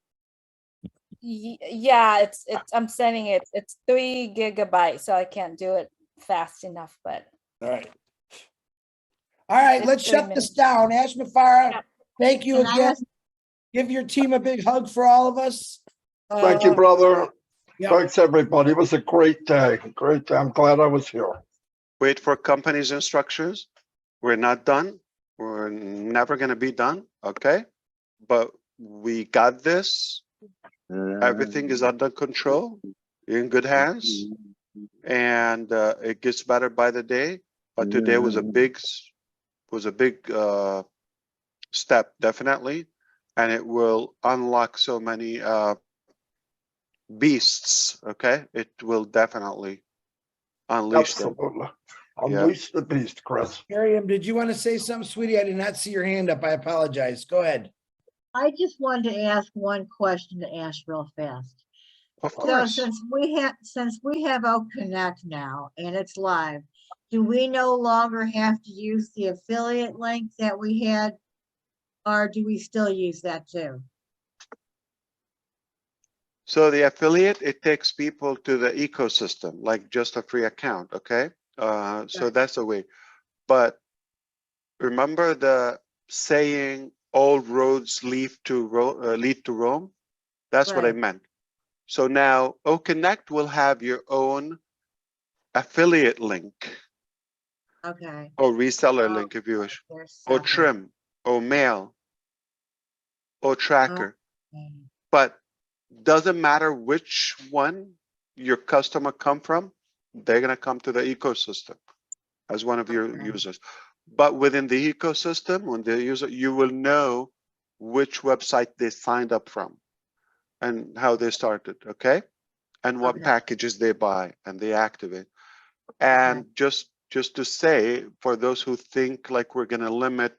Yeah, it's I'm sending it. It's 3 gigabytes, so I can't do it fast enough, but All right. All right, It's let's 3 shut this down. Ash Mufareh, thank you Can I again. ask- Give your team a big hug for all of us. Thank you, brother. yeah. Thanks, everybody. It was a great day. Great day. I'm glad I was here. Wait for company's instructions. We're not done. We're never going to be done. Okay. But we got this. Everything is under control, in good hands, and it gets better by the day. But today was a big step, definitely, and it will unlock so many beasts. Okay, it will definitely unleash them. Absolutely. Unleash the beast, Chris. Miriam, did you want to say something, sweetie? I did not see your hand up. I apologize. Go ahead. I just wanted to ask one question to Ash real fast. Of So course. since we have O Connect now and it's live, do we no longer have to use the affiliate link that we had, or do we still use that too? So the affiliate, it takes people to the ecosystem, like just a free account, okay? So that's a way. But remember the saying, all roads lead to Rome? That's what I meant. So now O Connect will have your own affiliate link. Okay. Or reseller link if you wish. Or trim, or mail, or tracker. But doesn't matter which one your customer come from, they're gonna come to the ecosystem as one of your users. But within the ecosystem, when the user, you will know which website they signed up from and how they started, okay? And what packages they buy and they activate. And just to say, for those who think like we're gonna limit,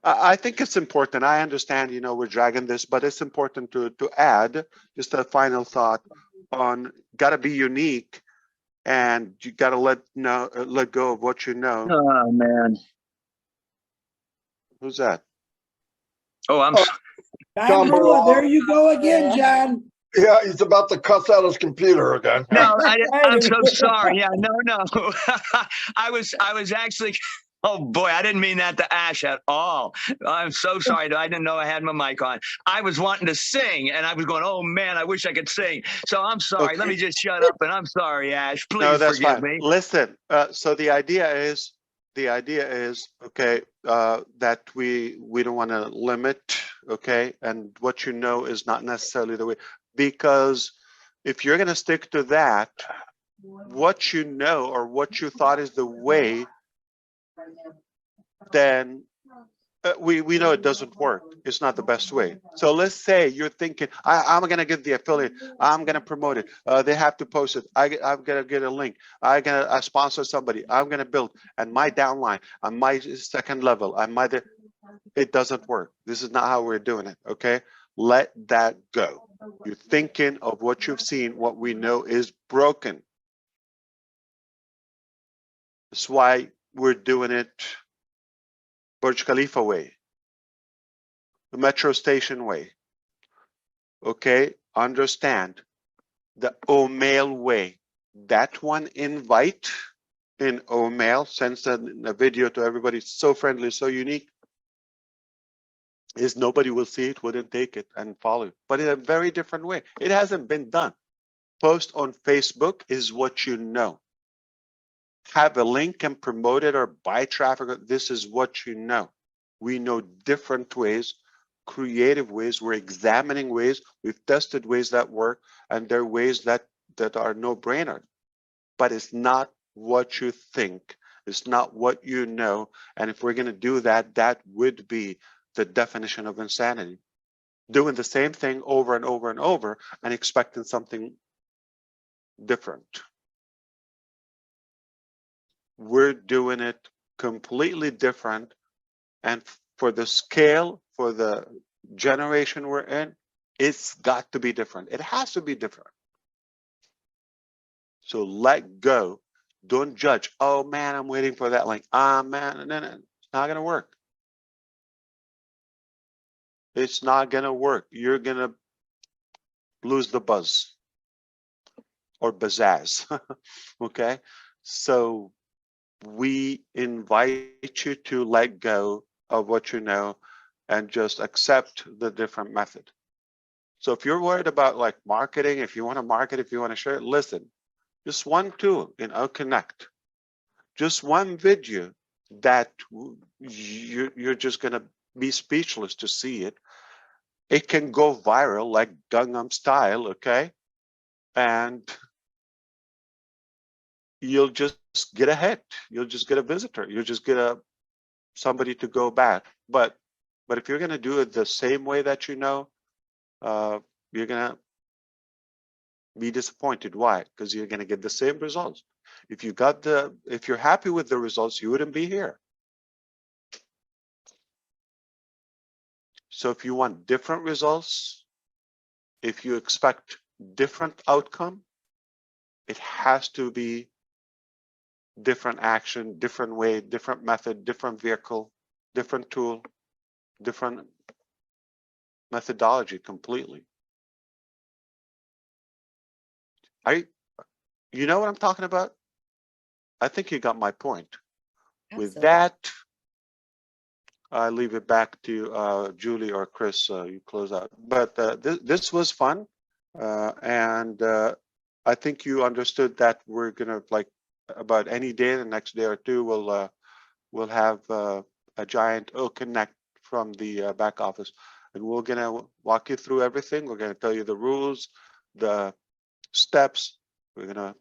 I think it's important. I understand, we're dragging this, but it's important to add just a final thought on gotta be unique, and you gotta let go of what you know. Oh man. Who's that? Oh, I'm John Burrell. There you go again, John. Yeah, he's about to cuss out his computer again. No, I'm so sorry. Yeah, no. I was actually. Oh boy, I didn't mean that to Ash at all. I'm so sorry. I didn't know I had my mic on. I was wanting to sing, and I was going, "Oh man, I wish I could sing." So I'm sorry. Okay. Let me just shut up, and I'm sorry, Ash. Please No, that's forgive fine. me. Listen, so the idea is okay, that we don't want to limit, okay, and what you know is not necessarily the way, because if you're going to stick to that, what you know or what you thought is the way, then we know it doesn't work. It's not the best way. So let's say you're thinking, I'm going to get the affiliate. I'm going to promote it. They have to post it. I'm going to get a link. I'm going to sponsor somebody. I'm going to build. And my downline, on my second level, it doesn't work. This is not how we're doing it, okay? Let that go. You're thinking of what you've seen. What we know is broken. That's why we're doing it Burj Khalifa way, the metro station way. Okay, understand the O-mail way. That one invite in O-mail, sends a video to everybody, so friendly, so unique, is nobody will see it, wouldn't take it and follow it, but in a very different way. It hasn't been done. Post on Facebook is what you know. Have a link and promote it or buy traffic. This is what you know. We know different ways, creative ways. We're examining ways. We've tested ways that work, and there are ways that are no-brainer. But it's not what you think. It's not what you know. And if we're going to do that, that would be the definition of insanity. Doing the same thing over and over and over and expecting something different. We're doing it completely different, and for the scale, for the generation we're in, it's got to be different. It has to be different. So let go. Don't judge. Oh man, I'm waiting for that link. Man, no, it's not gonna work. It's not gonna work. You're gonna lose the buzz or pizzazz. Okay, so we invite you to let go of what you know and just accept the different method. So if you're worried about like marketing, if you want to market, if you want to share it, listen, just one tool in O Connect, just one video that you're just going to be speechless to see it. It can go viral like Gangnam Style, okay? And you'll just get a hit. You'll just get a visitor. You'll just get somebody to go back. But if you're going to do it the same way that you know, you're going to be disappointed. Why? Because you're going to get the same results. If you're happy with the results, you wouldn't be here. So if you want different results, if you expect different outcome, it has to be different action, different way, different method, different vehicle, different tool, different methodology completely. You know what I'm talking about? I think you got my point. Absolutely. With that, I leave it back to Julie or Chris. You close out. But this was fun, and I think you understood that we're gonna, like, about any day, the next day or two, we'll have a giant Connect from the back office, and we're gonna walk you through everything. We're gonna tell you the rules, the steps. We're gonna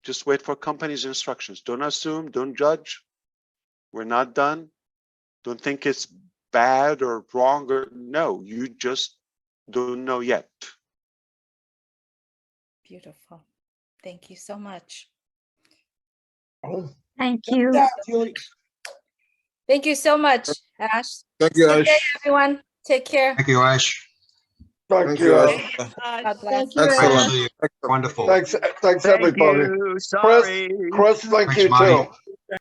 just wait for company's instructions. Don't assume, don't judge. We're not done. Don't think it's bad or wrong, or no, you just don't know yet. Beautiful. Thank you so much. Thank you. Thank you so much, Ash. Thank you, Good day, Ash. everyone. Take care. Thank you, Ash. Thank you, Ash. God bless. Thank you, Great to Ash. see you. Wonderful. Thanks Thank everybody. you. Sorry. Chris, thank Thanks, you Marty. too.